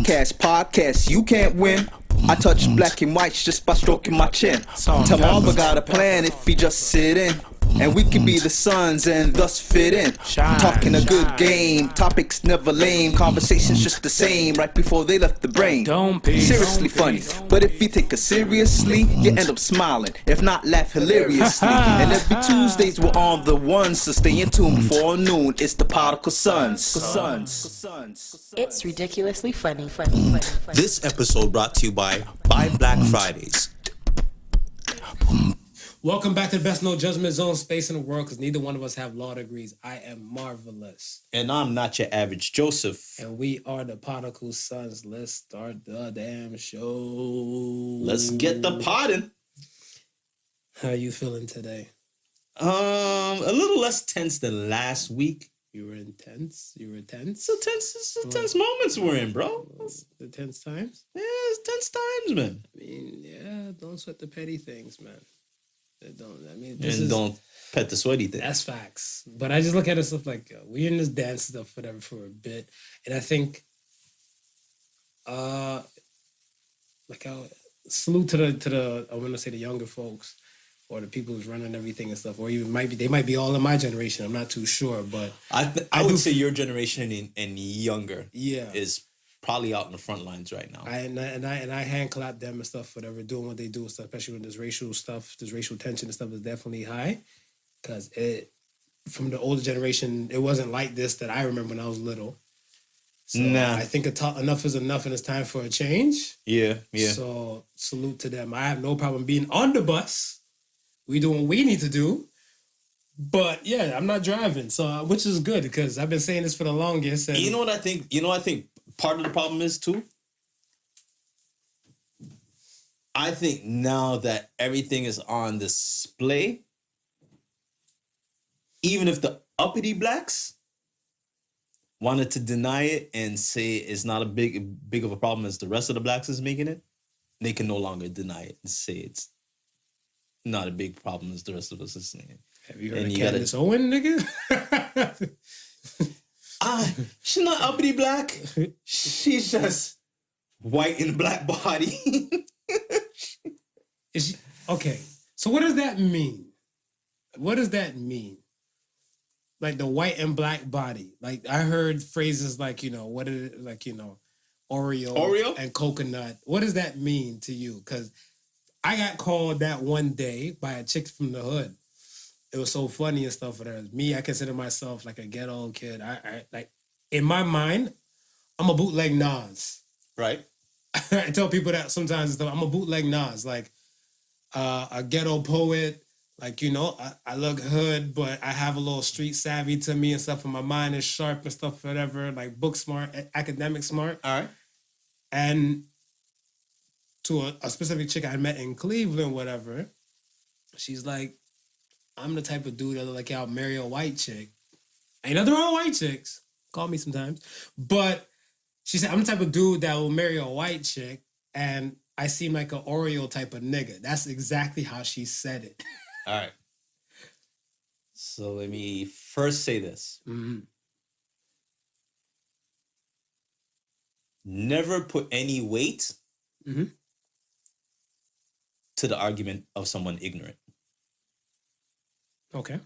Podcast, you can't win. I touch black and whites just by stroking my chin. Tell Marva got a plan if he just sit in. And we can be the sons and thus fit in. Talking a good game, topics never lame. Conversations just the same, right before they left the brain. Seriously funny, but if you take us seriously, you end up smiling. If not, laugh hilariously. And every Tuesdays we're on the ones, so stay in tune before noon. It's the Podical Sons. It's ridiculously funny. This episode brought to you by Buy Black Fridays. Welcome back to the best no judgment zone space in the world, because neither one of us have law degrees. I am marvelous. And I'm not your average Joseph. And we are the Podical Sons. Let's start the damn show. Let's get the potting. How you feeling today? A little less tense than last week. You were intense? You were tense? It's the tense moments we're in, bro. The tense times? Yeah, it's tense times, man. I mean, yeah, don't sweat the petty things, man. Don't pet the sweaty thing. That's facts. But I just look at it stuff like we're in this dance stuff, whatever, for a bit, and I think, salute to the I want to say the younger folks or the people who's running everything and stuff, or even they might be all in my generation. I'm not too sure, but I would say your generation and younger, yeah, is probably out in the front lines right now. I hand clap them and stuff, whatever, doing what they do and stuff, especially when there's racial stuff, there's racial tension and stuff is definitely high. Because from the older generation, it wasn't like this that I remember when I was little. So I think enough is enough and it's time for a change. Yeah. So salute to them. I have no problem being on the bus. We do what we need to do. But yeah, I'm not driving, so which is good because I've been saying this for the longest. And You know what I think part of the problem is too? I think now that everything is on display, even if the uppity blacks wanted to deny it and say it's not a big of a problem as the rest of the blacks is making it, they can no longer deny it and say it's not a big problem as the rest of us is saying it. Have you heard of Candace Owen, nigga? She's not uppity black. She's just white in a black body. Okay, so what does that mean? What does that mean? Like the white and black body. Like I heard phrases like, Oreo and coconut. What does that mean to you? Because I got called that one day by a chick from the hood. It was so funny and stuff. Me, I consider myself like a ghetto kid. I like in my mind, I'm a bootleg Nas. Right. I tell people that sometimes and stuff. I'm a bootleg Nas, like a ghetto poet. Like, I look hood, but I have a little street savvy to me and stuff, and my mind is sharp and stuff, whatever, like book smart, academic smart. All right. And to a specific chick I met in Cleveland, whatever, she's like, I'm the type of dude that like I'll marry a white chick. Ain't nothing wrong with white chicks. Call me sometimes. But she said, I'm the type of dude that will marry a white chick and I seem like an Oreo type of nigga. That's exactly how she said it. All right. So let me first say this. Mm-hmm. Never put any weight to the argument of someone ignorant. Okay.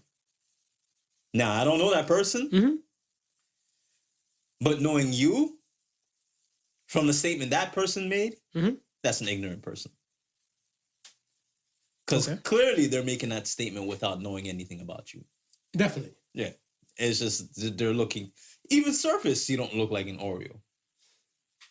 Now, I don't know that person, but knowing you from the statement that person made, that's an ignorant person. Because clearly they're making that statement without knowing anything about you. Definitely. Yeah. It's just they're looking, even surface, you don't look like an Oreo.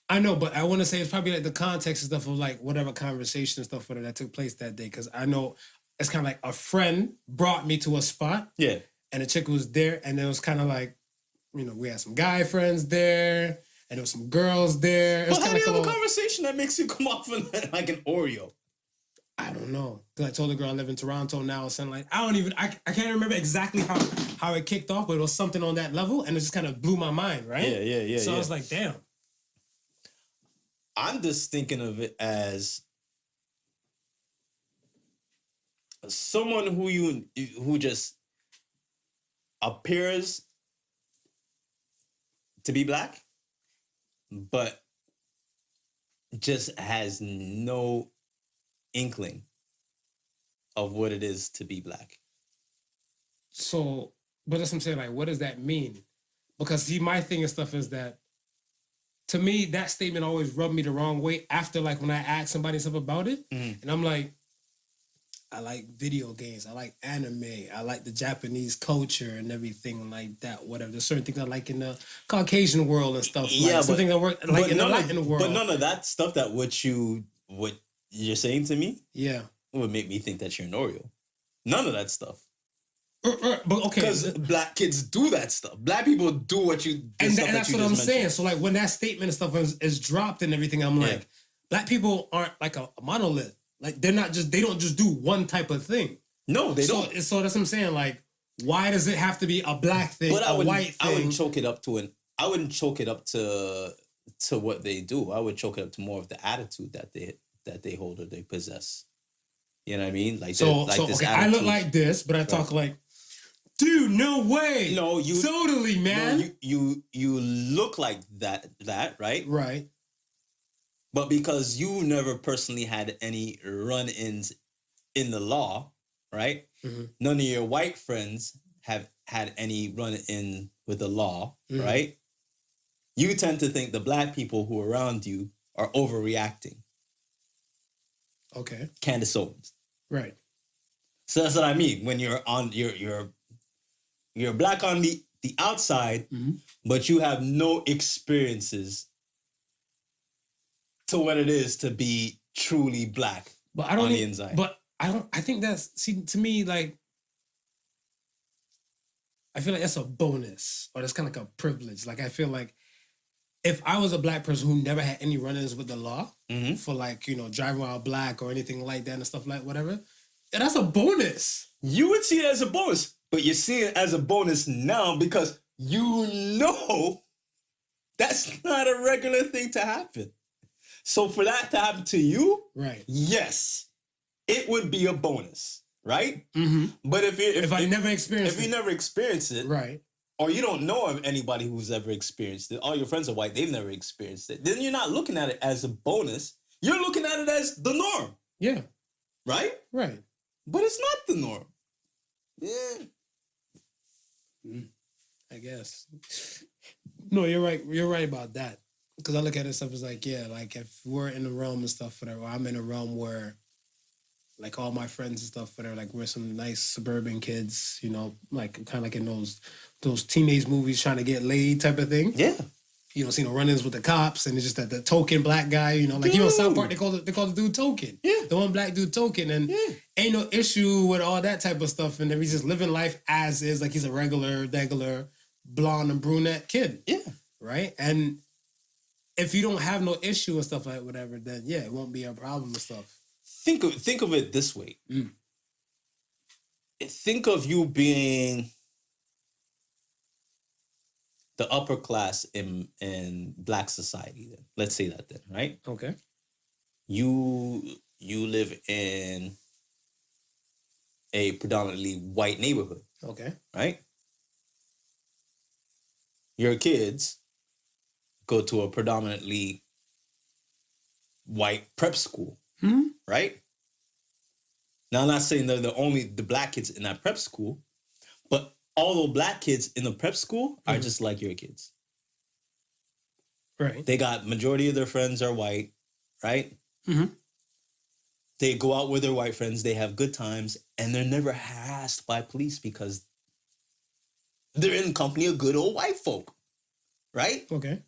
I know, but I want to say it's probably like the context and stuff of like whatever conversation and stuff that took place that day. Because I know it's kind of like a friend brought me to a spot. Yeah. And the chick was there. And it was kind of like, we had some guy friends there. And there was some girls there. But how do you have a conversation that makes you come off like an Oreo? I don't know. Because I told the girl I live in Toronto now or something like, I can't remember exactly how it kicked off, but it was something on that level. And it just kind of blew my mind, right? Yeah. So I was like, damn. I'm just thinking of it as someone who just appears to be black, but just has no inkling of what it is to be black. So, but that's what I'm saying. Like, what does that mean? Because see, my thing and stuff is that, to me, that statement always rubbed me the wrong way after, like, when I ask somebody stuff about it. Mm. And I'm like, I like video games. I like anime. I like the Japanese culture and everything like that. Whatever. There's certain things I like in the Caucasian world and stuff. Yeah, like, something that work like in the Latin world. But none of that stuff that what you're saying to me, yeah, would make me think that you're an Oreo. None of that stuff. But okay, because black kids do that stuff. Black people do what you. And that's what I'm saying. So like when that statement and stuff is dropped and everything, I'm like, black people aren't like a monolith. Like they don't just do one type of thing. No, they don't. So that's what I'm saying. Like, why does it have to be a black thing, white thing? I wouldn't chalk it up to I wouldn't chalk it up to what they do. I would chalk it up to more of the attitude that they hold or they possess. You know what I mean? Like this okay, I look like this, but I talk like, dude, no way. No, you totally, man. No, you look like that, right? Right. But because you never personally had any run-ins in the law, right? Mm-hmm. None of your white friends have had any run-in with the law, right? You tend to think the black people who are around you are overreacting. Okay. Candace Owens. Right. So that's what I mean. When you're on you're black on the outside, but you have no experiences to what it is to be truly black on the inside. But I think to me, like, I feel like that's a bonus, or that's kind of like a privilege. Like, I feel like if I was a black person who never had any run-ins with the law for, like, driving while black or anything like that and stuff like whatever, that's a bonus. You would see it as a bonus, but you see it as a bonus now because you know that's not a regular thing to happen. So for that to happen to you, right? Yes, it would be a bonus, right? Mm-hmm. But if I never experienced you never experienced it, right? Or you don't know of anybody who's ever experienced it, all your friends are white, they've never experienced it, then you're not looking at it as a bonus. You're looking at it as the norm. Yeah. Right? Right. But it's not the norm. Yeah. I guess. No, you're right. You're right about that. Because I look at it stuff as like, yeah, like if we're in a realm and stuff, whatever, I'm in a realm where, like, all my friends and stuff, whatever, like, we're some nice suburban kids, like kind of like in those teenage movies trying to get laid type of thing. Yeah. Run-ins with the cops, and it's just that the token black guy, like, South Park, they call the dude Token. Yeah. The one black dude Token, and ain't no issue with all that type of stuff, and then he's just living life as is, like he's a regular blonde and brunette kid. Yeah. Right? And if you don't have no issue and stuff like whatever, then yeah, it won't be a problem and stuff. Think of it this way. Think of you being the upper class in black society. Then let's say that then, right? Okay. You live in a predominantly white neighborhood. Okay. Right? Your kids go to a predominantly white prep school, right? Now, I'm not saying they're the black kids in that prep school, but all the black kids in the prep school are just like your kids. Right. They got majority of their friends are white, right? Mm-hmm. They go out with their white friends, they have good times, and they're never harassed by police because they're in company of good old white folk, right? Okay.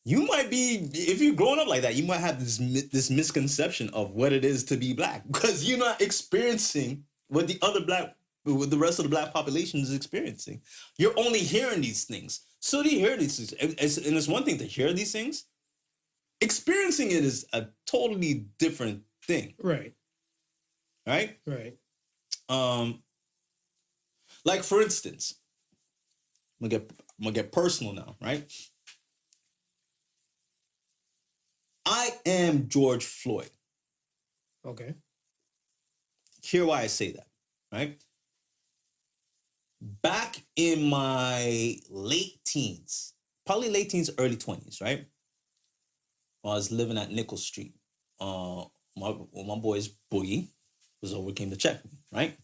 You might be, if you're growing up like that, you might have this misconception of what it is to be black because you're not experiencing what what the rest of the black population is experiencing. You're only hearing these things. So do you hear these things? And it's one thing to hear these things. Experiencing it is a totally different thing. Right. Right? Right. Like, for instance, I'm gonna get personal now, right? I am George Floyd. Okay. Hear why I say that, right? Back in my late teens, probably late teens, early 20s, right? while I was living at Nickel Street. My boys Boogie was over, came to check me, right?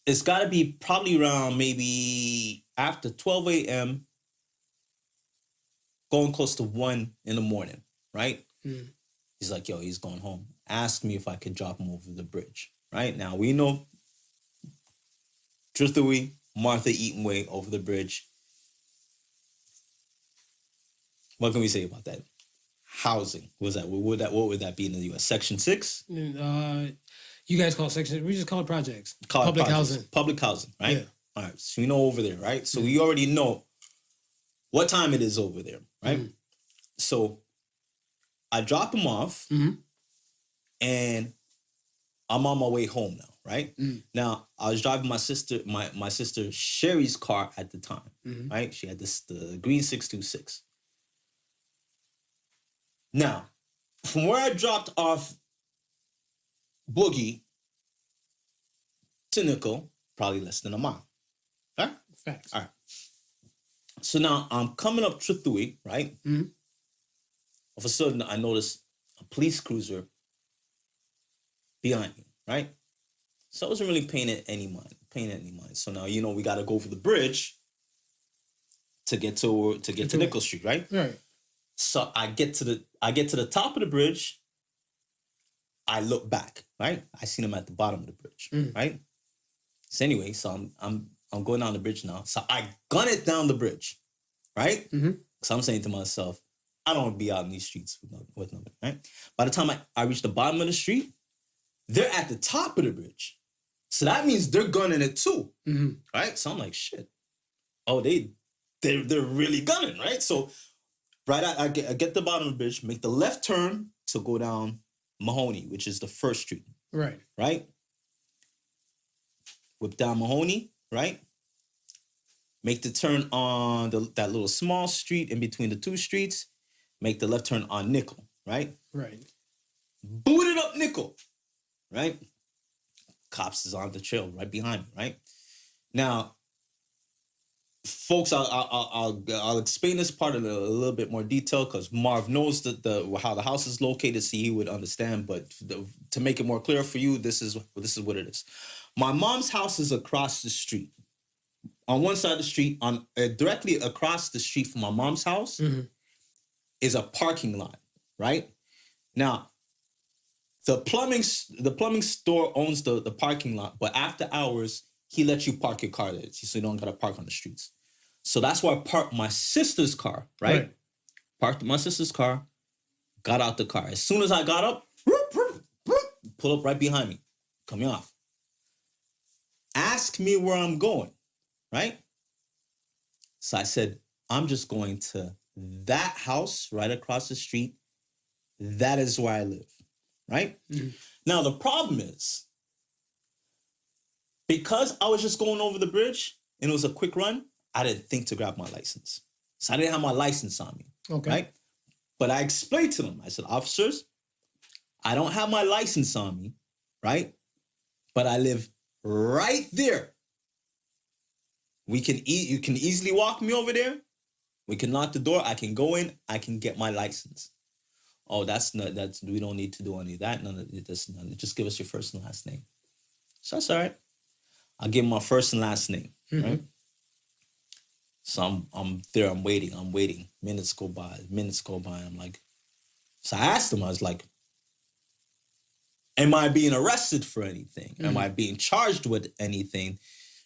It's got to be probably around maybe after 12 a.m., going close to 1 in the morning, right? He's like, yo, he's going home. Ask me if I could drop him over the bridge, right? Now, we know Trithui, Martha Eaton Way over the bridge. What can we say about that? Housing. What would that be in the U.S.? Section 6? You guys call it section. We just call it projects. Public housing. Public housing, right? Yeah. All right. So we know over there, right? So we already know what time it is over there, right? So I drop him off, and I'm on my way home now, right? Now I was driving my sister Sherry's car at the time, right? She had the green 626. Now, from where I dropped off Boogie to Nickel, probably less than a mile. All right? Facts. All right. So now I'm coming up Trithui, right? All of a sudden, I notice a police cruiser behind me, right? So I wasn't really paying it any mind. So now, we got to go over the bridge to get to Nickel Street, right? Right. So I get to the top of the bridge. I look back, right? I seen him at the bottom of the bridge, right? So anyway, I'm going down the bridge now. So I gun it down the bridge, right? So I'm saying to myself, I don't want to be out in these streets with nobody, right? By the time I reach the bottom of the street, they're at the top of the bridge. So that means they're gunning it too, right? So I'm like, shit. Oh, they're really gunning, right? So I get to the bottom of the bridge, make the left turn to go down Mahoney, which is the first street. Right. Right? Whip down Mahoney, right? Make the turn on that little small street in between the two streets. Make the left turn on Nickel, right? Right. Booted up Nickel, right? Cops is on the trail right behind me, right? Now, folks, I'll explain this part in a little bit more detail because Marv knows how the house is located, so he would understand. But to make it more clear for you, this is what it is. My mom's house is across the street. On one side of the street, directly across the street from my mom's house, is a parking lot, right? Now, the plumbing store owns the parking lot, but after hours, he lets you park your car there, so you don't gotta park on the streets. So that's why I parked my sister's car, right? Parked my sister's car, got out the car. As soon as I got up, pull up right behind me, cut me off. Ask me where I'm going, right? So I said, I'm just going to that house right across the street. That is where I live, right? Now, the problem is, because I was just going over the bridge and it was a quick run, I didn't think to grab my license. So I didn't have my license on me, right? But I explained to them, I said, officers, I don't have my license on me, right? But I live right there. You can easily walk me over there. We can lock the door. I can go in. I can get my license. Oh, we don't need to do any of that. None of it. Just give us your first and last name. So that's all right. I'll give him my first and last name, right? So I'm there. I'm waiting. Minutes go by. I'm like, so I asked him. I was like, am I being arrested for anything? Am I being charged with anything?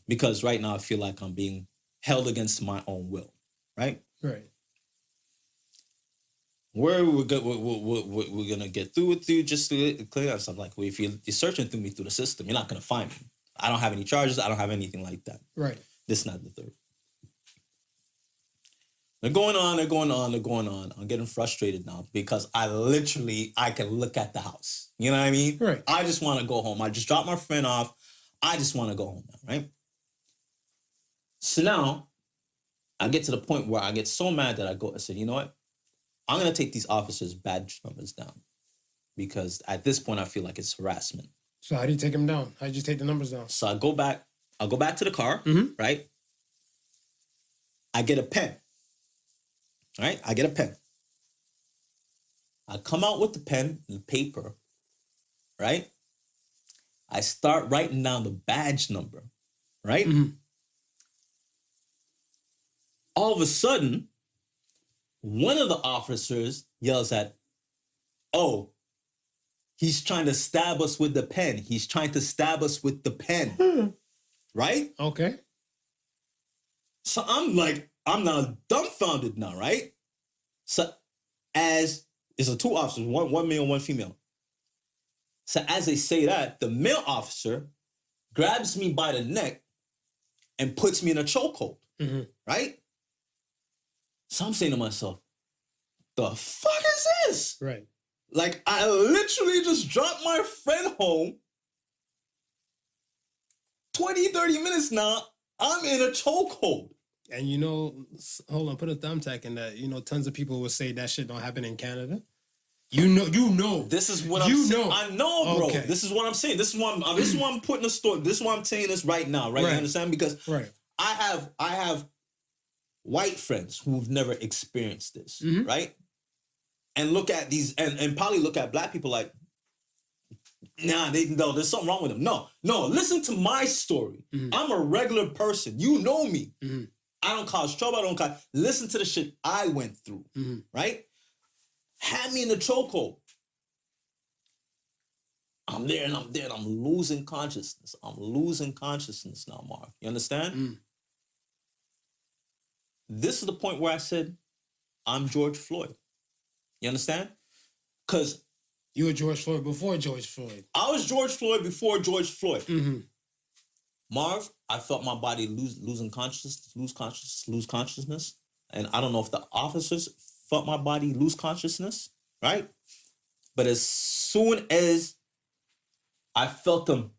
Because right now I feel like I'm being held against my own will, right? Right. Where we're gonna get through with you just to clear up. So I'm like, well, if you're searching through me through the system, you're not gonna find me. I don't have any charges. I don't have anything like that. Right. This, not the third. They're going on. I'm getting frustrated now because I can look at the house. You know what I mean? Right. I just want to go home. I just dropped my friend off. I just want to go home now, right? So now I get to the point where I get so mad that I said, you know what? I'm going to take these officers' badge numbers down because at this point I feel like it's harassment. So how do you take them down? How do you take the numbers down? So I'll go back to the car, right? I get a pen. Right? I get a pen. I come out with the pen and the paper, right? I start writing down the badge number, right? Mm-hmm. All of a sudden, one of the officers yells at, oh, he's trying to stab us with the pen. He's trying to stab us with the pen, right? Okay. So I'm now dumbfounded now, right? So as, it's a 2 officers, one male, one female. So as they say that, the male officer grabs me by the neck and puts me in a chokehold, right? So I'm saying to myself, the fuck is this? Right. Like, I literally just dropped my friend home. 20, 30 minutes now, I'm in a chokehold. And hold on, put a thumbtack in that. Tons of people will say that shit don't happen in Canada. You know. This is what I'm saying. I know, bro. Okay. This is what I'm saying. This is why I'm putting a story. This is why I'm saying this right now, right? You understand? Because I have white friends who've never experienced this, right? And look at these, and probably look at black people like, nah, there's something wrong with them. No, listen to my story. I'm a regular person. You know me. I don't cause trouble. Listen to the shit I went through, right? Had me in the chokehold. I'm there and I'm losing consciousness. I'm losing consciousness now, Marv. You understand? This is the point where I said, I'm George Floyd. You understand? Because you were George Floyd before George Floyd. I was George Floyd before George Floyd. Marv, I felt my body lose consciousness. And I don't know if the officers felt my body lose consciousness, right? But as soon as I felt them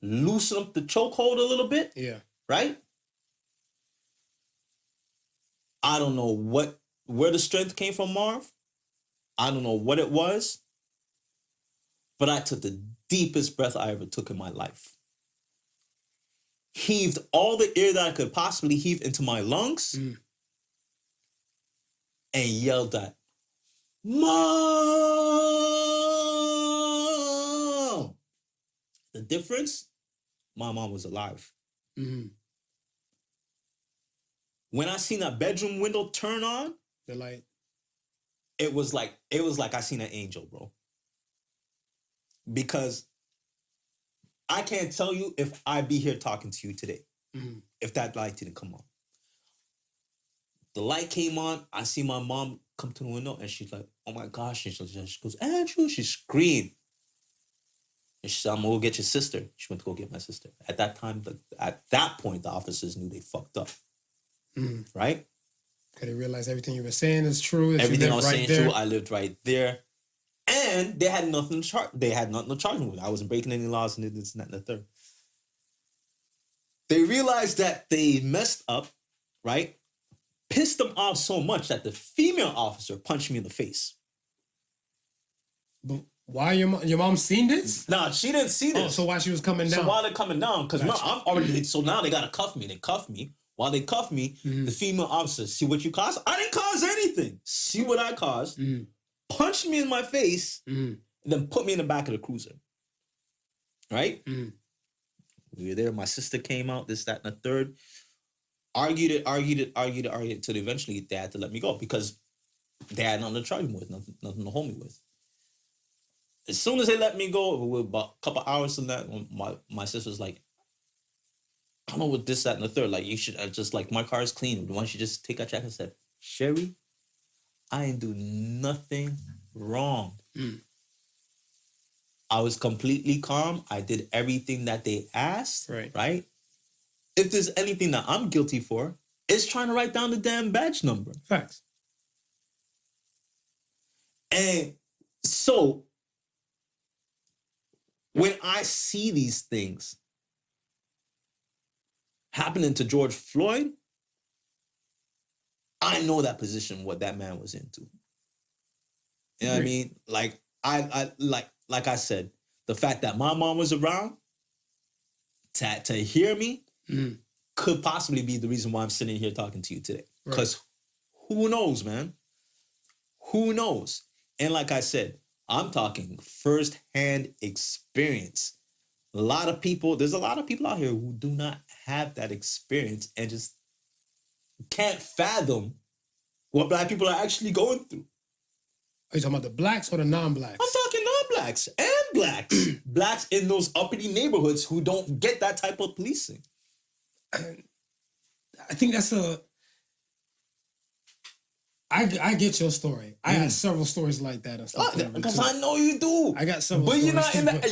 loosen up the chokehold a little bit, right? I don't know where the strength came from, Marv. I don't know what it was, but I took the deepest breath I ever took in my life. Heaved all the air that I could possibly heave into my lungs and yelled at, Mom! The difference, my mom was alive. When I seen that bedroom window turn on, the light, it was like I seen an angel, bro. Because I can't tell you if I'd be here talking to you today, if that light didn't come on. The light came on, I see my mom come to the window, and she's like, oh my gosh, she goes, Andrew, she screamed. And she said, I'm gonna go get your sister. She went to go get my sister. At that time, at that point, the officers knew they fucked up. Right? Because they realized everything you were saying is true. Everything I was saying is true. I lived right there. And they had nothing to charge me with. I wasn't breaking any laws and this and that and the third. They realized that they messed up, right? Pissed them off so much that the female officer punched me in the face. But why your mom seen this? Nah, she didn't see this. Oh, so while she was coming down. So while they're coming down, because I'm already, so now they gotta cuff me. They cuff me. While they cuff me, the female officer, see what you caused? I didn't cause anything. See what I caused. Punched me in my face, and then put me in the back of the cruiser. Right? We were there. My sister came out, this, that, and the third. Argued it, until eventually they had to let me go because they had nothing to charge me with, nothing to hold me with. As soon as they let me go, with about a couple hours in that, my sister was like, I don't know what this, that, and the third. Like, you should just, like, my car is clean. Why don't you just take a check? I said, Sherry, I ain't do nothing wrong. I was completely calm. I did everything that they asked, right? If there's anything that I'm guilty for, it's trying to write down the damn badge number. Facts. And so, when I see these things happening to George Floyd, I know that position, what that man was into. You know what I mean? Like, like I said, the fact that my mom was around to hear me could possibly be the reason why I'm sitting here talking to you today. Because who knows, man? Who knows? And like I said, I'm talking first-hand experience. There's a lot of people out here who do not have that experience and just can't fathom what black people are actually going through. Are you talking about the blacks or the non-blacks? I'm talking non-blacks and blacks. Blacks in those uppity neighborhoods who don't get that type of policing. I think that's I get your story. I got several stories like that and stuff. Because I know you do. I got several but stories.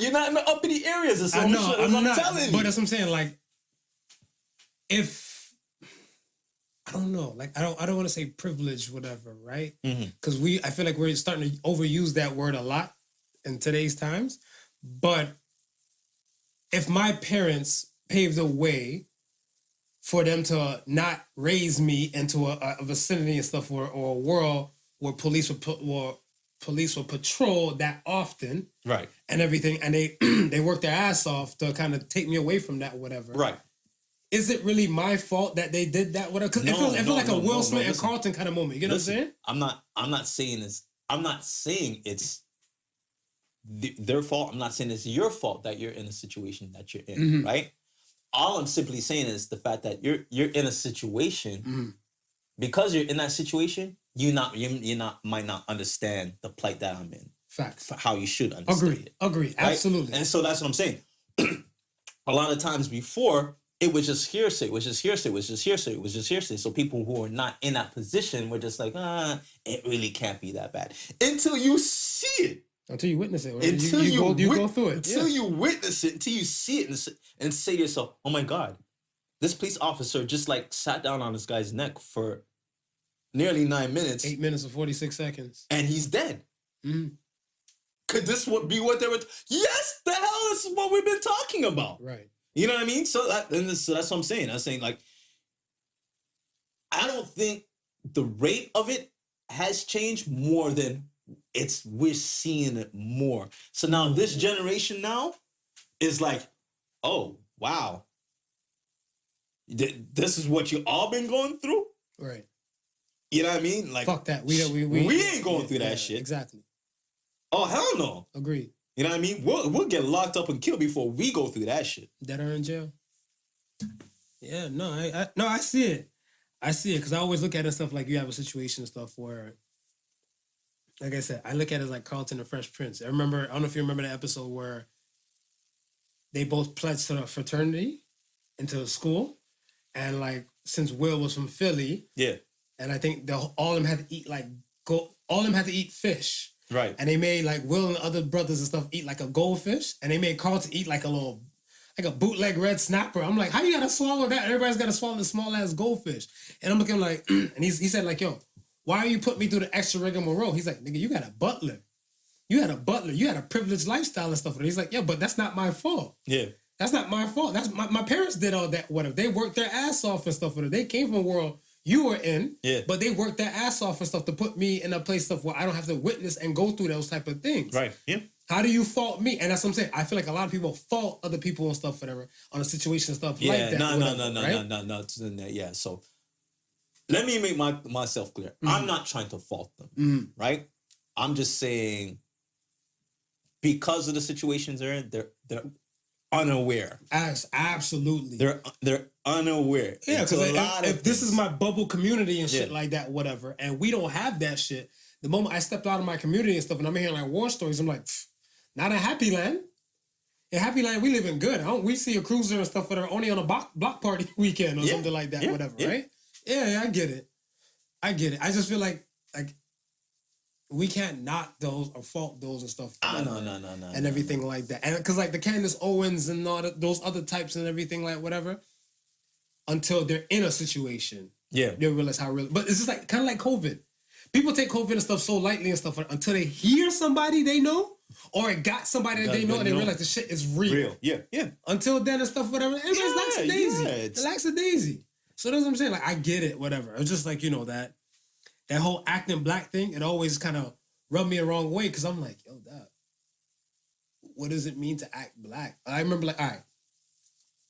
You're not in the uppity areas or I something. know, I'm not. Telling you. But that's what I'm saying. Like, if I don't know, like I don't want to say privilege, whatever, right? Because I feel like we're starting to overuse that word a lot in today's times. But if my parents paved the way for them to not raise me into a vicinity and stuff, or a world where police would patrol that often, right, and everything, and they work their ass off to kind of take me away from that, whatever. Right. Is it really my fault that they did that? Whatever. Because it feels like a Will Smith and Carlton kind of moment. You know what I'm saying? I'm not saying this. I'm not saying it's their fault. I'm not saying it's your fault that you're in a situation that you're in. Right. All I'm simply saying is the fact that you're in a situation because you're in that situation. You might not understand the plight that I'm in. Facts. How you should understand. Agree. Right? Absolutely. And so that's what I'm saying. A lot of times before, it was just hearsay. So people who are not in that position were just like, it really can't be that bad. Until you see it. Until you witness it. Until you go through it. Until you witness it, until you see it and say to yourself, oh my God, this police officer just like sat down on this guy's neck for nearly 9 minutes. 8 minutes and 46 seconds. And he's dead. Could this be what they were? Yes, the hell is what we've been talking about. Right. You know what I mean? So that's what I'm saying. I'm saying, like, I don't think the rate of it has changed more than we're seeing it more. So now this generation now is like, oh, wow. This is what you all been going through? Right. You know what I mean? Like, fuck that. We ain't going through that shit. Exactly. Oh, hell no. Agreed. You know what I mean? We'll get locked up and killed before we go through that shit. Dead or in jail. Yeah, no, I see it. I see it because I always look at it stuff like you have a situation and stuff where, like I said, I look at it like Carlton and Fresh Prince. I don't know if you remember the episode where they both pledged to the fraternity into the school, and like since Will was from Philly, yeah, and I think all of them had to eat all of them had to eat fish. Right. And they made like Will and the other brothers and stuff eat like a goldfish, and they made Carlton eat like a bootleg red snapper. I'm like, how you gotta swallow that? Everybody's gotta swallow the small ass goldfish. And I'm looking like, and he said like, yo, why are you putting me through the extra rigmarole? He's like, nigga, you got a butler. You had a privileged lifestyle and stuff. And he's like, yeah, but that's not my fault. Yeah. That's not my fault. That's my parents did all that, whatever. They worked their ass off and stuff. Whatever. They came from a world you were in, but they worked their ass off and stuff to put me in a place of where I don't have to witness and go through those type of things. Right. Yeah. How do you fault me? And that's what I'm saying. I feel like a lot of people fault other people and stuff, whatever, on a situation and stuff like that. No. Yeah. So let me make myself clear. I'm not trying to fault them, right? I'm just saying because of the situations they're in, they're unaware. Absolutely. They're unaware. Yeah, because if this is my bubble community and shit like that, whatever, and we don't have that shit, the moment I stepped out of my community and stuff and I'm hearing like war stories, I'm like, not in Happy Land. In Happy Land, we live in good. We see a cruiser and stuff that are only on a block party weekend or something like that, whatever, right? Yeah, I get it. I just feel like we can't knock those or fault those and stuff. No. And everything like that. And because like the Candace Owens and all those other types and everything like whatever, until they're in a situation, they realize how real. But it's just like kind of like COVID. People take COVID and stuff so lightly and stuff until they hear somebody they know or it got somebody that they know and they realize the shit is real. Yeah. Until then and stuff, whatever. Everybody's lackadaisy. Lackadaisy. So that's what I'm saying. Like, I get it, whatever. It's just like, that whole acting black thing, it always kind of rubbed me the wrong way because I'm like, yo, that, what does it mean to act black? I remember like, all right,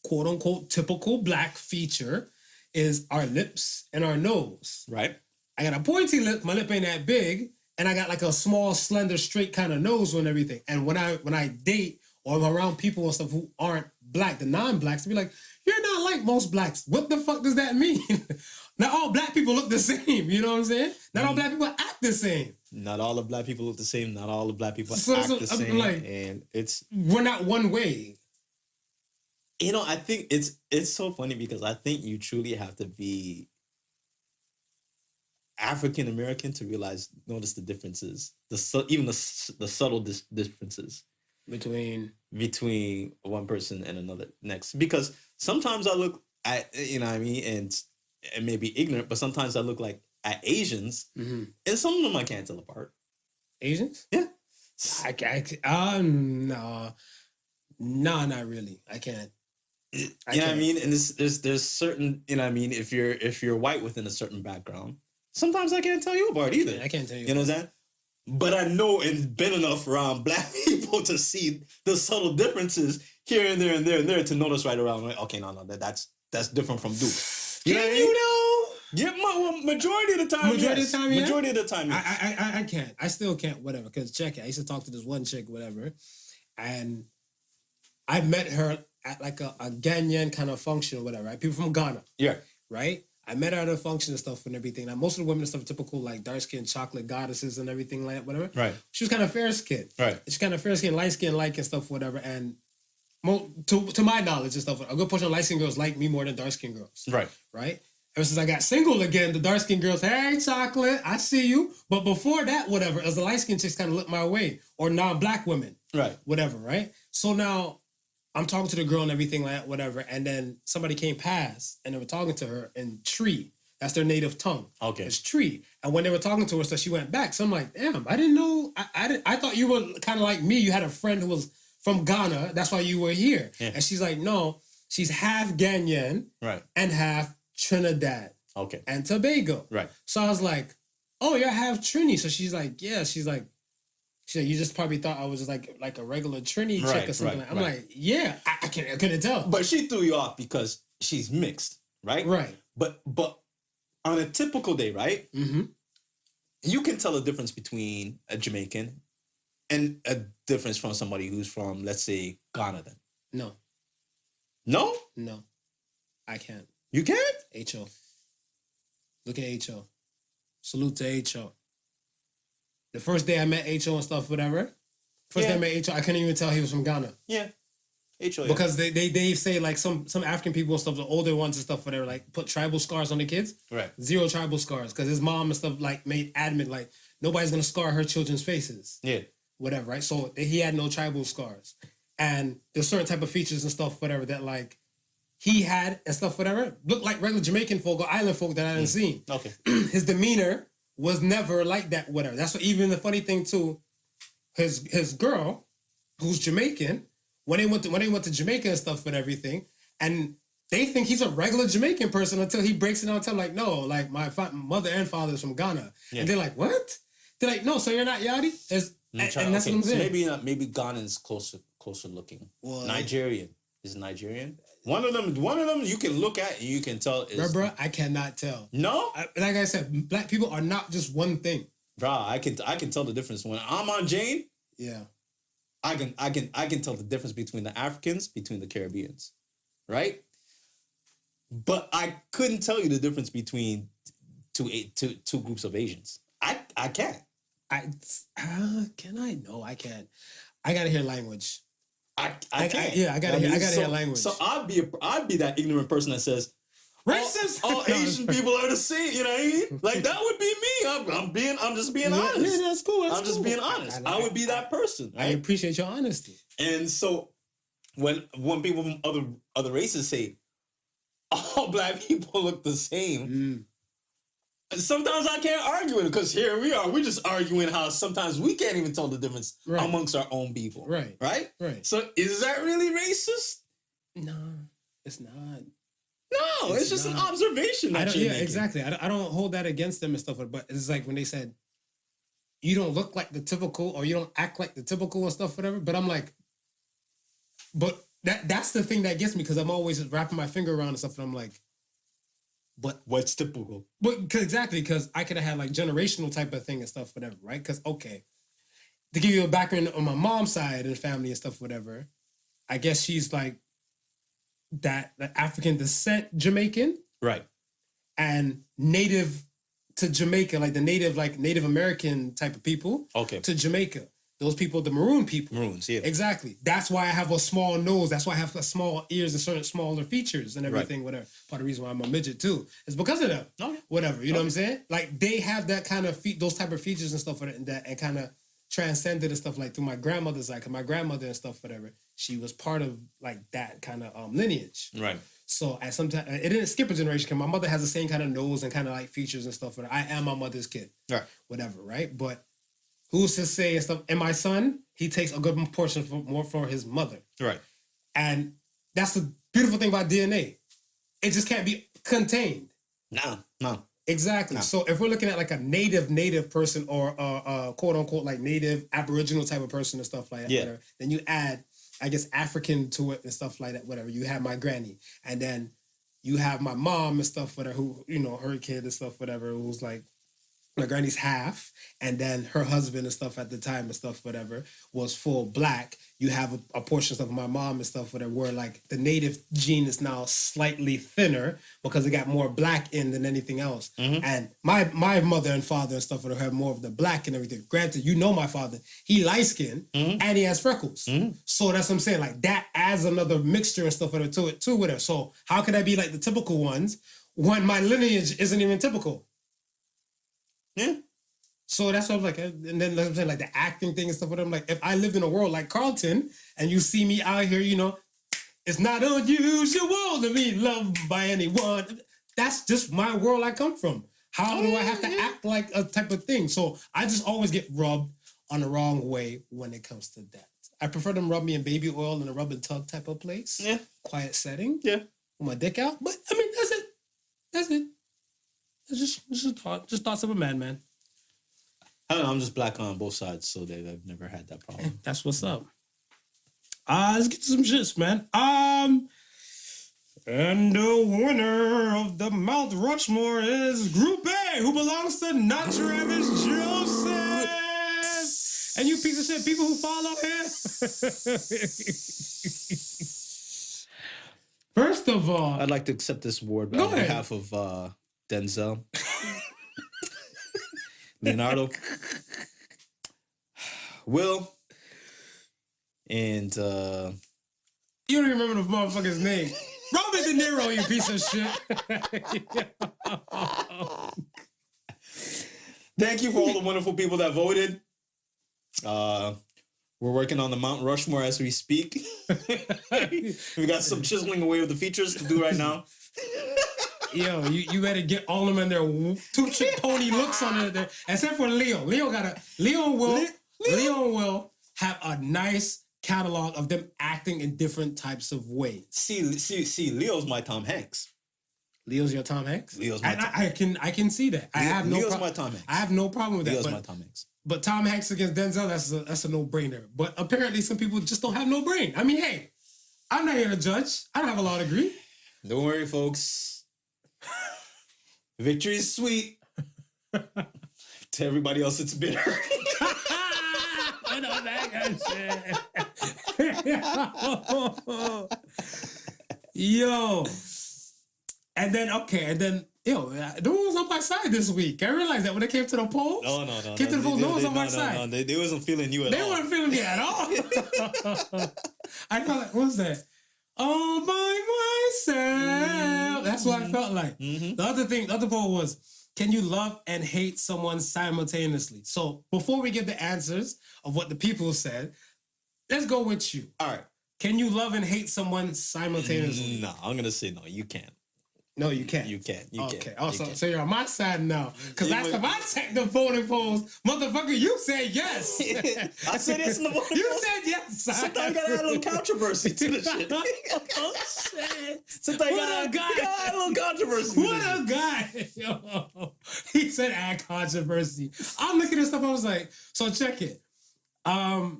quote unquote, typical black feature is our lips and our nose. Right. I got a pointy lip, my lip ain't that big, and I got like a small, slender, straight kind of nose and everything. And when I date or I'm around people and stuff who aren't black, the non-blacks, they be like, "You're not like most blacks." What the fuck does that mean? Not all black people look the same. You know what I'm saying? Not all black people act the same. Not all the black people look the same. Not all the black people act the I'm same. like, and we're not one way. You know, I think it's so funny because I think you truly have to be African American to notice the differences, even the subtle differences Between one person and another next. Because sometimes I look at, you know what I mean, and maybe ignorant, but sometimes I look like at Asians, and some of them I can't tell apart. Asians? Yeah. No, not really. I can't. You know what I mean? And there's certain, you know what I mean, if you're white within a certain background, sometimes I can't tell you apart either. I can't tell you. You know what I'm saying? But I know and been enough around black people to see the subtle differences here and there and there and there to notice right around. Like, okay, no, that's different from Duke. You know what I mean? Yeah, majority of the time. Majority of the time, yeah. Majority of the time, yes. I can't. I still can't. Whatever. Because check it. I used to talk to this one chick, whatever, and I met her at like a Ghanaian kind of function or whatever. Right? People from Ghana. Yeah. Right. I met her at a function and stuff and everything. Now, most of the women and stuff are typical like dark skinned chocolate goddesses and everything like that, whatever. Right. She was kind of fair skinned. Right. She's kind of fair skinned, light skinned, like and stuff, whatever. And to my knowledge and stuff, a good portion of light skinned girls like me more than dark skinned girls. Right. Right. Ever since I got single again, the dark skinned girls, hey, chocolate, I see you. But before that, whatever, as the light skinned chicks kind of look my way, or non-black women. Right. Whatever, right? So now I'm talking to the girl and everything like that, whatever. And then somebody came past and they were talking to her in Tree. That's their native tongue. Okay. It's Tree. And when they were talking to her, so she went back. So I'm like, damn, I didn't know. I thought you were kind of like me. You had a friend who was from Ghana. That's why you were here. Yeah. And she's like, no, she's half Ghanaian. Right. And half Trinidad. Okay. And Tobago. Right. So I was like, oh, you're half Trini. So she's like, yeah. She's like, you just probably thought I was just like a regular Trini chick or something. I'm like, yeah, I couldn't tell. But she threw you off because she's mixed, right? Right. But on a typical day, right? Mm-hmm. You can tell a difference between a Jamaican and a difference from somebody who's from, let's say, Ghana then. No. No? No. I can't. You can't? H.O. Look at H.O. Salute to H.O. The first day I met H.O. and stuff, whatever. Day I met H.O., I couldn't even tell he was from Ghana. Yeah. H.O. Because they say like some African people and stuff, the older ones and stuff, whatever, like put tribal scars on the kids. Right. 0 tribal scars. Because his mom and stuff like made adamant like nobody's gonna scar her children's faces. Yeah. Whatever, right? So he had no tribal scars. And there's certain type of features and stuff, whatever, that like he had and stuff, whatever, looked like regular Jamaican folk or island folk that I hadn't seen. Okay. His demeanor was never like that, whatever. That's what, even the funny thing too, his girl, who's Jamaican, when they went to Jamaica and stuff and everything, and they think he's a regular Jamaican person until he breaks it down and tell them, like, no, like my mother and father is from Ghana. Yeah. And they're like, what? They're like, no, so you're not Yachty? And that's what I'm saying. So maybe Ghanan's closer looking. Well, Nigerian. Is Nigerian? One of them you can look at and you can tell is... Bro, I cannot tell. No? Like I said, black people are not just one thing. Bro, I can tell the difference. When I'm on Jane, yeah, I can tell the difference between the Africans, between the Caribbeans, right? But I couldn't tell you the difference between two groups of Asians. I can't. Can I? No, I can't. I gotta hear language. I can't. I gotta hear language. So I'd be that ignorant person that says racist. All Asian people are the same. You know what I mean? Like that would be me. I'm just being honest. Yeah, that's cool. I'm just being honest. I would be that person. Right? I appreciate your honesty. And so when people from other races say all black people look the same. Sometimes I can't argue it because here we are. We're just arguing how sometimes we can't even tell the difference amongst our own people. Right. Right? Right. So is that really racist? No, it's not. No, it's just an observation that you're making. Exactly. I don't hold that against them and stuff, but it's like when they said, you don't look like the typical or you don't act like the typical and stuff, whatever. But I'm like, but that's the thing that gets me because I'm always wrapping my finger around and stuff and I'm like, But What's typical? exactly, because I could have had like generational type of thing and stuff, whatever, right? Because okay, to give you a background on my mom's side of the family and stuff, whatever, I guess she's like that African descent Jamaican Right. and native to Jamaica, like the Native American type of people. Okay. To Jamaica. Those people, the maroon people. Maroons, yeah. Exactly. That's why I have a small nose. That's why I have small ears and certain smaller features and everything, whatever. Part of the reason why I'm a midget too. It's because of them. Okay. Whatever. You know what I'm saying? Like they have that kind of those type of features and stuff and kind of transcended and stuff like through my grandmother's side. 'Cause my grandmother and stuff, whatever, she was part of like that kind of lineage. Right. So at some time, it didn't skip a generation because my mother has the same kind of nose and kind of like features and stuff. I am my mother's kid. Right. Whatever, right? But who's to say and stuff? And my son, he takes a good portion more for his mother. Right. And that's the beautiful thing about DNA. It just can't be contained. No. Exactly. No. So if we're looking at like a native person or a quote unquote like native Aboriginal type of person and stuff like that, whatever, then you add, I guess, African to it and stuff like that, whatever. You have my granny, and then you have my mom and stuff, whatever, who, you know, her kid and stuff, whatever, who's like, my granny's half, and then her husband and stuff at the time and stuff, whatever, was full black. You have a portion of my mom and stuff, whatever, where like the native gene is now slightly thinner because it got more black in than anything else. Mm-hmm. And my mother and father and stuff, whatever, have more of the black and everything. Granted, you know my father, he light skinned and he has freckles. Mm-hmm. So that's what I'm saying. Like that adds another mixture and stuff whatever to it too, whatever. So how could I be like the typical ones when my lineage isn't even typical? Yeah. So that's what I'm like, and then I'm saying like the acting thing and stuff. What I'm like, if I lived in a world like Carlton and you see me out here, you know, it's not unusual to be loved by anyone. That's just my world I come from. How do I have to act like a type of thing? So I just always get rubbed on the wrong way when it comes to that. I prefer them rub me in baby oil in a rub and tug type of place. Yeah. Quiet setting. Yeah. With my dick out. But I mean, that's it. That's it. It's just thoughts of a madman. I don't know. I'm just black on both sides, so I've never had that problem. That's what's up. Let's get to some shits, man. And the winner of the Mount Rushmore is Group A, who belongs to not Travis Joseph. And you piece of shit people who follow him. First of all, I'd like to accept this award on behalf of Denzel, Leonardo, Will, and you don't even remember the motherfucker's name. Robert De Niro, you piece of shit. Thank you for all the wonderful people that voted. We're working on the Mount Rushmore as we speak. We got some chiseling away with the features to do right now. Yo, you better get all of them in their two-chick pony looks on it there. Except for Leo. Leo will have a nice catalog of them acting in different types of ways. See, Leo's my Tom Hanks. Leo's your Tom Hanks? Leo's my Tom Hanks. I can see that. Leo's my Tom Hanks. I have no problem with that. Leo's my Tom Hanks. But Tom Hanks against Denzel, that's a no-brainer. But apparently some people just don't have no brain. I mean, hey, I'm not here to judge. I don't have a law degree. Don't worry, folks. Victory is sweet. To everybody else, it's bitter. I know that kind of shit. Yo. And then, yo, no one was on my side this week. I realized that when it came to the polls. No. Came to the polls, no one was on my side. No, they wasn't feeling you at all. They weren't feeling me at all. I felt like, what was that? All by myself. That's what I felt like. Mm-hmm. The other poll was, can you love and hate someone simultaneously? So before we get the answers of what the people said, let's go with you. All right. Can you love and hate someone simultaneously? No, I'm going to say no. You can't. No, you can't. You can't. Okay. So you're on my side now. Because last time I checked the voting polls, motherfucker, you said yes. I said yes in the voting polls. You said yes. Sometimes you gotta add a little controversy to the shit. Oh, shit. Sometimes you gotta add a little controversy. What a guy. Yo. He said add controversy. I'm looking at stuff, I was like, so check it. I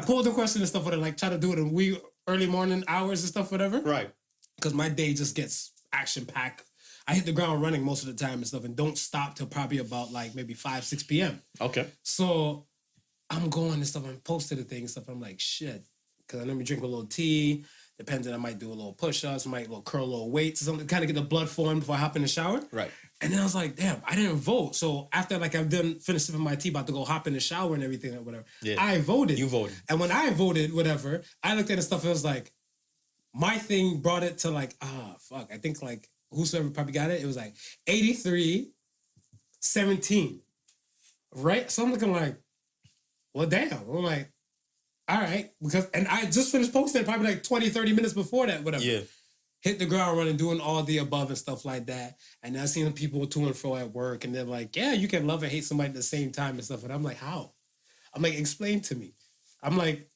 pulled the question and stuff, whatever, like try to do it in early morning hours and stuff, whatever. Right. Because my day just gets action-packed. I hit the ground running most of the time and stuff, and don't stop till probably about like maybe 5, 6 p.m. Okay. So I'm going and stuff. I'm posted the thing and stuff. I'm like, shit. Because I normally drink a little tea. Depends on, I might do a little push-ups, might curl a little weights or something, kind of get the blood flowing before I hop in the shower. Right. And then I was like, damn, I didn't vote. So after like I've finished sipping my tea, about to go hop in the shower and everything or whatever, I voted. You voted. And when I voted, whatever, I looked at the stuff and it was like, my thing brought it to like, fuck. I think like whosoever probably got it, it was like 83-17. Right? So I'm looking like, well, damn. I'm like, all right. And I just finished posting probably like 20, 30 minutes before that, whatever. Yeah. Hit the ground running, doing all the above and stuff like that. And I seen people to and fro at work, and they're like, yeah, you can love and hate somebody at the same time and stuff. And I'm like, how? I'm like, explain to me. I'm like,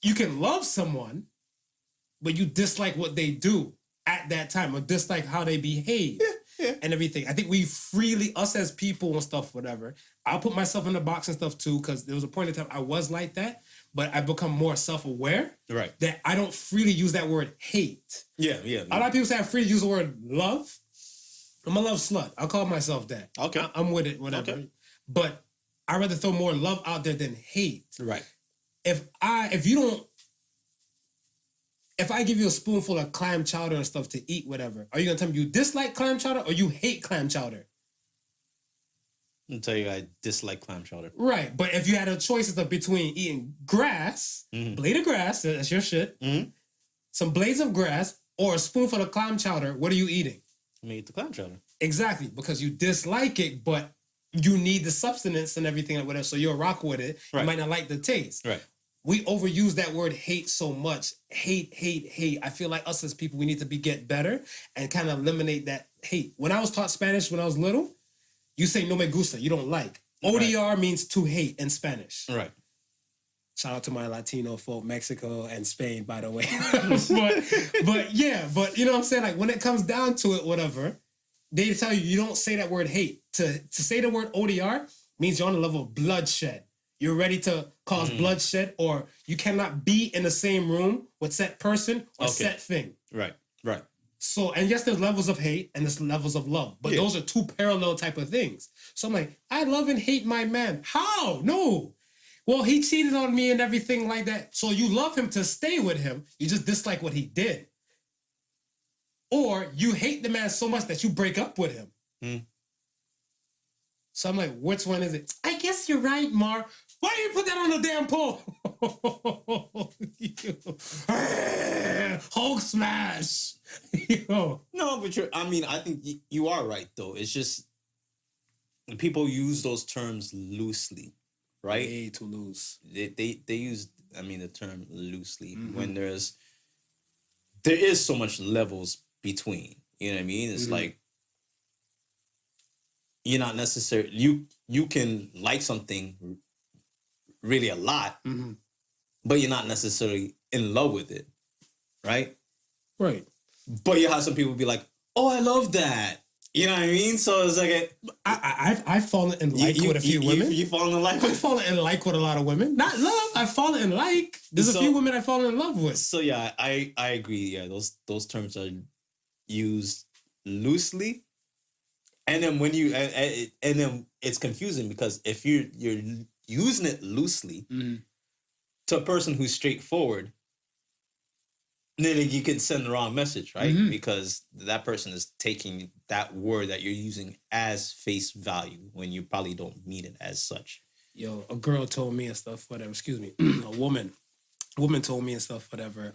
you can love someone, but you dislike what they do at that time, or dislike how they behave and everything. I think we freely, us as people and stuff, whatever, I'll put myself in the box and stuff too, because there was a point in time I was like that, but I've become more self-aware that I don't freely use that word hate. Yeah. A lot of people say I freely use the word love. I'm a love slut. I'll call myself that. Okay. I'm with it, whatever. Okay. But I'd rather throw more love out there than hate. Right. If I give you a spoonful of clam chowder and stuff to eat, whatever, are you gonna tell me you dislike clam chowder or you hate clam chowder? I'll tell you, I dislike clam chowder. Right, but if you had a choice of between eating grass, blade of grass, that's your shit, some blades of grass, or a spoonful of clam chowder, what are you eating? I'm gonna eat the clam chowder. Exactly, because you dislike it, but you need the substance and everything and whatever, so you'll rock with it. Right. You might not like the taste. Right. We overuse that word hate so much. Hate. I feel like us as people, we need to get better and kind of eliminate that hate. When I was taught Spanish when I was little, you say no me gusta, you don't like. ODR means to hate in Spanish. Right. Shout out to my Latino folk, Mexico and Spain, by the way. but you know what I'm saying? Like when it comes down to it, whatever, they tell you don't say that word hate. To say the word ODR means you're on the level of bloodshed. You're ready to cause bloodshed, or you cannot be in the same room with said person or said thing. Right. So, and yes, there's levels of hate and there's levels of love, but those are two parallel type of things. So I'm like, I love and hate my man. How? No. Well, he cheated on me and everything like that. So you love him to stay with him. You just dislike what he did. Or you hate the man so much that you break up with him. So I'm like, which one is it? I guess you're right, Mar. Why did you put that on the damn poll? Hulk smash. No, but I think you are right, though. It's just people use those terms loosely, right? Way too loose. They use, the term loosely when there is so much levels between. You know what I mean? It's like, you're not necessarily, you can like something really a lot, but you're not necessarily in love with it, right? Right. But you have some people be like, oh, I love that. You know what I mean? So it's like I've fallen in like with a few women. You fallen in like with? I've fallen in like with a lot of women. Not love. I've fallen in like. There's a few women I've fallen in love with. So yeah, I agree. Yeah, those terms are used loosely. And then when you and then it's confusing because if you're using it loosely to a person who's straightforward, then you can send the wrong message, right? Because that person is taking that word that you're using as face value when you probably don't mean it as such. Yo, a girl told me and stuff, whatever. Excuse me, a woman told me and stuff, whatever.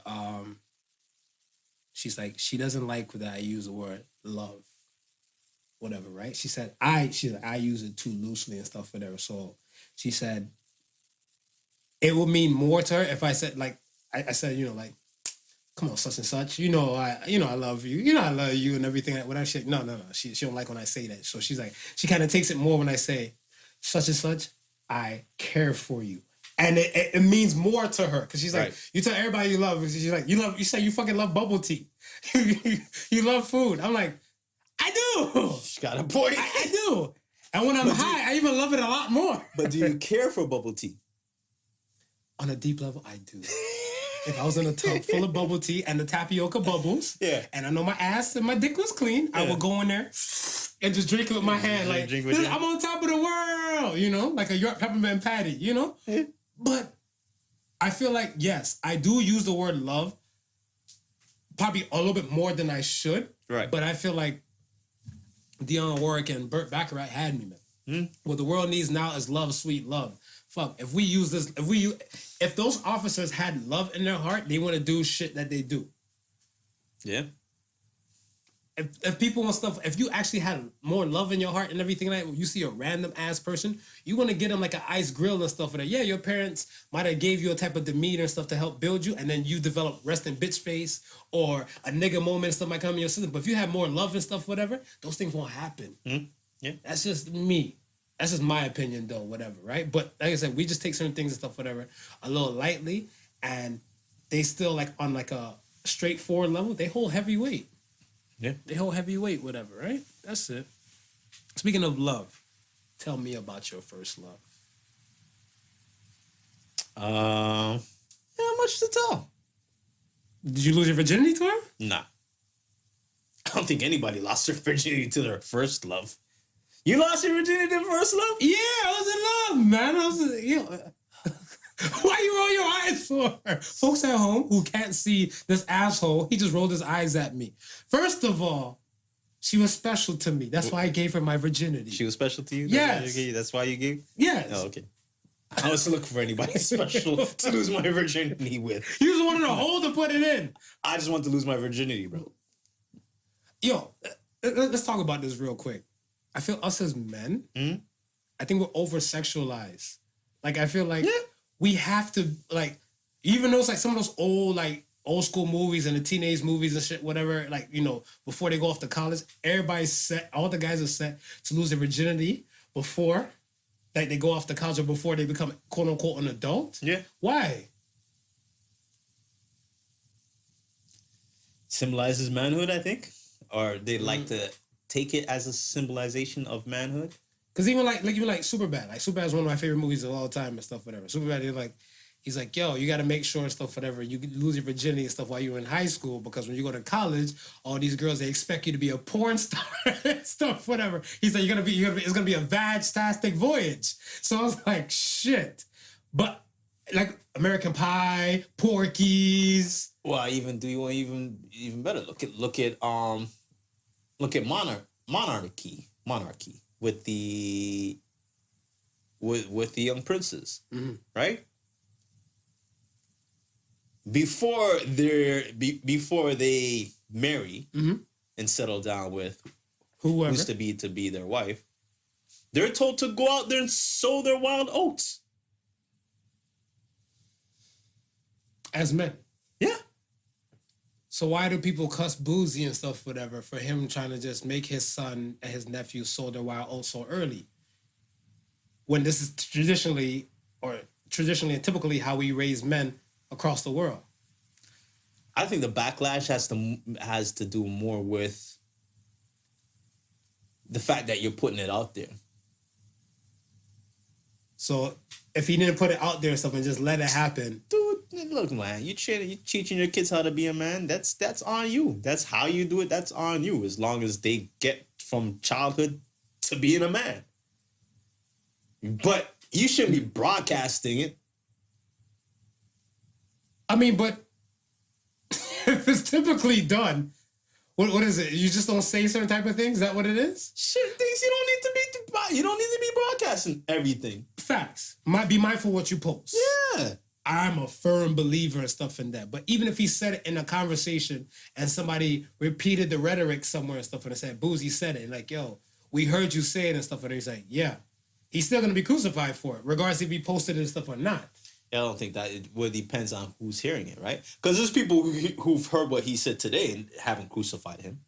She's like, she doesn't like that I use the word love. Whatever, right? She said, I use it too loosely and stuff, whatever. So she said, it would mean more to her if I said, like, I said, like, come on, such and such. I love you. I love you and everything. Whatever shit. No. She don't like when I say that. So she's like, she kind of takes it more when I say, such and such, I care for you. And it means more to her. Because she's like, you tell everybody you love. She's like, you say you fucking love bubble tea. You love food. I'm like, I do. She got a point. I do. And when I'm high, I even love it a lot more. But do you care for bubble tea? On a deep level, I do. if I was in a tub full of bubble tea and the tapioca bubbles, and I know my ass and my dick was clean, I would go in there and just drink it with my hand, like I'm on top of the world, you know, like a York peppermint patty, you know. But I feel like yes, I do use the word love, probably a little bit more than I should. Right. But I feel like Dionne Warwick and Burt Bacharach had me, man. What the world needs now is love, sweet love. Fuck, if we use this, if those officers had love in their heart, they want to do shit that they do. Yeah. If people want stuff, if you actually had more love in your heart and everything like that, you see a random ass person, you want to get them like an ice grill and stuff for that. Yeah, your parents might have gave you a type of demeanor and stuff to help build you, and then you develop resting bitch face or a nigga moment and stuff might come in your system. But if you have more love and stuff, whatever, those things won't happen. Yeah. That's just me. That's just my opinion, though, whatever, right? But like I said, we just take certain things and stuff, whatever, a little lightly, and they still, like, on, like, a straightforward level, they hold heavy weight. Yeah. They hold heavy weight, whatever, right? That's it. Speaking of love, tell me about your first love. Yeah, much to tell. Did you lose your virginity to her? Nah. I don't think anybody lost their virginity to their first love. You lost your virginity to first love? Yeah, I was in love, man. Why you roll your eyes for? Folks at home who can't see this asshole, he just rolled his eyes at me. First of all, she was special to me. That's why I gave her my virginity. She was special to you? Yes. That's why you gave? Yes. Oh, okay. I was looking for anybody special to lose my virginity with. You just wanted a hole to put it in. I just want to lose my virginity, bro. Yo, let's talk about this real quick. I feel us as men, I think we're over-sexualized. Like, I feel like we have to, like, even though it's like some of those old school movies and the teenage movies and shit, whatever, like, you know, before they go off to college, everybody's set, all the guys are set to lose their virginity before, like, they go off to college or before they become, quote-unquote, an adult. Yeah. Why? Symbolizes manhood, I think. Or they like to take it as a symbolization of manhood. Because even like Superbad. Like, Superbad is one of my favorite movies of all time and stuff, whatever. Superbad is like, he's like, yo, you got to make sure and stuff, whatever. You lose your virginity and stuff while you're in high school, because when you go to college, all these girls, they expect you to be a porn star and stuff, whatever. He's like, it's gonna be a vag-tastic voyage. So I was like, shit. But like American Pie, Porky's. Well, do you want even better? Look at monarchy with the young princes, right? Before they marry and settle down with whoever who's to be their wife, they're told to go out there and sow their wild oats as men. Yeah. So why do people cuss Boozy and stuff, whatever, for him trying to just make his son and his nephew sow their wild oats so early? When this is traditionally and typically how we raise men across the world. I think the backlash has to do more with the fact that you're putting it out there. So if he didn't put it out there and stuff and just let it happen. Dude, look, man, you teaching your kids how to be a man, that's on you. That's how you do it, that's on you, as long as they get from childhood to being a man. But you shouldn't be broadcasting it. I mean, but if it's typically done, what is it? You just don't say certain type of things? Is that what it is? Shit, things you don't need to be broadcasting everything. Facts. Be mindful what you post. Yeah. I'm a firm believer and stuff in that. But even if he said it in a conversation and somebody repeated the rhetoric somewhere and stuff and said, Boozy said it, and like, yo, we heard you say it and stuff, and he's like, yeah. He's still going to be crucified for it, regardless if he posted it and stuff or not. I don't think that it depends on who's hearing it, right? Because there's people who've heard what he said today and haven't crucified him.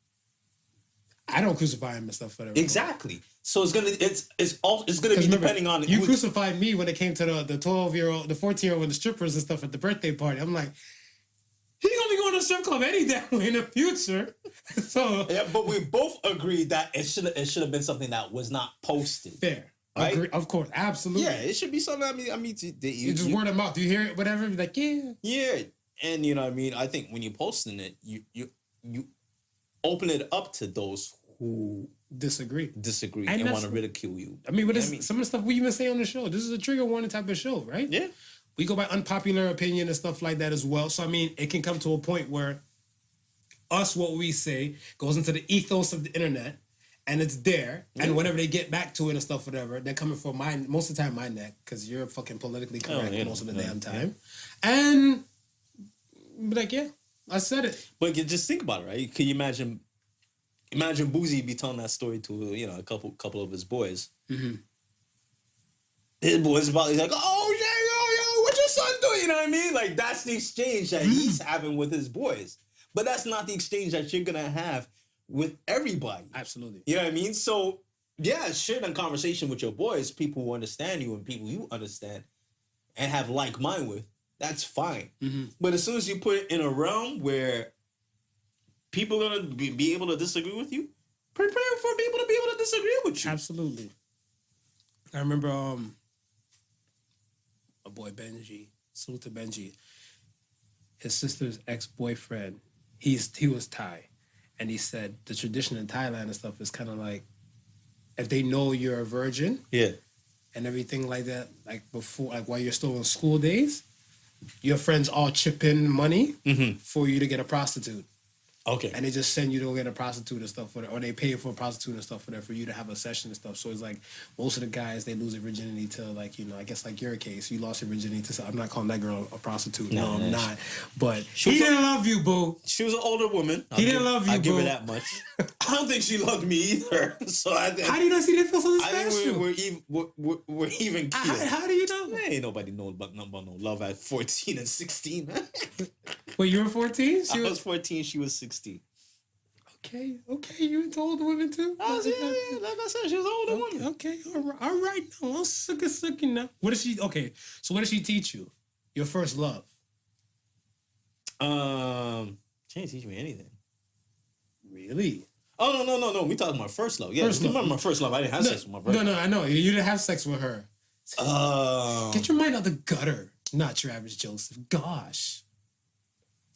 I don't crucify him and stuff, whatever. Exactly. So it's gonna be depending on you crucified me when it came to the 12-year-old, the 14-year-old, and the strippers and stuff at the birthday party. I'm like, he's gonna be going to a strip club any day in the future. So yeah, but we both agreed that it should have been something that was not posted. Fair. Right? Agree. Of course, absolutely. Yeah, it should be something. I mean, you just word of mouth. Do you hear it? Whatever. Like, yeah. Yeah, And you know what I mean? I think when you're posting it, you open it up to those who disagree and want to ridicule you. I mean, but some of the stuff we even say on the show. This is a trigger warning type of show, right? Yeah. We go by unpopular opinion and stuff like that as well. So I mean, it can come to a point where what we say goes into the ethos of the internet, and it's there. Yeah. And whenever they get back to it and stuff, whatever, they're coming for most of the time my neck, because you're fucking politically correct most of the damn time. Yeah. And be like, yeah, I said it. But just think about it, right? Can you imagine Boozy be telling that story to a couple of his boys? Mm-hmm. His boys he's like, oh yeah, yo, what your son doing? You know what I mean? Like, that's the exchange that he's having with his boys. But that's not the exchange that you're gonna have with everybody. Absolutely. You know what I mean? So yeah, share that conversation with your boys, people who understand you and people you understand and have like mind with. That's fine. Mm-hmm. But as soon as you put it in a realm where people are gonna be able to disagree with you, prepare for people to be able to disagree with you. Absolutely. I remember a boy Benji, salute to Benji. His sister's ex-boyfriend, he was Thai, and he said the tradition in Thailand and stuff is kind of like, if they know you're a virgin, and everything like that, like before, like while you're still in school days, your friends all chip in money for you to get a prostitute. Okay. And they just send you to go get a prostitute and stuff for that, or they pay for a prostitute and stuff for you to have a session and stuff. So it's like most of the guys, they lose their virginity to, like, I guess like your case, you lost your virginity to. I'm not calling that girl a prostitute. No, I'm not. But he didn't love you, boo. She was an older woman. He didn't love you, boo. I'll give her that much. I don't think she loved me either. So I think. How do you not see that feel so special? I think we're even killed. How do you know? Ain't nobody know about no love at 14 and 16. Wait, you were 14? I was 14. She was 16. Okay, you into older women too? Yeah, like I said, she was an older woman. Okay, all right. Now, I'm sucky now. What did she teach you? Your first love? She didn't teach me anything. Really? Oh, no. We talking about first love. Yeah, remember my first love. I didn't have sex with my first love. No, I know. You didn't have sex with her. Get your mind out the gutter. Not your average Joseph. Gosh.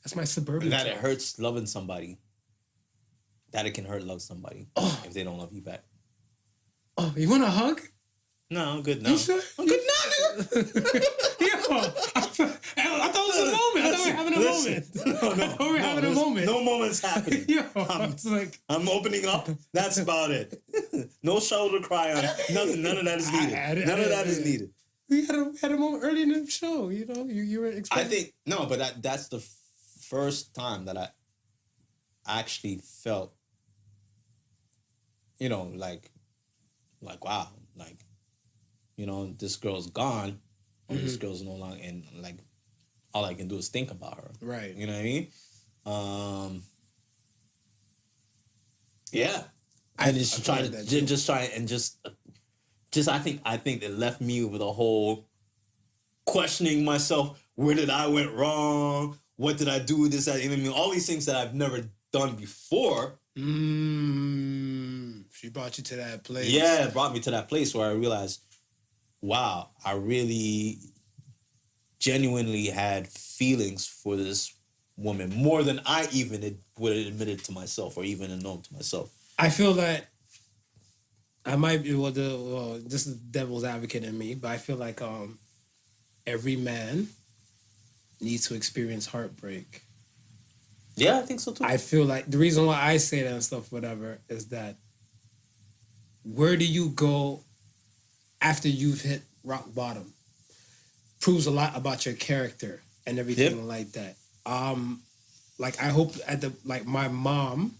That's my suburban. That it hurts loving somebody. That it can hurt love somebody if they don't love you back. Oh, you want a hug? No, I'm good now. You sure? I'm good now, nigga. I thought it was a moment. I thought we were having a moment. No moment's happening. I'm opening up. That's about it. No shoulder cry on it. Nothing. None of that is needed. None of that is needed. We had a moment early in the show. You were expecting. I think but that's the first time that I actually felt, like wow, like, this girl's gone, or this girl's no longer, and like all I can do is think about her. Right. You know what I mean? Yeah. And just try I think it left me with a whole questioning myself. Where did I went wrong? What did I do? This, that, all these things that I've never done before. She brought you to that place. Yeah, it brought me to that place where I realized, wow, I really genuinely had feelings for this woman more than I even would have admitted to myself or even known to myself. I feel that I might be this is devil's advocate in me, but I feel like every man needs to experience heartbreak. Yeah, I think so too. I feel like the reason why I say that and stuff, whatever, is that where do you go after you've hit rock bottom? Proves a lot about your character and everything like that. Like I hope my mom,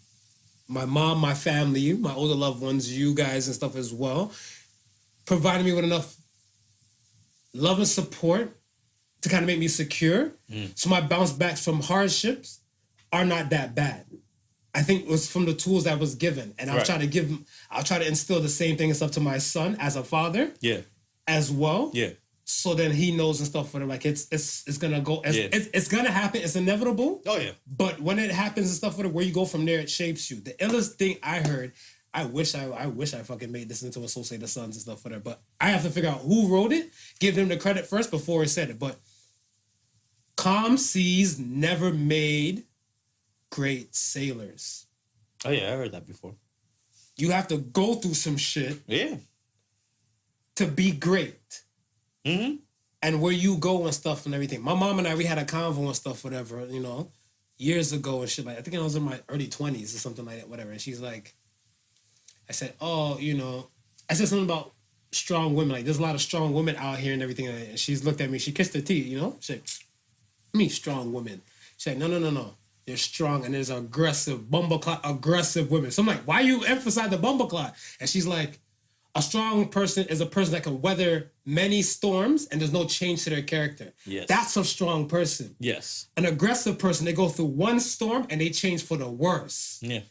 my family, my older loved ones, you guys and stuff as well, provided me with enough love and support to kind of make me secure. So my bounce backs from hardships are not that bad. I think it was from the tools that was given. And I'll try to instill the same thing and stuff to my son as a father. Yeah. As well. Yeah. So then he knows and stuff for them. Like it's gonna go. It's gonna happen. It's inevitable. Oh yeah. But when it happens and stuff for them, where you go from there, it shapes you. The illest thing I heard, I wish I fucking made this into Associated Sons and stuff for them. But I have to figure out who wrote it, give them the credit first before I said it. But calm seas never made great sailors. Oh yeah, I heard that before. You have to go through some shit Yeah. to be great. Mm-hmm. And where you go and stuff and everything. My mom and I, we had a convo and stuff, whatever, you know, years ago and shit. Like, I think I was in my early 20s or something like that, whatever. And she's like, I said, oh, you know, I said something about strong women. Like, there's a lot of strong women out here and everything. And she's looked at me. She kissed her teeth, you know. She said, me, strong women. She said, no. They're strong and there's aggressive, bumbleclot, aggressive women. So I'm like, why you emphasize the bumbleclot? And she's like, a strong person is a person that can weather many storms and there's no change to their character. Yes. That's a strong person. Yes. An aggressive person, they go through one storm and they change for the worse. Yeah.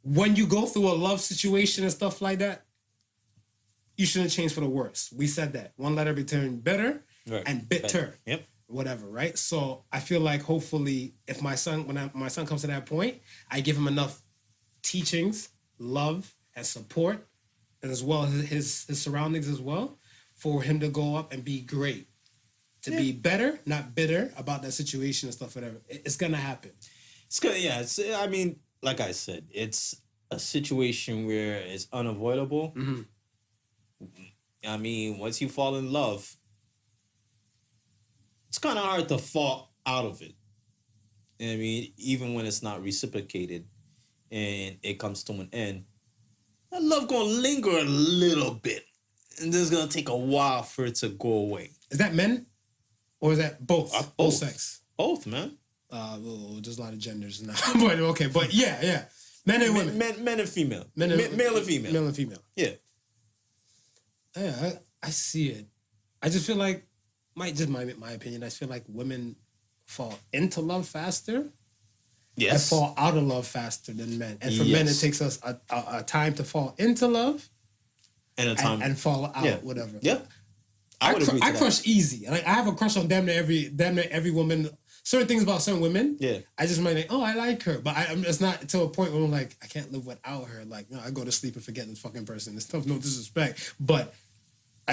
When you go through a love situation and stuff like that, you shouldn't change for the worse. We said that. One letter between better and bitter. Yep. Whatever, right? So I feel like hopefully if my son, my son comes to that point, I give him enough teachings, love, and support, and as well as his surroundings as well, for him to go up and be great. To be better, not bitter about that situation and stuff, whatever. It's gonna happen. It's good. Yeah. I mean, like I said, it's a situation where it's unavoidable. Mm-hmm. I mean, once you fall in love, it's kind of hard to fall out of it. I mean, even when it's not reciprocated and it comes to an end, that love gonna linger a little bit. And then it's gonna take a while for it to go away. Is that men? Or is that both? Both sex? Both, man. Well, there's a lot of genders now. But okay, but yeah. Men and women. Men and female. Male and female. Male and female. Yeah. Yeah, I see it. I just feel like, my opinion, I feel like women fall into love faster. Yes. And fall out of love faster than men. And for men, it takes us a time to fall into love. And a time. And fall out, whatever. Yep. I would agree to I that. crush easy. Like, I have a crush on damn near every woman. Certain things about certain women. Yeah. I just might think, oh, I like her. But it's not to a point where I'm like, I can't live without her. Like, no, I go to sleep and forget this fucking person. It's tough, no disrespect. But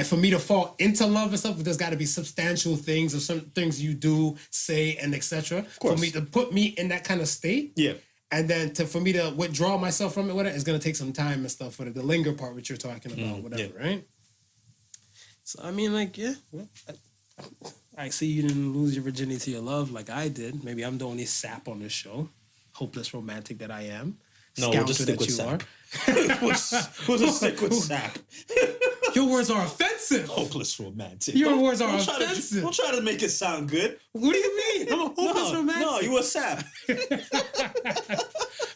for me to fall into love and stuff, there's got to be substantial things or some things you do, say, and etc. For me to put me in that kind of state. Yeah. And then for me to withdraw myself from it, whatever, it's going to take some time and stuff. For the linger part, which you're talking about, whatever, right? So, I mean, like, yeah. Well, I see you didn't lose your virginity to your love like I did. Maybe I'm the only sap on this show. Hopeless romantic that I am. No, we'll just stick with sap. We'll just stick with sap. Your words are offensive. Hopeless romantic. Your words are offensive. We'll try to make it sound good. What do you mean? I'm a hopeless romantic. No, you a sap.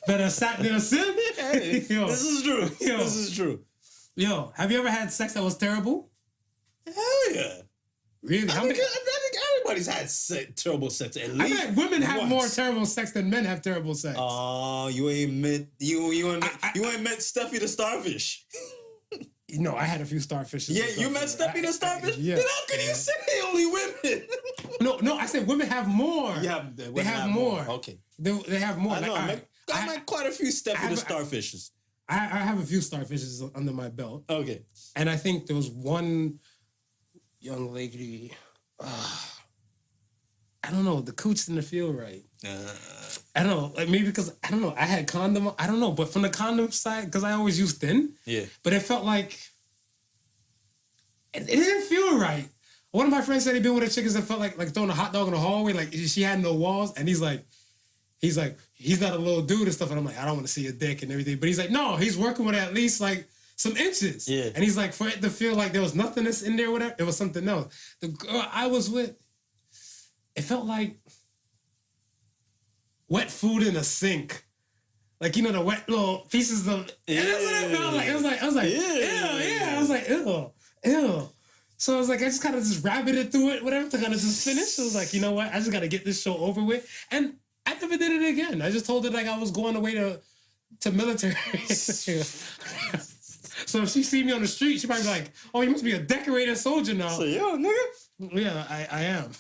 Better sap than a simp? Hey, this is true. This is true. Yo, have you ever had sex that was terrible? Hell yeah. Really? I think everybody's had terrible sex. At least I feel like women have more terrible sex than men have terrible sex. Oh, you ain't met Steffi the Starfish. No, I had a few starfishes. Yeah, you met Steffi the Starfish? Yeah. Then how can you say only women? No, I said women have more. Yeah, they have more. Okay. They have more. I know. I met quite a few Steffi the Starfishes. I have a few starfishes under my belt. Okay. And I think there was one young lady. I don't know. The cooch didn't feel right. I don't know. Like maybe because I don't know. I had condom. I don't know. But from the condom side, because I always use thin. Yeah. But it felt like it didn't feel right. One of my friends said he'd been with a chick that felt like throwing a hot dog in the hallway. Like she had no walls, and he's like, he's not a little dude and stuff. And I'm like, I don't want to see your dick and everything. But he's like, no, he's working with at least like some inches. Yeah. And he's like, for it to feel like there was nothingness in there, or whatever, it was something else. The girl I was with, it felt like wet food in a sink. Like, you know, the wet little pieces of... Yeah. And that's what it felt like. I was like, ew. I was like, ew. So I was like, I just kind of just rabbited through it, whatever, to kind of just finish. I was like, you know what? I just got to get this show over with. And I never did it again. I just told her like I was going away to military. So if she see me on the street, she might be like, oh, you must be a decorated soldier now. So, yo, nigga. Yeah, I am.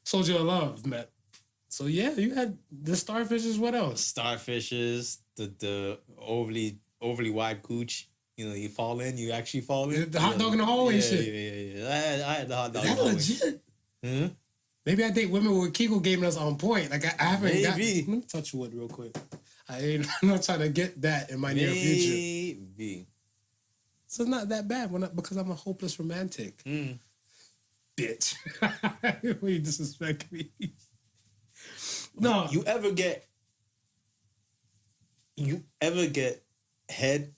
Soldier of love, Matt. So yeah, you had the starfishes. What else? Starfishes, the overly wide cooch. You know, you fall in, you actually fall in. The hot dog in the hallway and shit. Yeah. I had the hot dog. Is that legit? Hmm? Maybe I think women with Kegel game that's on point. Like I haven't got. Maybe. Let me touch wood real quick. I'm not trying to get that in my near future. Maybe. So it's not that bad because I'm a hopeless romantic. Bitch. Will you disrespect me? No. You ever get head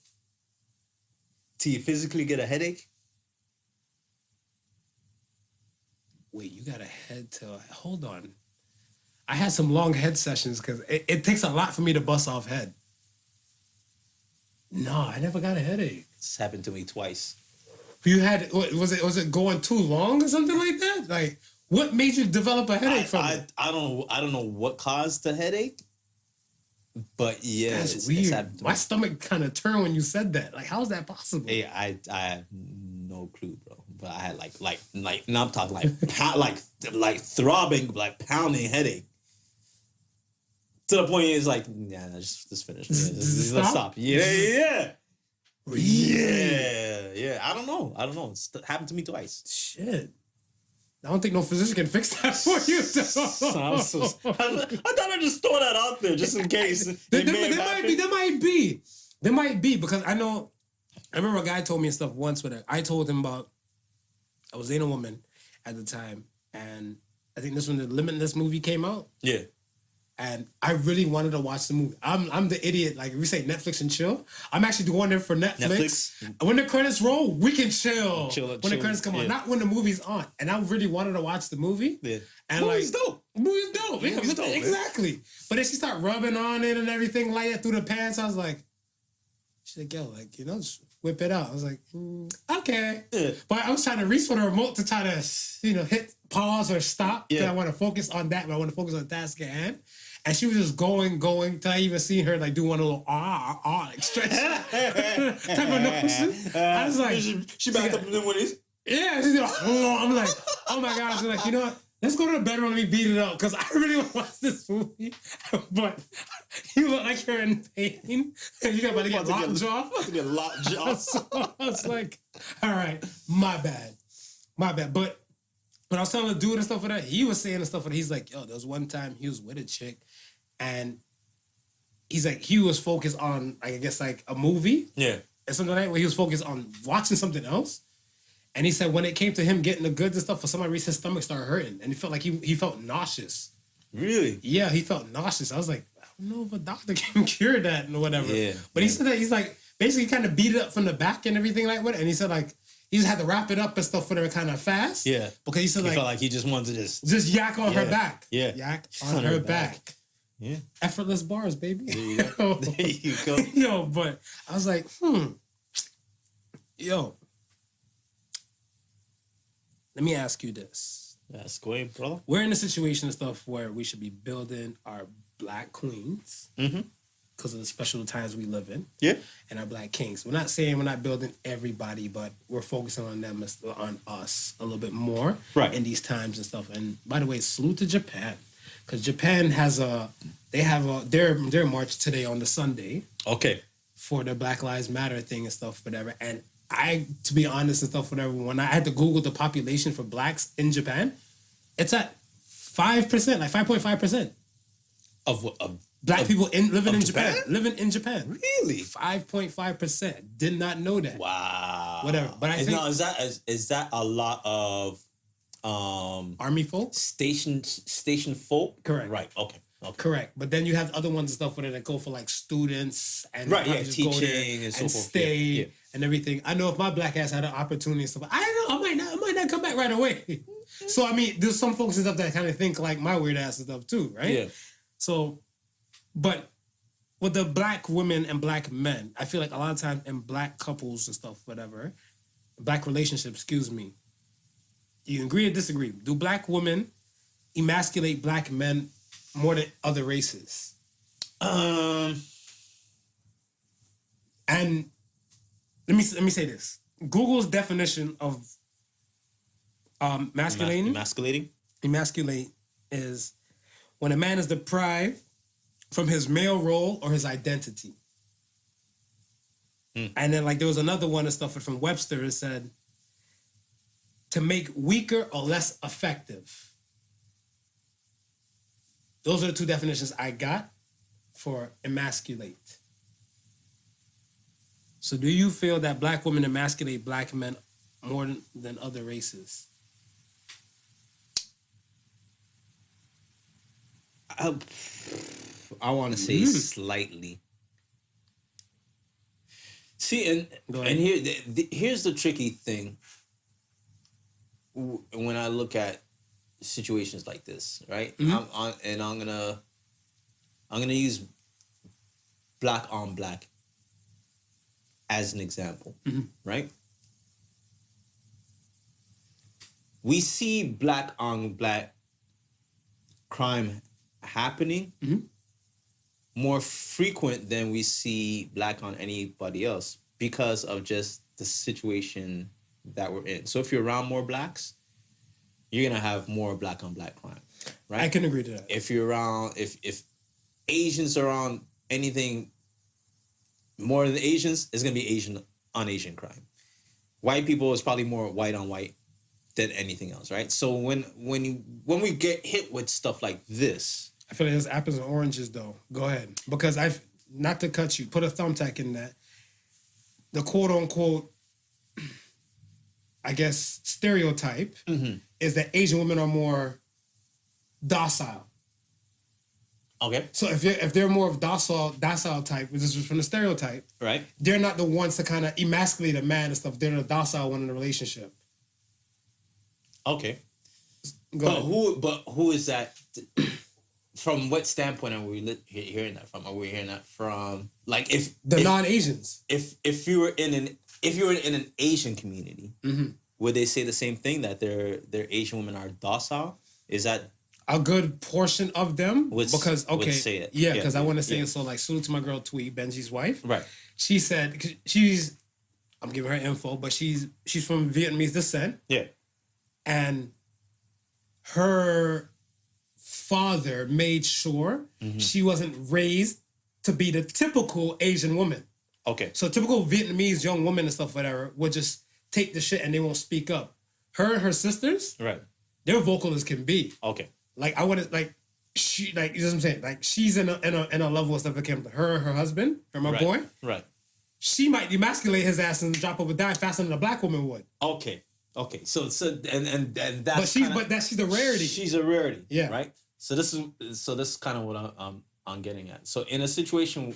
till you physically get a headache? Wait, you got a head to... Hold on. I had some long head sessions because it takes a lot for me to bust off head. No, I never got a headache. This happened to me twice. You had... Was it going too long or something like that? Like, what made you develop a headache from it? I don't know what caused the headache, but yeah, That's it's weird. happened to My me. stomach kind of turned when you said that. Like, how is that possible? Hey, I have no clue, bro. But I had like now I'm talking like throbbing, like pounding headache. To the point it's like, nah, just finish. Let's stop. Yeah. Really? Yeah. I don't know. It's happened to me twice. Shit. I don't think no physician can fix that for you. I thought I'd just throw that out there just in case. There might be because I remember a guy told me stuff once with it. I told him about, I was dating a woman at the time, and I think this when the Limitless movie came out. Yeah. And I really wanted to watch the movie. I'm the idiot. Like, if we say Netflix and chill, I'm actually going there for Netflix. When the credits roll, we can chill. When the credits come on, not when the movie's on. And I really wanted to watch the movie. Yeah. And movie's dope. Movie's dope. Movie's dope, exactly. Man. But then she started rubbing on it and everything like that through the pants. I was like, she's like, yo, like, just whip it out. I was like, okay. Yeah. But I was trying to reach for the remote to try to, hit pause or stop. Yeah. I want to focus on that, but I want to focus on the task at hand. And she was just going till I even seen her like do one little like stretch type of notion. I was like, she backed up and then what is? Yeah, she's like, I'm like, oh my gosh, I'm like, you know what? Let's go to the bedroom and let me beat it up because I really want to watch this movie. But you look like you're in pain. You're about to get lockjaw. About to get lockjaw. So I was like, all right, my bad. But when I was telling the dude and stuff like that, he was saying and stuff like that. He's like, yo, there was one time he was with a chick and he's like, he was focused on, I guess, like a movie. Yeah. Or something like that, where he was focused on watching something else. And he said when it came to him getting the goods and stuff, for some reason his stomach started hurting. And he felt like he felt nauseous. Really? Yeah, he felt nauseous. I was like, I don't know if a doctor can cure that and whatever. Yeah. But he said that he's like, basically kind of beat it up from the back and everything like that. And he said like, he just had to wrap it up and stuff whatever kind of fast. Yeah. Because he said he felt like he just wanted to just yak on her back. Yeah. Yak on her back. Yeah. Effortless bars, baby. There you go. There you go. Yo, but I was like, Yo. Let me ask you this. That's great, brother. We're in a situation and stuff where we should be building our black queens because of the special times we live in. Yeah. And our black kings. We're not saying we're not building everybody, but we're focusing on them, on us a little bit more in these times and stuff. And by the way, salute to Japan. Because Japan has their march today on the Sunday. Okay. For the Black Lives Matter thing and stuff, whatever. And to be honest and stuff, whatever, when I had to Google the population for blacks in Japan, it's at 5%, like 5.5%. Of black people living in Japan? Living in Japan. Really? 5.5%. Did not know that. Wow. Whatever. But I think now, is that a lot of army folk? Station folk? Correct. Right. Okay. Correct. But then you have other ones and stuff where they go for like students and teaching and so forth. Stay and everything. I know if my black ass had an opportunity and stuff, I don't know, I might not come back right away. So I mean, there's some folks and stuff that kind of think like my weird ass and stuff too, right? Yeah. So, but with the black women and black men, I feel like a lot of times in black couples and stuff, whatever, black relationships, excuse me, you agree or disagree? Do black women emasculate black men more than other races? And let me say this. Google's definition of emasculate is when a man is deprived from his male role or his identity. And then like there was another one and stuff from Webster. It said to make weaker or less effective. Those are the two definitions I got for emasculate. So do you feel that black women emasculate black men more than other races? I want to say slightly. See, and here's the tricky thing. When I look at situations like this, right? I'm gonna use black on black as an example, right? We see black on black crime happening more frequent than we see black on anybody else because of just the situation that we're in. So if you're around more blacks, you're gonna have more black on black crime, right? I can agree to that. If you're around, if Asians are on anything more than Asians, it's gonna be Asian on Asian crime. White people is probably more white on white than anything else, right? So when we get hit with stuff like this, I feel like there's apples and oranges though. Go ahead. Because I've, not to cut you, put a thumbtack in that. The quote unquote, I guess, stereotype is that Asian women are more docile. okay, So if they're more of docile type, which is from the stereotype, right? they're not the ones to kind of emasculate a man and stuff. They're the docile one in the relationship. Okay, Go ahead. But who is that? From what standpoint are we hearing that from? Are we hearing that from like if non-Asians? If you were in an Asian community, would they say the same thing that their Asian women are docile? Is that a good portion of them? Would say it. Yeah, because I want to say yeah. it. So like, salute to my girl Twee, Benji's wife. Right. She said I'm giving her info, but she's from Vietnamese descent, Yeah. and her father made sure she wasn't raised to be the typical Asian woman. Okay. So typical Vietnamese young women and stuff, whatever, would just take the shit and they won't speak up. Her and her sisters, Right. they're vocal as can be. Okay. Like I want to, like she, like you know what I'm saying. Like she's in a level of stuff that came to her and her husband or my boy. Right. She might emasculate his ass and drop over die faster than a black woman would. Okay. So and that's But she's the rarity. She's a rarity. Yeah. Right. So this is kind of what I'm getting at. So in a situation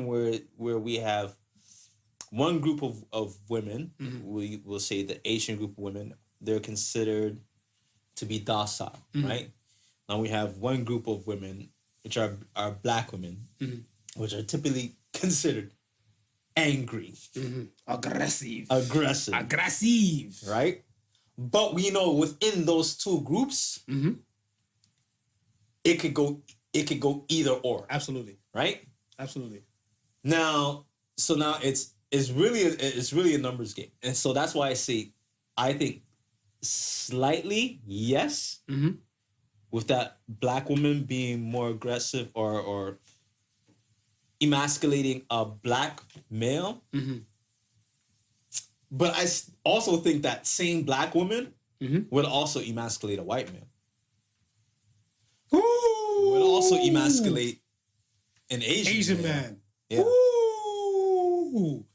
where we have one group of women, we will say the Asian group of women, they're considered to be docile, right? Now we have one group of women, which are black women, which are typically considered angry, Aggressive, right? But we know within those two groups, it could go either or, Absolutely. right? Absolutely. Now it's really a numbers game, and so that's why I think slightly yes, with that black woman being more aggressive or emasculating a black male, but I also think that same black woman would also emasculate a white man. Ooh. Would also emasculate an Asian man. Yeah. Ooh.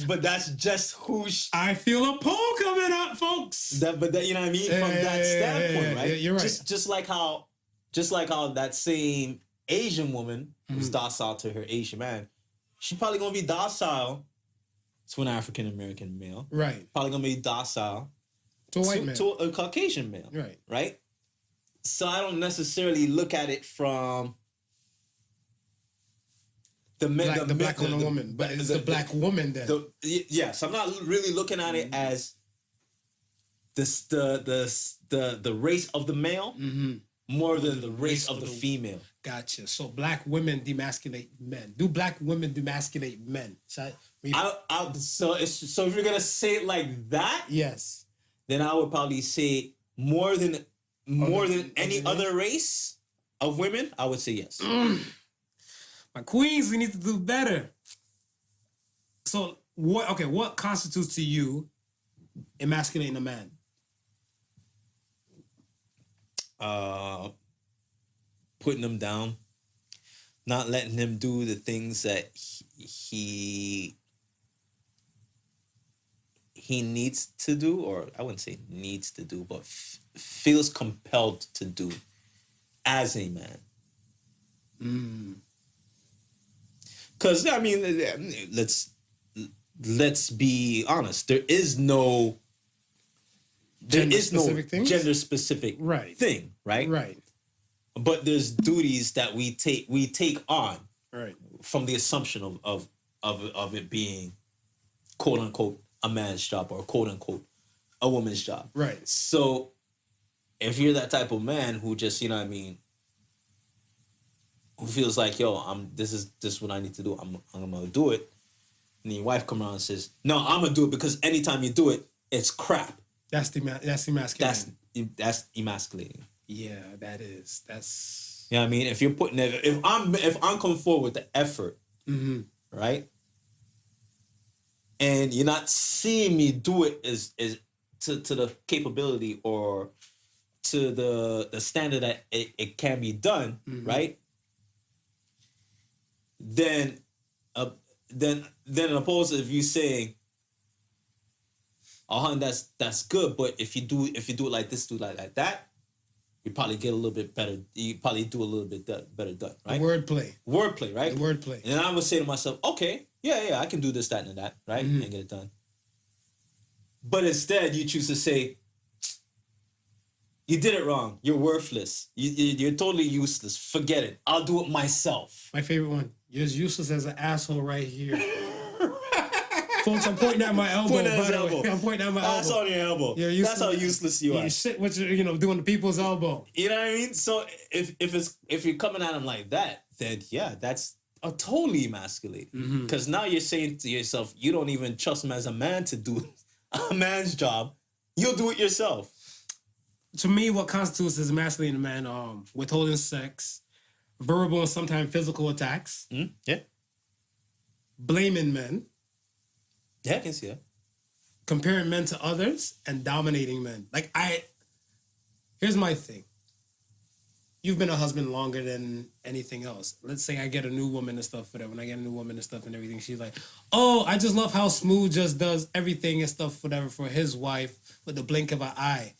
But that's just who I feel a poll coming up, folks. But you know what I mean? From that standpoint, right? Yeah, you're right. Just like how that same Asian woman was docile to her Asian man, she probably gonna be docile to an African American male. Right. Probably gonna be docile To a white man. to a Caucasian male. Right. Right? So I don't necessarily look at it from the black woman, but it's the black woman then. Yes, I'm not really looking at it as the race of the male more than the race of the female. Gotcha. So black women demasculate men. Do black women demasculate men? So if you're gonna say it like that, yes, then I would probably say more than any other race of women. I would say yes. My queens, we need to do better. So what constitutes to you emasculating a man? putting him down, not letting him do the things that he needs to do, or I wouldn't say needs to do, but feels compelled to do as a man. Because I mean, let's be honest. There is no gender specific thing, right? Right. But there's duties that we take on, right, from the assumption of it being quote unquote a man's job or quote unquote a woman's job. Right. So if you're that type of man who just, you know what I mean, who feels like, yo, this is what I need to do, I'm gonna do it, and then your wife comes around and says, no, I'm gonna do it because anytime you do it, it's crap. That's emasculating. That's emasculating. Yeah, that is. That's. You know what I mean? If you're putting it, if I'm coming forward with the effort, right, and you're not seeing me do it as to the capability or to the standard that it can be done, right? Then opposed to if you saying, "Oh, that's good," but if you do it like this, do it like that, you probably get a little bit better. You probably do a little bit better done, right? Wordplay, right? The wordplay. And then I would say to myself, okay, yeah, I can do this, that, and that, right? And get it done. But instead, you choose to say, you did it wrong. You're worthless. You're totally useless. Forget it. I'll do it myself. My favorite one. You're as useless as an asshole right here. Folks, I'm pointing at my elbow. I'm pointing at my elbow. That's on your elbow. That's how useless you are. You shit what you're, doing the people's elbow. You know what I mean? So if you're coming at him like that, then yeah, that's a totally emasculating. Because now you're saying to yourself, you don't even trust him as a man to do a man's job. You'll do it yourself. To me, what constitutes as emasculating a man, withholding sex, verbal and sometimes physical attacks. Yeah. Blaming men. Yeah, I can see that. Comparing men to others and dominating men. Here's my thing. You've been a husband longer than anything else. Let's say I get a new woman and stuff, whatever. When I get a new woman and stuff and everything, she's like, oh, I just love how Smooth just does everything and stuff, whatever, for his wife with the blink of an eye.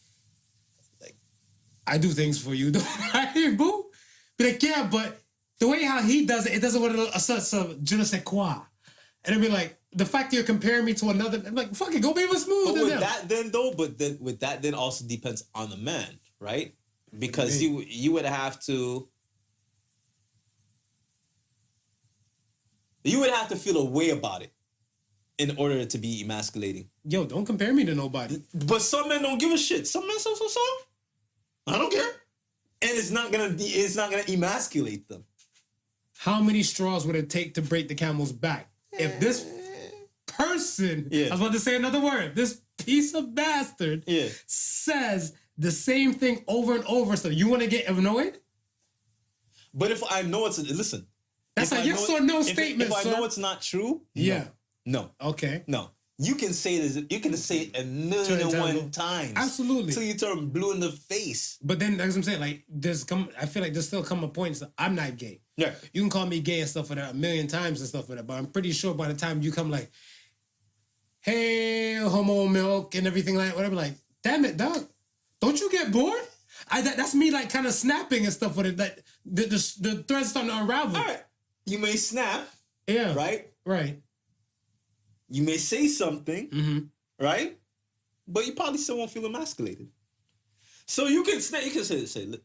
Like, I do things for you, don't I, boo? Be like, yeah, but the way how he does it, it doesn't want a sense of je ne sais quoi. And it'd be like, the fact that you're comparing me to another, I'm like, fuck it, go be with Smooth. But with that then also depends on the man, right? Because you would have to feel a way about it in order to be emasculating. Yo, don't compare me to nobody. But some men don't give a shit. Some men so. I don't care. And it's not gonna emasculate them. How many straws would it take to break the camel's back? If this person, I was about to say another word, this piece of bastard says the same thing over and over, so you want to get annoyed? But if I know listen. That's a yes or no statement, If I know it's not true, no. Okay. No. You can say this. You can say it 1,000,001 times. Absolutely. Till you turn blue in the face. But then, that's what I'm saying. Like, I feel like there's still come a point. So I'm not gay. Yeah. You can call me gay and stuff for that 1,000,000 times and stuff for that. But I'm pretty sure by the time you come like, hey, homo milk and everything like whatever, like, damn it, dog. Don't you get bored? That's me like kind of snapping and stuff with it. Like the thread's starting to unravel. All right. You may snap. Yeah. Right? Right. You may say something, right? But you probably still won't feel emasculated. So you can say,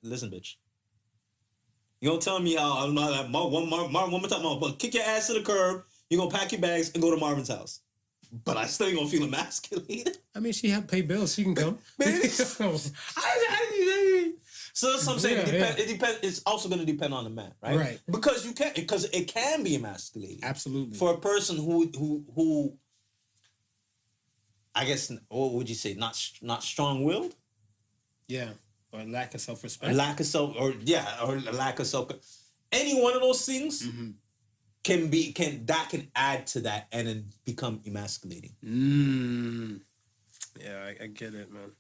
listen, bitch. You gonna tell me how I'm not one more time, but kick your ass to the curb. You're gonna pack your bags and go to Marvin's house. But I still ain't gonna feel emasculated. I mean, she have to pay bills. She can come. So that's what I'm saying. It depends. It's also going to depend on the man, right? Right. Because it can be emasculating. Absolutely. For a person who, I guess, what would you say? Not strong-willed. Yeah. Or lack of self-respect. Or lack of self. Any one of those things can add to that and then become emasculating. Yeah, I get it, man.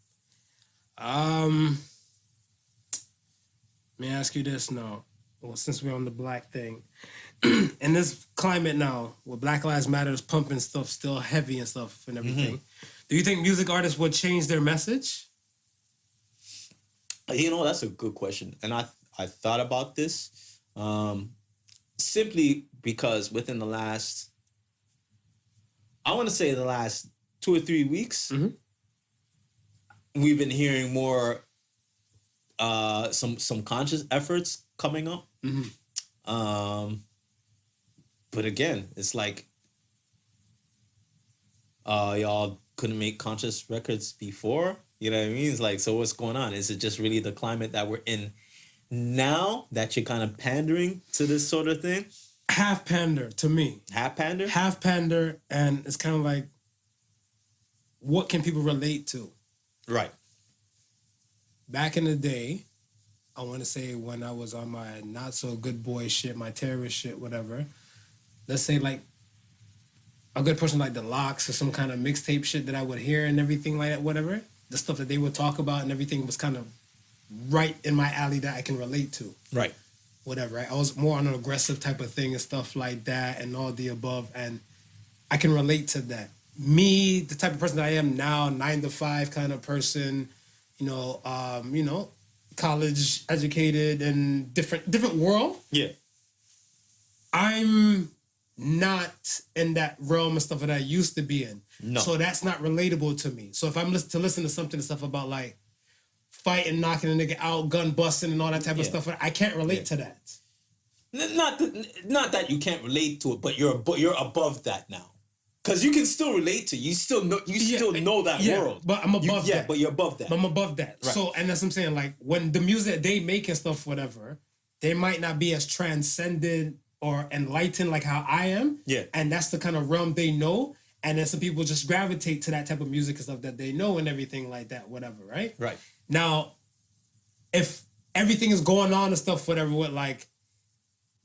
Let me ask you this now. Well, since we're on the black thing, in this climate now, where Black Lives Matter is pumping stuff still heavy and stuff and everything, do you think music artists would change their message? You know, that's a good question. And I thought about this simply because within the last, I want to say the last 2 or 3 weeks, we've been hearing more some conscious efforts coming up. But again, it's like y'all couldn't make conscious records before. You know what I mean? It's like, so what's going on? Is it just really the climate that we're in now that you're kind of pandering to this sort of thing? Half pander to me. Half pander? Half pander, and it's kind of like, what can people relate to? Right. Back in the day, I want to say when I was on my not so good boy shit, my terrorist shit, whatever. Let's say like a good person like the Locks or some kind of mixtape shit that I would hear and everything like that, whatever. The stuff that they would talk about and everything was kind of right in my alley that I can relate to. Right. Whatever, right? I was more on an aggressive type of thing and stuff like that and all the above. And I can relate to that. Me, the type of person that I am now, 9 to 5 kind of person, college educated and different world. Yeah. I'm not in that realm of stuff that I used to be in. No. So that's not relatable to me. So if I'm listen to something and stuff about like fighting, knocking a nigga out, gun busting and all that type of stuff, I can't relate to that. Not that you can't relate to it, but you're above that now. Because you can still relate to it. You still know that world. But I'm above that. Yeah, but you're above that. But I'm above that. Right. So, and that's what I'm saying. Like, when the music they make and stuff, whatever, they might not be as transcendent or enlightened like how I am. Yeah. And that's the kind of realm they know. And then some people just gravitate to that type of music and stuff that they know and everything like that, whatever, right? Right. Now, if everything is going on and stuff, whatever, with like,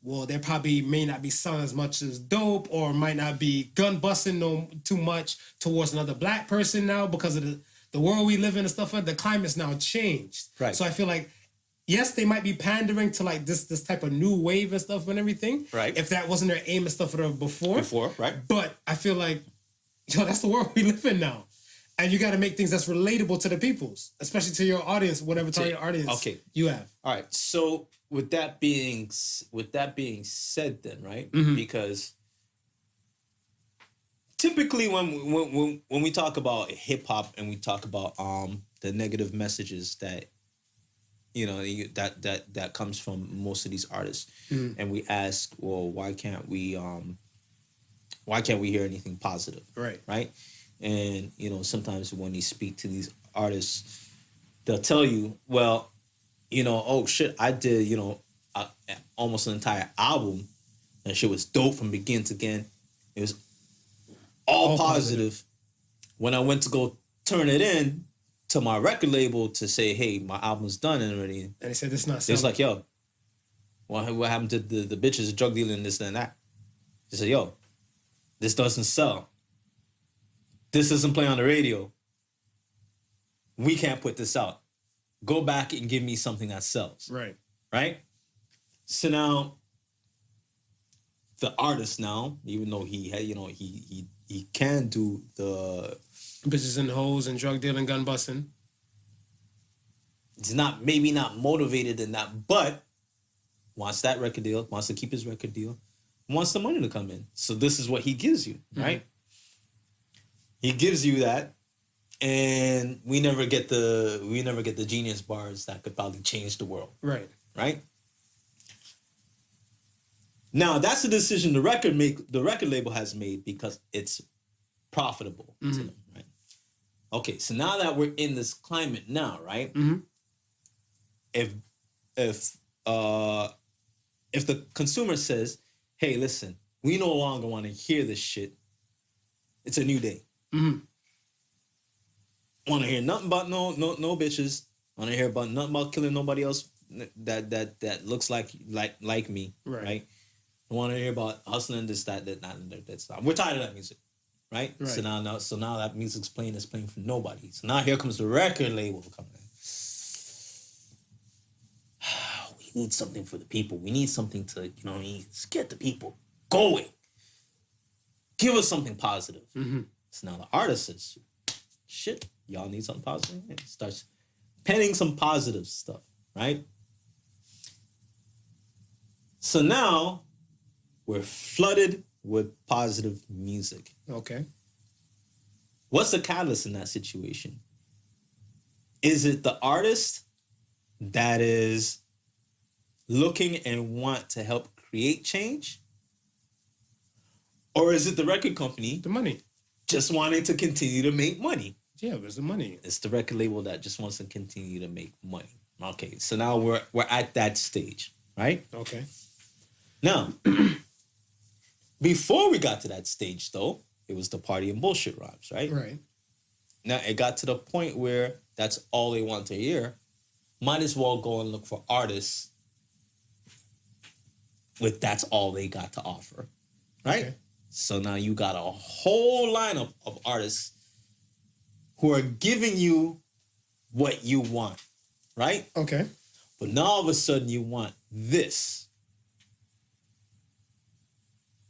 well, they probably may not be selling as much as dope or might not be gun busting too much towards another black person now because of the world we live in and stuff like that. The climate's now changed. Right. So I feel like, yes, they might be pandering to like this type of new wave and stuff and everything. Right. If that wasn't their aim and stuff before. Right. But I feel like, that's the world we live in now. And you got to make things that's relatable to the peoples, especially to your audience, whatever target audience you have. All right. So with that being said, then, right? Mm-hmm. Because typically when we talk about hip hop and we talk about the negative messages that that comes from most of these artists, and we ask, well, why can't we hear anything positive? Right. Right. And, sometimes when you speak to these artists, they'll tell you, well, oh, shit, I did, almost an entire album. And shit was dope from beginning to end. It was all positive. When I went to go turn it in to my record label to say, hey, my album's done and already. And they said, it's not selling. It's like, yo, what happened to the bitches, drug dealing, this and that? They said, yo, this doesn't sell. This doesn't play on the radio. We can't put this out. Go back and give me something that sells. Right. Right? So now, the artist now, even though he had, he can do the bitches and hoes and drug dealing, gun busting. He's maybe not motivated in that, but wants that record deal, wants to keep his record deal, wants the money to come in. So this is what he gives you, right? He gives you that, and we never get the genius bars that could probably change the world. Right. Right? Now that's a decision the record label has made because it's profitable to them, right? Okay, so now that we're in this climate now, right? Mm-hmm. If the consumer says, hey, listen, we no longer want to hear this shit. It's a new day. Mm-hmm. Want to hear nothing about no bitches. Want to hear about nothing about killing nobody else that looks like me, right? Want to hear about hustling, this, that, that's not. We're tired of that music, right? So now that music's playing is playing for nobody. So now here comes the record label coming in. We need something for the people. We need something to, get the people going. Give us something positive. Mm-hmm. So now the artist says, shit, y'all need something positive? And starts penning some positive stuff, right? So now we're flooded with positive music. Okay. What's the catalyst in that situation? Is it the artist that is looking and want to help create change? Or is it the record company? The money. Just wanting to continue to make money? Yeah, where's the money? It's the record label that just wants to continue to make money. Okay, so now we're at that stage, right? Okay. Now, before we got to that stage, though, it was the party and bullshit rhymes, right? Right. Now, it got to the point where that's all they want to hear. Might as well go and look for artists with that's all they got to offer, right? Okay. So now you got a whole lineup of artists who are giving you what you want, right? Okay. But now all of a sudden you want this.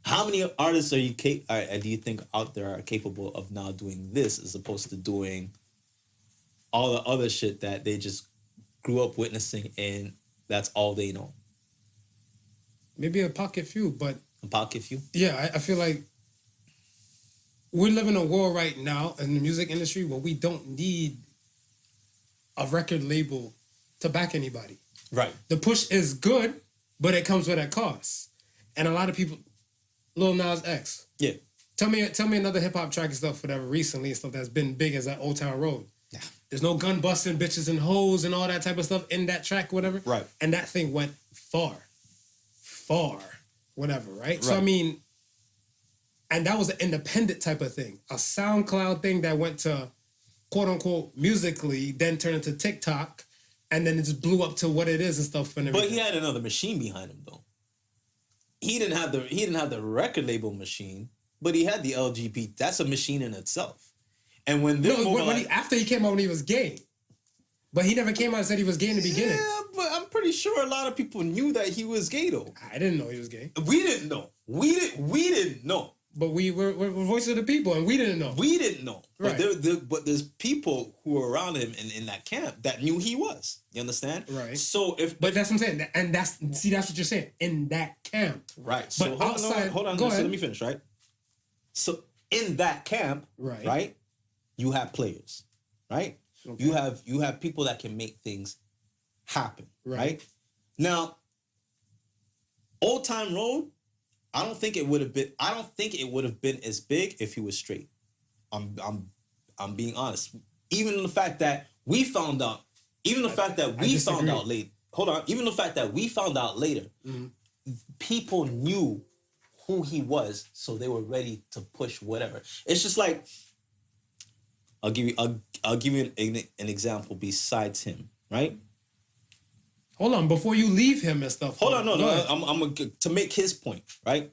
How many artists do you think out there are capable of now doing this as opposed to doing all the other shit that they just grew up witnessing and that's all they know? Maybe a pocket few, but... A pocket few? Yeah, I feel like we live in a world right now in the music industry where we don't need a record label to back anybody. Right. The push is good, but it comes with a cost. And a lot of people... Lil Nas X. Yeah. Tell me another hip hop track and stuff, whatever, recently and stuff that's been big as that Old Town Road. Yeah. There's no gun busting, bitches and hoes and all that type of stuff in that track, whatever. Right. And that thing went far, whatever, right? So I Right. mean, and that was an independent type of thing. A SoundCloud thing that went to quote unquote musically, then turned into TikTok, and then it just blew up to what it is and stuff and everything. But he had another machine behind him though. He didn't have the record label machine, but he had the LGBT. That's a machine in itself. And when after he came out when he was gay, but he never came out and said he was gay in the beginning. Yeah, but I'm pretty sure a lot of people knew that he was gay though. I didn't know he was gay. We didn't know. We didn't know. But we're voice of the people, and we didn't know. We didn't know. Right. But there's people who were around him in that camp that knew he was. You understand? Right. So But that's what I'm saying. And that's what you're saying. In that camp. Right. So but outside, hold on. Go ahead. Let me finish, right? So in that camp, right, you have players, right? Okay. You have people that can make things happen, right? Now, Old Time Road, I don't think it would have been as big if he was straight. I'm being honest. Even the fact that we found out, even the fact that we found out later. Hold on. Even the fact that we found out later, people knew who he was, so they were ready to push whatever. It's just like, I'll give you an example besides him, right? Hold on, before you leave him and stuff. Hold on, no. I'm to make his point, right?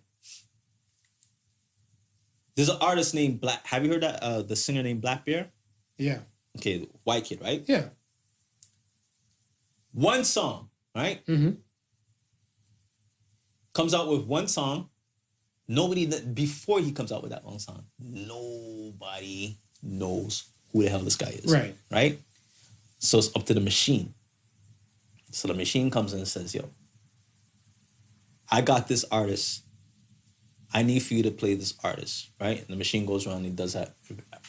There's an artist named Black. Have you heard that? The singer named Black Bear? Yeah. Okay, white kid, right? Yeah. One song, right? Mm-hmm. Comes out with one song. Before he comes out with that one song, nobody knows who the hell this guy is. Right. Right? So it's up to the machine. So the machine comes in and says, yo, I got this artist. I need for you to play this artist, right? And the machine goes around and he does that.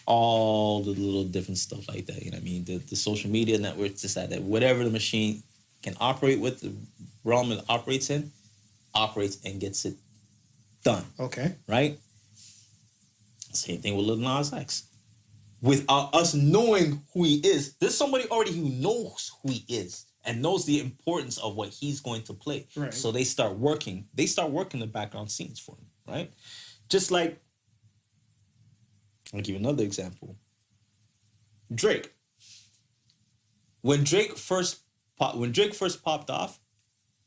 All the little different stuff like that. You know what I mean? The social media networks, this, that, whatever the machine can operate with, the realm it operates in, operates and gets it done. Okay. Right? Same thing with Lil Nas X. Without us knowing who he is, there's somebody already who knows who he is and knows the importance of what he's going to play. Right. So they start working the background scenes for him, right? Just like, I'll give you another example. Drake. When Drake first popped off,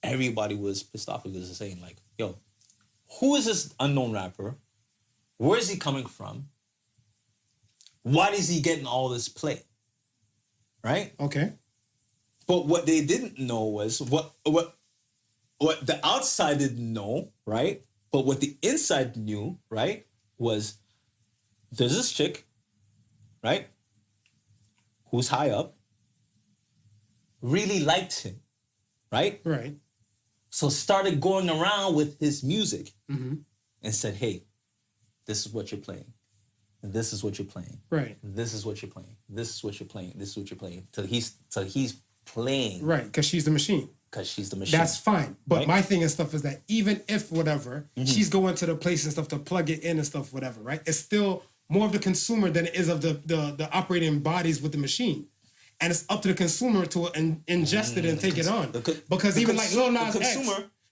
everybody was pissed off because they're saying like, yo, who is this unknown rapper? Where is he coming from? Why is he getting all this play? Right? Okay. But what they didn't know was what what the outside didn't know, right? But what the inside knew, right, was there's this chick, right, who's high up, really liked him, right? Right. So started going around with his music and said, hey, this is what you're playing. And this is what you're playing. Right. This is what you're playing. This is what you're playing. This is what you're playing. Till he's playing. Right, because she's the machine. Because she's the machine. That's fine. But right? my thing and stuff is that even if whatever, she's going to the place and stuff to plug it in and stuff, whatever, right? It's still more of the consumer than it is of the operating bodies with the machine. And it's up to the consumer to ingest it and take it on. Because even like Lil Nas X,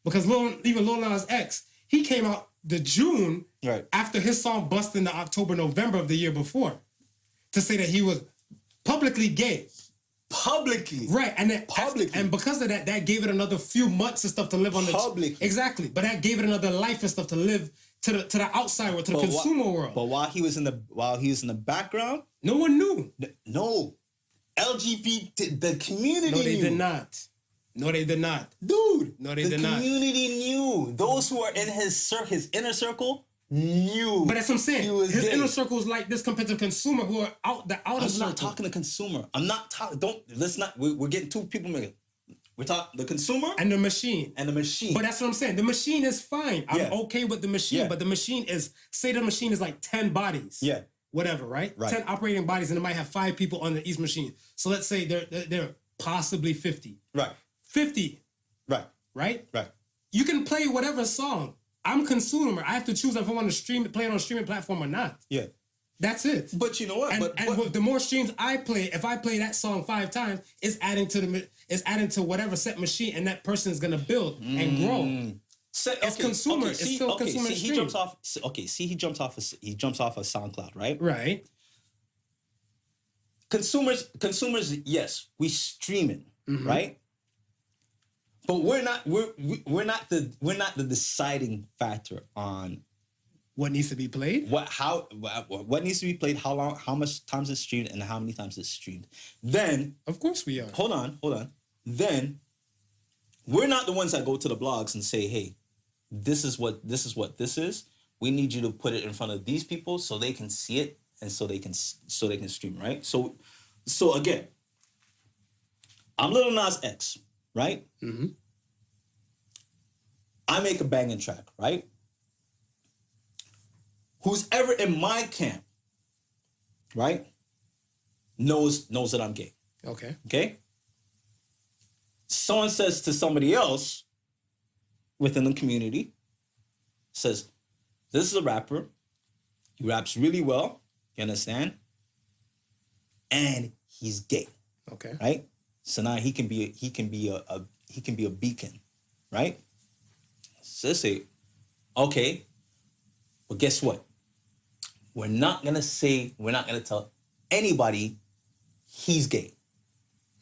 because even Lil Nas X, he came out the June after his song bust in the October, November of the year before to say that he was publicly gay. Publicly. Right. And then publicly. And because of that, that gave it another few months and stuff to live on the publicly. Exactly. But that gave it another life and stuff to live to the outside world, to the consumer world. But while he was in the background, no one knew. No. LGBT, the community No, they knew. did not. No, they did not. Dude, no, they did not. The community knew. Those who are in his inner circle knew. But that's what I'm saying. His gay. inner circle is like this compared to consumer who are the outer circle. I'm not talking to consumer. I'm not talking. We're getting two people making. We're talking the consumer and the machine. And the machine. But that's what I'm saying. The machine is fine. I'm okay with the machine, but the machine is, say the machine is like 10 bodies. Yeah. Whatever, right? 10 operating bodies, and it might have 5 people on each machine. So let's say they're possibly 50. Right. 50. Right. Right? Right. You can play whatever song. I'm consumer. I have to choose if I want to play it on a streaming platform or not. Yeah. That's it. But you know what? And with the more streams I play, if I play that song 5 times, it's adding to whatever set machine and that person is gonna build and grow. It's consumer. It's still consumer. He jumps off. He jumps off of SoundCloud, right? Right. Consumers. Yes, we stream it, right? But we're not the deciding factor on what needs to be played. What needs to be played? How long? How much times it's streamed, and how many times it's streamed? Then, of course, we are. Hold on. Then, we're not the ones that go to the blogs and say, "Hey, this is what this is. We need you to put it in front of these people so they can see it and so they can stream, right?" So again, I'm Lil Nas X, right? Mm-hmm. I make a banging track, right? Who's ever in my camp, right, knows that I'm gay. Okay? Someone says to somebody else within the community, says, this is a rapper. He raps really well. You understand? And he's gay. Okay. Right? So now he can be a beacon, right? So they say, okay, but guess what? We're not gonna tell anybody he's gay.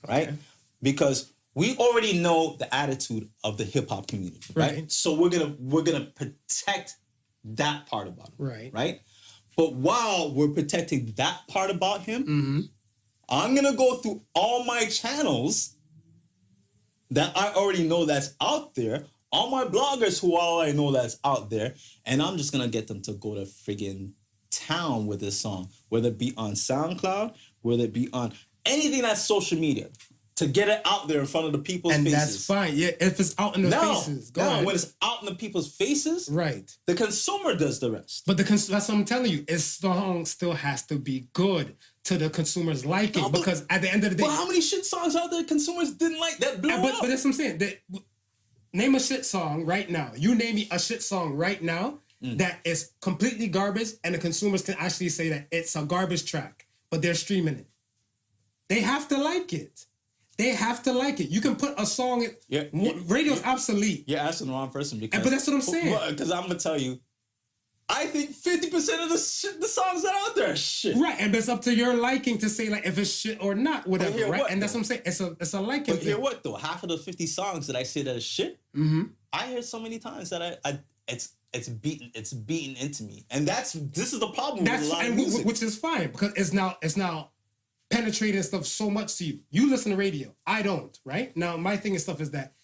Right? Okay. Because we already know the attitude of the hip hop community, right? So we're gonna protect that part about him, right? But while we're protecting that part about him, I'm gonna go through all my channels that I already know that's out there, all my bloggers who I know that's out there, and I'm just gonna get them to go to friggin' town with this song, whether it be on SoundCloud, whether it be on anything that's social media, to get it out there in front of the people's faces. And that's fine. Yeah, if it's out in the faces. Go ahead. When it's out in the people's faces, right, the consumer does the rest. But that's what I'm telling you. This song still has to be good to the consumer's liking, because at the end of the day... But how many shit songs out there consumers didn't like that blew up? But that's what I'm saying. Name a shit song right now. You name me a shit song right now that is completely garbage, and the consumers can actually say that it's a garbage track, but they're streaming it. They have to like it. They have to like it. You can put a song... Radio's obsolete. You're asking the wrong person. But that's what I'm saying. Because I'm going to tell you, I think 50% of the songs that are out there are shit. Right, and it's up to your liking to say like if it's shit or not, whatever, right? And that's what I'm saying. It's a liking. But hear what though? Half of the 50 songs that I say that is shit, I hear so many times that it's beaten into me, and this is the problem with a lot of music, which is fine because it's now penetrating stuff so much to you. You listen to radio, I don't. Right now, my thing and stuff is that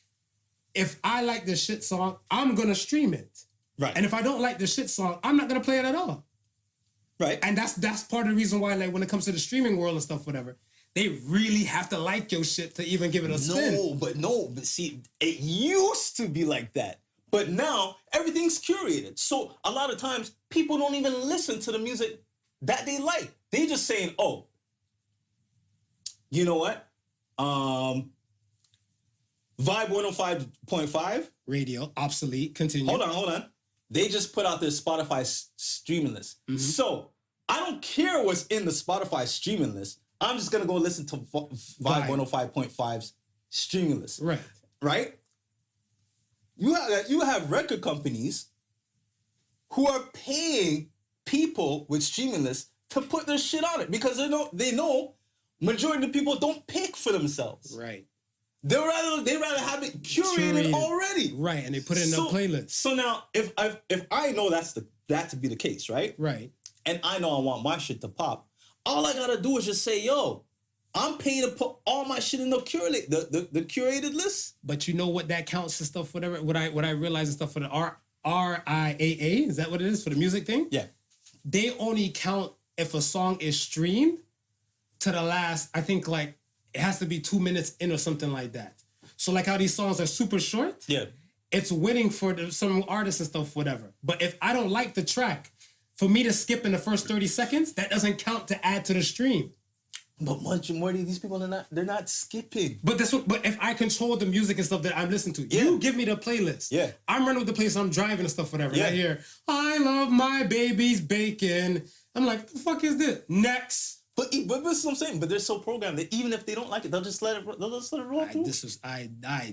if I like this shit song, I'm gonna stream it. Right. And if I don't like the shit song, I'm not gonna play it at all. Right. And that's part of the reason why, like, when it comes to the streaming world and stuff, whatever, they really have to like your shit to even give it a spin. But see, it used to be like that. But now everything's curated. So a lot of times people don't even listen to the music that they like. They just saying, oh, you know what? Vibe 105.5. Radio, obsolete, continue. Hold on. They just put out their Spotify streaming list. Mm-hmm. So I don't care what's in the Spotify streaming list. I'm just going to go listen to Vibe 105.5's streaming list. Right. Right? You have record companies who are paying people with streaming lists to put their shit on it because they know majority of people don't pick for themselves. Right. They rather have it curated already. Right, and they put it in a playlist. So now, if I know that to be the case, right? Right. And I know I want my shit to pop, all I gotta do is just say, yo, I'm paying to put all my shit in the curated list. But you know what that counts and stuff, whatever. What I realize and stuff for the RIAA, is that what it is for the music thing? Yeah. They only count if a song is streamed to the last, I think, like, it has to be 2 minutes in or something like that. So like how these songs are super short, yeah, it's winning for some artists and stuff, whatever. But if I don't like the track, for me to skip in the first 30 seconds, that doesn't count to add to the stream. But majority of these people they're not skipping. But if I control the music and stuff that I'm listening to, you give me the playlist. Yeah. I'm running with the playlist, I'm driving and stuff, whatever. Yeah. And I hear, I love my baby's bacon. I'm like, the fuck is this? Next. But this is what I'm saying. But they're so programmed that even if they don't like it, they'll just let it roll through. I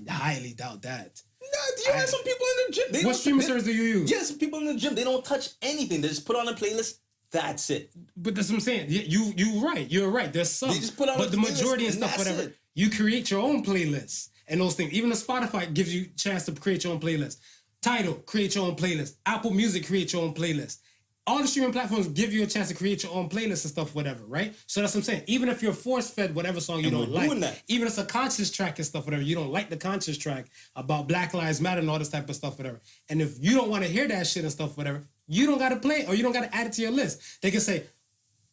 highly doubt that. No, you have some people in the gym. What streaming service do you use? Yes, people in the gym. They don't touch anything. They just put on a playlist. That's it. But that's what I'm saying. You're right. There's some. They just put on but the majority and stuff, whatever. It. You create your own playlist and those things. Even the Spotify gives you a chance to create your own playlist. Tidal, create your own playlist. Apple Music, create your own playlist. All the streaming platforms give you a chance to create your own playlist and stuff, whatever, right? So that's what I'm saying. Even if you're force-fed whatever song you don't like, even if it's a conscious track and stuff, whatever, you don't like the conscious track about Black Lives Matter and all this type of stuff, whatever. And if you don't want to hear that shit and stuff, whatever, you don't got to play it or you don't got to add it to your list. They can say,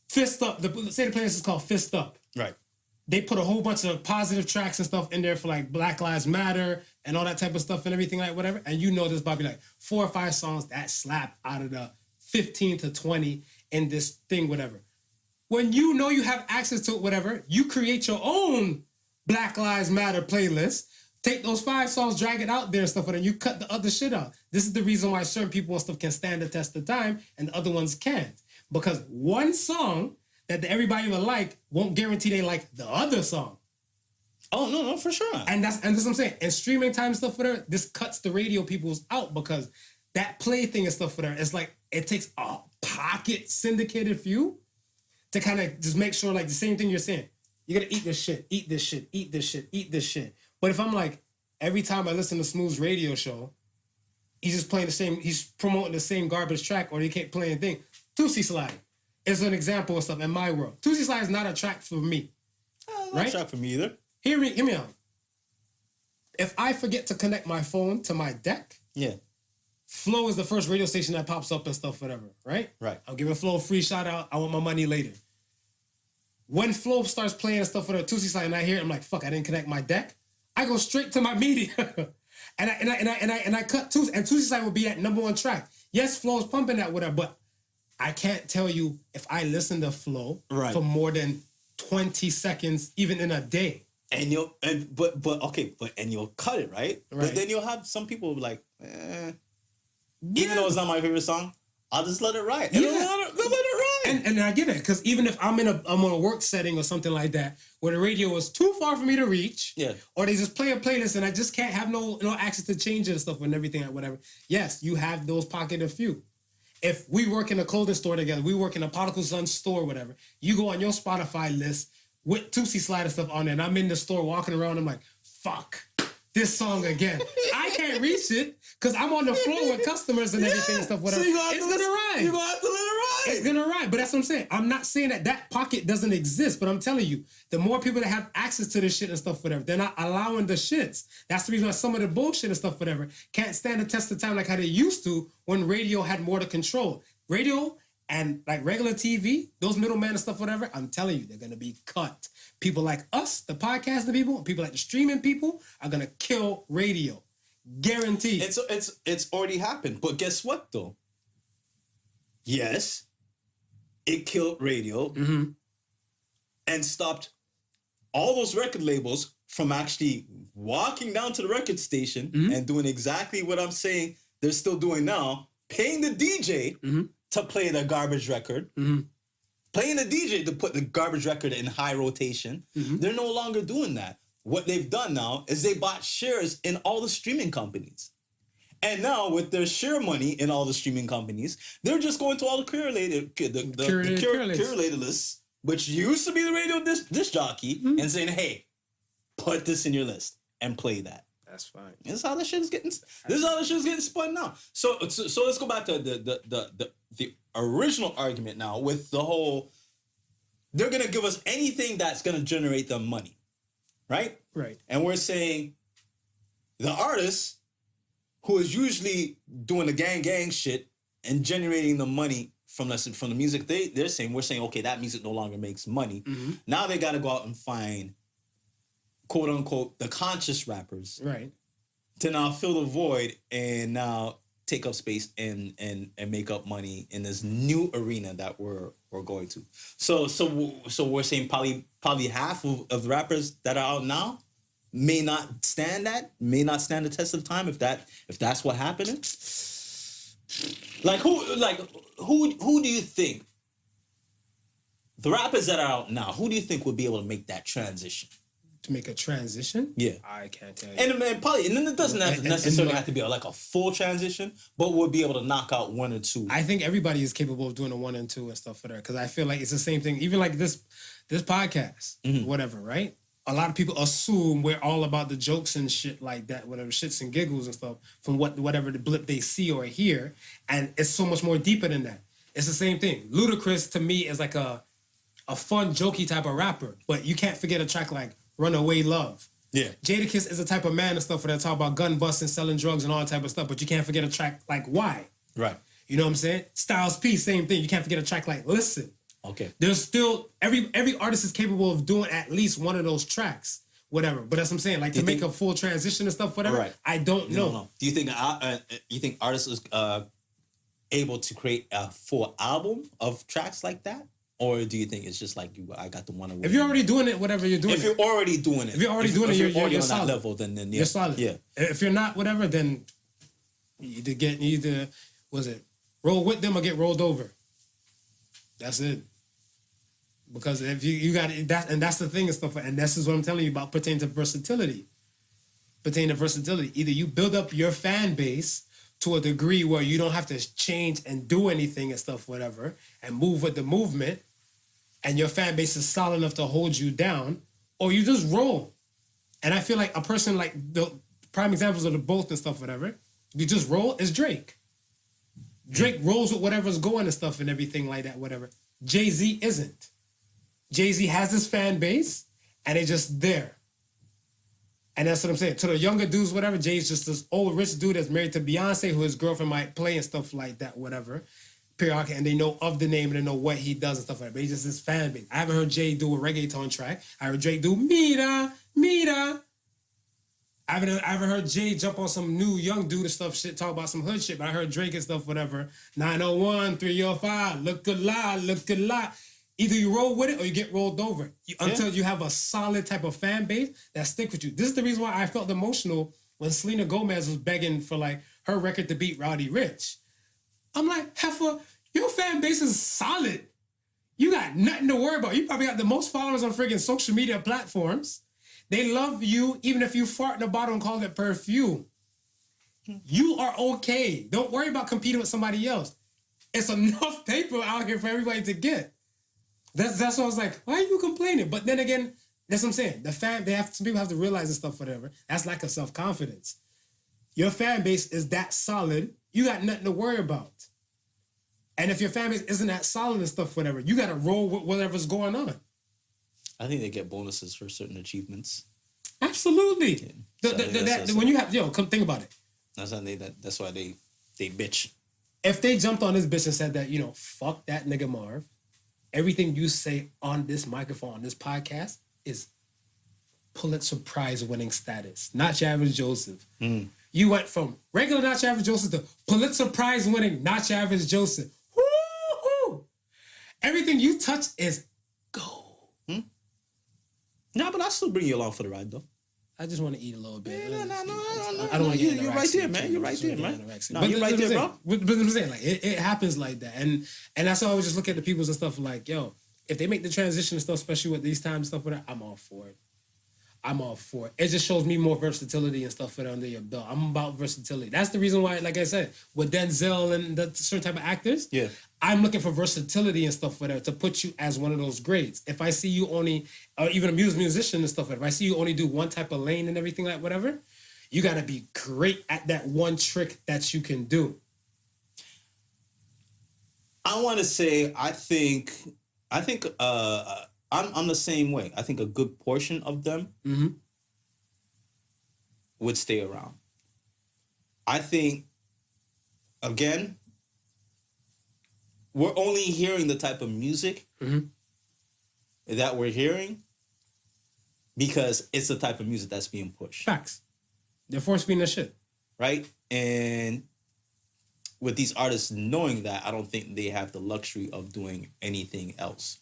Fist Up. Say the playlist is called Fist Up. Right. They put a whole bunch of positive tracks and stuff in there for like Black Lives Matter and all that type of stuff and everything like whatever. And you know there's probably like 4 or 5 songs that slap out of the 15 to 20 in this thing, whatever. When you know you have access to it, whatever, you create your own Black Lives Matter playlist, take those 5 songs, drag it out there and stuff, and you cut the other shit out. This is the reason why certain people and stuff can stand the test of time and the other ones can't. Because one song that everybody will like won't guarantee they like the other song. Oh, no, for sure. And that's what I'm saying. And streaming time and stuff, whatever, this cuts the radio people's out because that play thing and stuff, whatever, it's like, it takes a pocket syndicated few to kind of just make sure, like, the same thing you're saying. You gotta eat this shit, eat this shit, eat this shit, eat this shit. But if I'm like, every time I listen to Smooth's radio show, he's just playing he's promoting the same garbage track or he can't play anything. Tootsie Slide is an example of stuff in my world. Tootsie Slide is not a track for me. Not a track for me either. Hear me out. If I forget to connect my phone to my deck, yeah, Flow is the first radio station that pops up and stuff, whatever, right? Right. I'm giving Flow a free shout out. I want my money later. When Flow starts playing and stuff for the Tootsie Slide and I hear it, I'm like, fuck, I didn't connect my deck. I go straight to my media. and I cut Tootsie, and Tootsie Slide will be at #1 track. Yes, Flow's pumping that, whatever, but I can't tell you if I listen to Flow for more than 20 seconds, even in a day. And you'll cut it, right? But then you'll have some people like, even though it's not my favorite song, I'll just let it ride. And they'll let it ride. And I get it, because even if I'm on a work setting or something like that, where the radio is too far for me to reach, or they just play a playlist and I just can't have no access to change it and stuff and everything, like whatever. Yes, you have those pocket of few. If we work in a clothing store together, we work in a Podical Sun store, whatever, you go on your Spotify list with Tootsie Slide and stuff on there, and I'm in the store walking around, I'm like, fuck, this song again. I can't reach it because I'm on the floor with customers and everything and stuff, whatever. So it's gonna ride. You're gonna have to let it It's gonna ride, but that's what I'm saying. I'm not saying that pocket doesn't exist, but I'm telling you, the more people that have access to this shit and stuff, whatever, they're not allowing the shits. That's the reason why some of the bullshit and stuff, whatever, can't stand the test of time like how they used to when radio had more to control. Radio and like regular TV, those middlemen and stuff, whatever, I'm telling you, they're gonna be cut. People like us, the podcasting people, and people like the streaming people are gonna kill radio. Guaranteed. It's already happened. But guess what though? Yes, it killed radio and stopped all those record labels from actually walking down to the record station and doing exactly what I'm saying they're still doing now, paying the DJ to play the garbage record, paying the DJ to put the garbage record in high rotation. They're no longer doing that. What they've done now is they bought shares in all the streaming companies. And now with their share money in all the streaming companies, they're just going to all the curated lists, which used to be the radio disc jockey, and saying, hey, put this in your list and play that. That's fine. This is how the shit is getting spun now. So let's go back to the original argument now with the whole, they're gonna give us anything that's gonna generate them money. Right? Right. And we're saying the artist who is usually doing the gang shit and generating the money from the music they're saying, we're saying, okay, that music no longer makes money. Now they got to go out and find, quote unquote, the conscious rappers. Right. To now fill the void and now take up space and make up money in this new arena that we're going to. So we're saying probably half of the rappers that are out now may not stand the test of time if that's what happened. Like who do you think the rappers that are out now, who do you think would be able to make that transition? To make a transition? Yeah. I can't tell you. And then it doesn't necessarily have to be like a full transition, but we'll be able to knock out one or two. I think everybody is capable of doing a 1 and 2 and stuff for that, because I feel like it's the same thing. Even like this podcast, whatever, right? A lot of people assume we're all about the jokes and shit like that, whatever, shits and giggles and stuff from whatever the blip they see or hear, and it's so much more deeper than that. It's the same thing. Ludacris to me is like a fun, jokey type of rapper, but you can't forget a track like Runaway Love. Yeah. Jadakiss is a type of man and stuff where they talk about gun busting, selling drugs and all that type of stuff, but you can't forget a track like Why. Right. You know what I'm saying? Styles P, same thing. You can't forget a track like Listen. Okay. There's still, every artist is capable of doing at least one of those tracks, whatever. But that's what I'm saying. Like to make a full transition and stuff, whatever, right. I don't know. No. Do you think artists are able to create a full album of tracks like that? Or do you think it's just like I got the one away? If you're already doing it, whatever you're doing. If you're already doing it. If you're already doing it, you're already on solid. that level, then yeah. You're solid. Yeah. If you're not, whatever, then you either roll with them or get rolled over. That's it. Because if you got that, and that's the thing and stuff, and this is what I'm telling you about pertaining to versatility. Either you build up your fan base to a degree where you don't have to change and do anything and stuff, whatever, and move with the movement, and your fan base is solid enough to hold you down, or you just roll. And I feel like a person like the prime examples of the both and stuff, whatever, you just roll is Drake. Drake rolls with whatever's going and stuff and everything like that, whatever. Jay-Z isn't. Jay-Z has his fan base, and they're just there. And that's what I'm saying. To the younger dudes, whatever, Jay's just this old rich dude that's married to Beyonce, who his girlfriend might play and stuff like that, whatever. Period. And they know of the name and they know what he does and stuff like that. But he's just his fan base. I haven't heard Jay do a reggaeton track. I heard Drake do Mira, Mira. I haven't heard Jay jump on some new young dude and stuff, shit, talk about some hood shit. But I heard Drake and stuff, whatever. 901, 305, look a lot. Either you roll with it or you get rolled over until you have a solid type of fan base that stick with you. This is the reason why I felt emotional when Selena Gomez was begging for like her record to beat Roddy Ricch. I'm like, Heifer, your fan base is solid. You got nothing to worry about. You probably got the most followers on friggin' social media platforms. They love you even if you fart in a bottle and call it perfume. You are okay. Don't worry about competing with somebody else. It's enough paper out here for everybody to get. That's what I was like, why are you complaining? But then again, that's what I'm saying. Some people have to realize this stuff, whatever. That's lack of self-confidence. Your fan base is that solid, you got nothing to worry about. And if your family isn't that solid and stuff, whatever, you got to roll with whatever's going on. I think they get bonuses for certain achievements. Absolutely. Yeah. When you have, come think about it. That's why they bitch. If they jumped on this bitch and said that, fuck that nigga Marv, everything you say on this microphone, on this podcast, is Pulitzer Prize winning status. Not your average Joseph. You went from regular not your average Joseph to Pulitzer Prize winning not your average Joseph. Woo-hoo! Everything you touch is gold. No, but I'll still bring you along for the ride, though. I just want to eat a little bit. No. I don't want to get You're right there, man. You're right there, man. No, you're right there, bro. But I'm saying, like, it happens like that. And that's why I always just look at the peoples and stuff like, yo, if they make the transition and stuff, especially with these times and stuff like that, I'm all for it. It just shows me more versatility and stuff under your belt. I'm about versatility. That's the reason why, like I said, with Denzel and the certain type of actors, I'm looking for versatility and stuff to put you as one of those grades. If I see you only, or even a musician and stuff if I see you only do one type of lane and everything like whatever, you got to be great at that one trick that you can do. I want to say, I think I'm the same way. I think a good portion of them would stay around. I think, again, we're only hearing the type of music that we're hearing because it's the type of music that's being pushed. Facts. They're force-feeding that shit. Right? And with these artists knowing that, I don't think they have the luxury of doing anything else.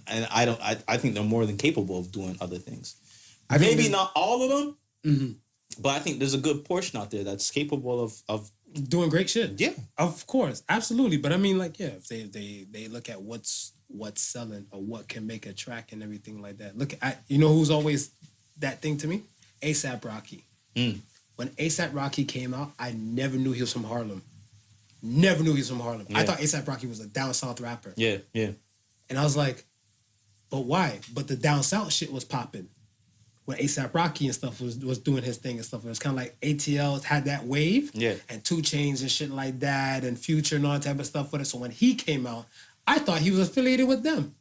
And I think they're more than capable of doing other things. Maybe not all of them, but I think there's a good portion out there that's capable of doing great shit. Yeah, of course, absolutely. But I mean, like, yeah, if they look at what's selling or what can make a track and everything like that. Look at who's always that thing to me? A$AP Rocky. When A$AP Rocky came out, I never knew he was from Harlem. Never knew he was from Harlem. Yeah. I thought A$AP Rocky was a down south rapper. Yeah. And I was like, but why? But the down south shit was popping. When A$AP Rocky and stuff was doing his thing and stuff. It was kind of like ATL had that wave. Yeah. And 2 Chainz and shit like that and Future and all that type of stuff with it. So when he came out, I thought he was affiliated with them.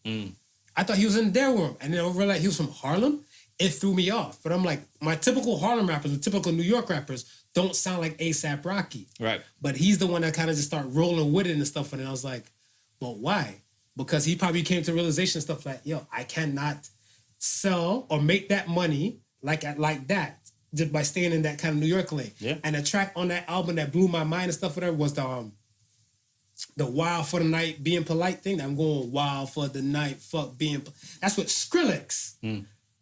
I thought he was in their world. And then I realized he was from Harlem. It threw me off. But I'm like, my typical Harlem rappers, the typical New York rappers don't sound like A$AP Rocky. Right. But he's the one that kind of just started rolling with it and stuff. And I was like, well, why? Because he probably came to realization stuff like, yo, I cannot sell or make that money like that just by staying in that kind of New York lane. Yeah. And the track on that album that blew my mind and stuff whatever was the Wild for the Night Being Polite thing. I'm going wild for the night, fuck being That's what Skrillex.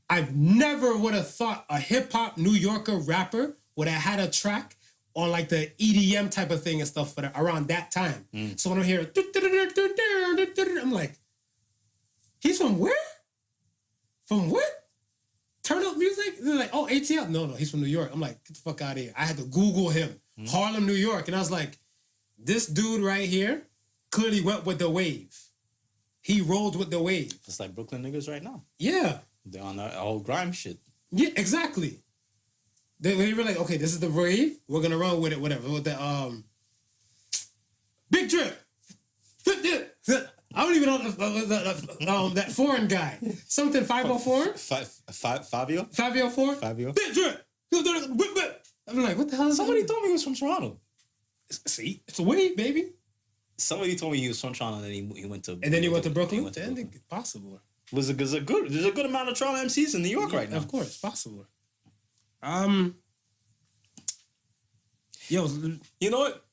I've never would have thought a hip-hop New Yorker rapper would have had a track on like the EDM type of thing and stuff around that time. So when I hear I'm like, he's from where? From what? Turn up music? They're like, oh, ATL? No, he's from New York. I'm like, get the fuck out of here. I had to Google him. Harlem, New York. And I was like, this dude right here clearly went with the wave. He rolled with the wave. It's like Brooklyn niggas right now. Yeah. They're on that old grime shit. Yeah, exactly. They were like, okay, this is the wave. We're gonna run with it, whatever. With the Big Drip. I don't even know that foreign guy. Something 504? Fabio? 504? Fabio. Big Drip. I'm like, what the hell is Somebody told me he was from Toronto. See? It's a wave, baby. Somebody told me he was from Toronto and then he went to... And then he went to Brooklyn? I think it's possible. There's a good amount of Toronto MCs in New York right now. Of course, possible. Yo, you know what?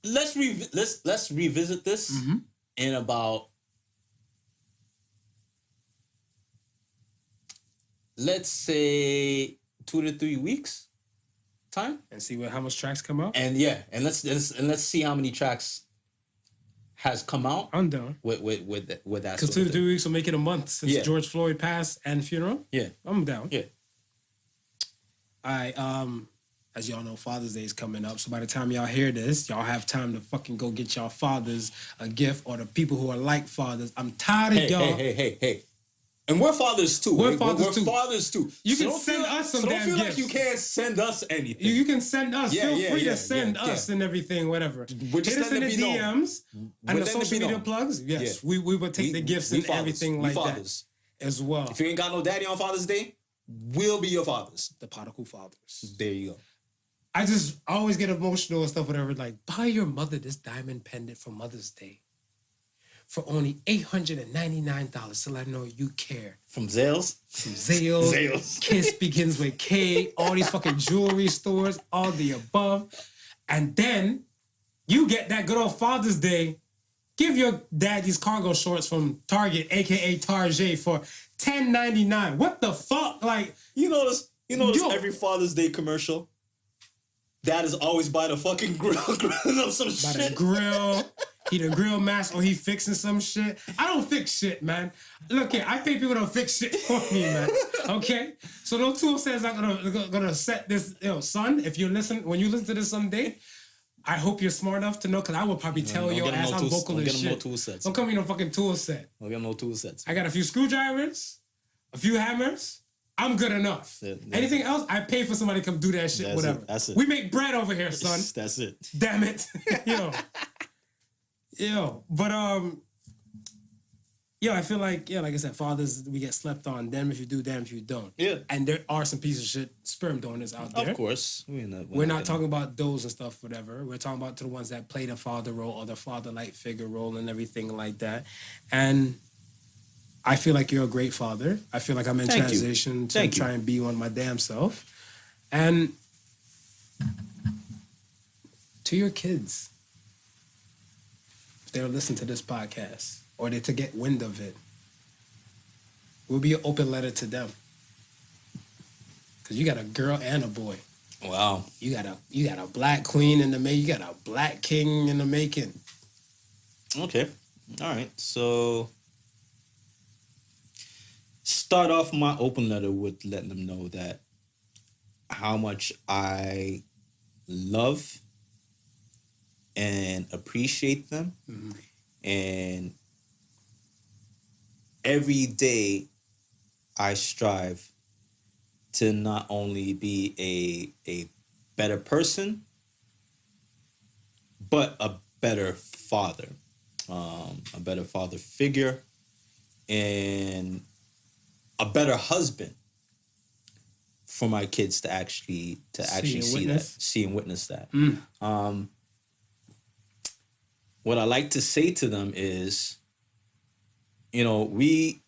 Let's revisit this in about, let's say 2 to 3 weeks time, and see how much tracks come out. And let's see how many tracks has come out. I'm down with that. Because 2 to 3 weeks will make it a month since George Floyd passed and funeral. Yeah, I'm down. Yeah. All right. As y'all know, Father's Day is coming up. So by the time y'all hear this, y'all have time to fucking go get y'all fathers a gift or the people who are like fathers. I'm tired of y'all. Hey. And we're fathers too. We're fathers too. Fathers too. You So can don't send feel us some so damn don't feel gifts. like you can't send us anything. You can send us. Yeah, Feel yeah, free yeah, to send yeah, us yeah. and everything, whatever. We're just Hit us in the letting it be known. DMs We're and the letting it social be media known. plugs. Yes, Yeah. we will take the gifts we and fathers. everything We like fathers. that as well. If you ain't got no daddy on Father's Day, we'll be your fathers. The Podical fathers. There you go. I always get emotional and stuff, whatever. Like, buy your mother this diamond pendant for Mother's Day for only $899 to let her know you care. From Zales. From Zales. Zales. Kiss begins with K. All these fucking jewelry stores, all the above. And then you get that good old Father's Day. Give your dad these cargo shorts from Target, aka Target, for $10.99. What the fuck? Like, You notice Yo. every Father's Day commercial? Dad is always by the fucking grill grilling up some by shit. the grill. He the grill master or he fixing some shit. I don't fix shit, man. Look here, I pay people to fix shit for me, man. Okay? So those 207s are gonna set this, son, if you listen, when you listen to this someday, I hope you're smart enough to know, because I will probably tell don't your get 'em ass no I'm tools- vocal don't as get 'em no shit. tool sets. Don't come me no fucking tool set. We got no tool sets. I got a few screwdrivers, a few hammers. I'm good enough. Yeah. Anything else, I pay for somebody to come do that shit, That's whatever. it, that's it. We make bread over here, son. That's it. Damn it. Yo. But I feel like, like I said, fathers, we get slept on. Damn if you do, damn if you don't. Yeah. And there are some pieces of shit sperm donors out there. Of course. We're not talking about those and stuff, whatever. We're talking about to the ones that play the father role or the father-like figure role and everything like that. And I feel like you're a great father. I feel like I'm in Thank you. transition to Thank you. try and be one my damn self. And to your kids, if they'll listen to this podcast or they to get wind of it, will be an open letter to them. Because you got a girl and a boy. Wow. You got a black queen in the making. You got a black king in the making. Okay. All right. So start off my open letter with letting them know that how much I love and appreciate them. Mm-hmm. And every day I strive to not only be a better person, but a better father, a better father figure, and a better husband for my kids to actually see and witness that. What I like to say to them is, we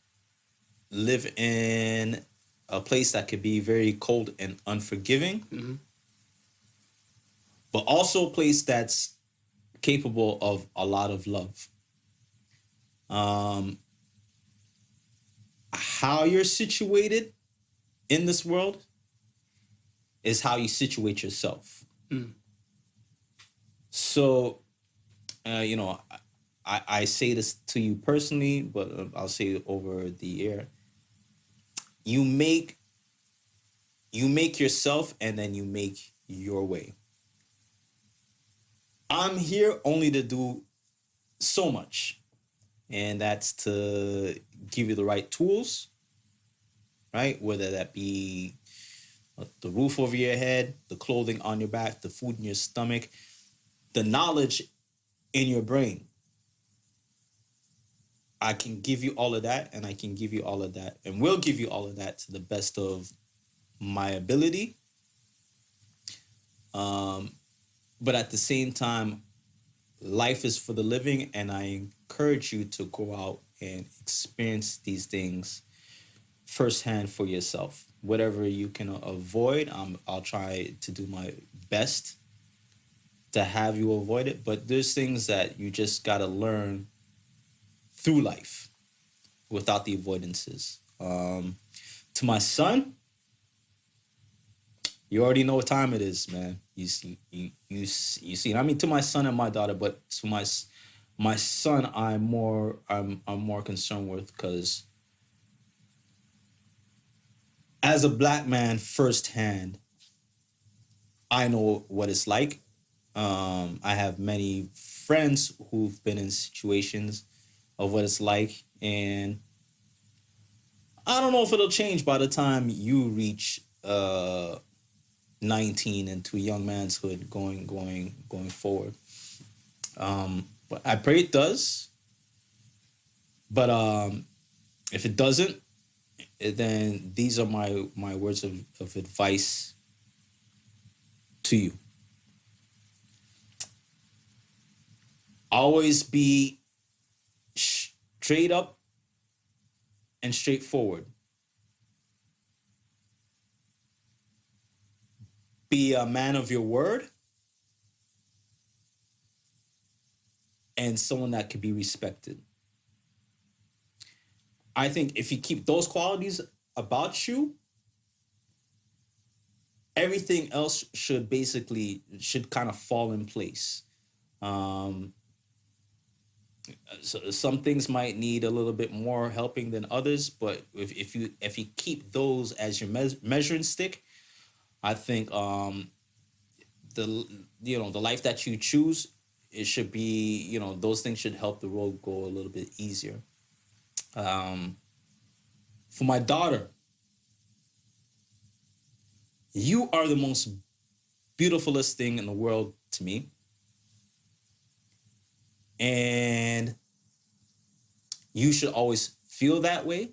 live in a place that could be very cold and unforgiving, but also a place that's capable of a lot of love. How you're situated in this world is how you situate yourself. So, I say this to you personally, but I'll say it over the air. You make yourself, and then you make your way. I'm here only to do so much, and that's to give you the right tools, right? Whether that be the roof over your head, the clothing on your back, the food in your stomach, the knowledge in your brain. I can give you all of that, and I can give you all of that, and will give you all of that to the best of my ability. But at the same time, life is for the living, and I encourage you to go out and experience these things firsthand for yourself. Whatever you can avoid, I'll try to do my best to have you avoid it. But there's things that you just got to learn through life without the avoidances. To my son, you already know what time it is, man. You see. I mean, to my son and my daughter, but to my son, I'm more concerned with, because as a black man firsthand, I know what it's like. I have many friends who've been in situations of what it's like, and I don't know if it'll change by the time you reach 19 into young manhood going forward. But I pray it does. But if it doesn't, then these are my words of advice to you. Always be straight up and straightforward. Be a man of your word and someone that can be respected. I think if you keep those qualities about you, everything else should kind of fall in place. So some things might need a little bit more helping than others, but if you keep those as your measuring stick, I think the life that you choose, it should be, those things should help the road go a little bit easier. For my daughter, you are the most beautifulest thing in the world to me. And you should always feel that way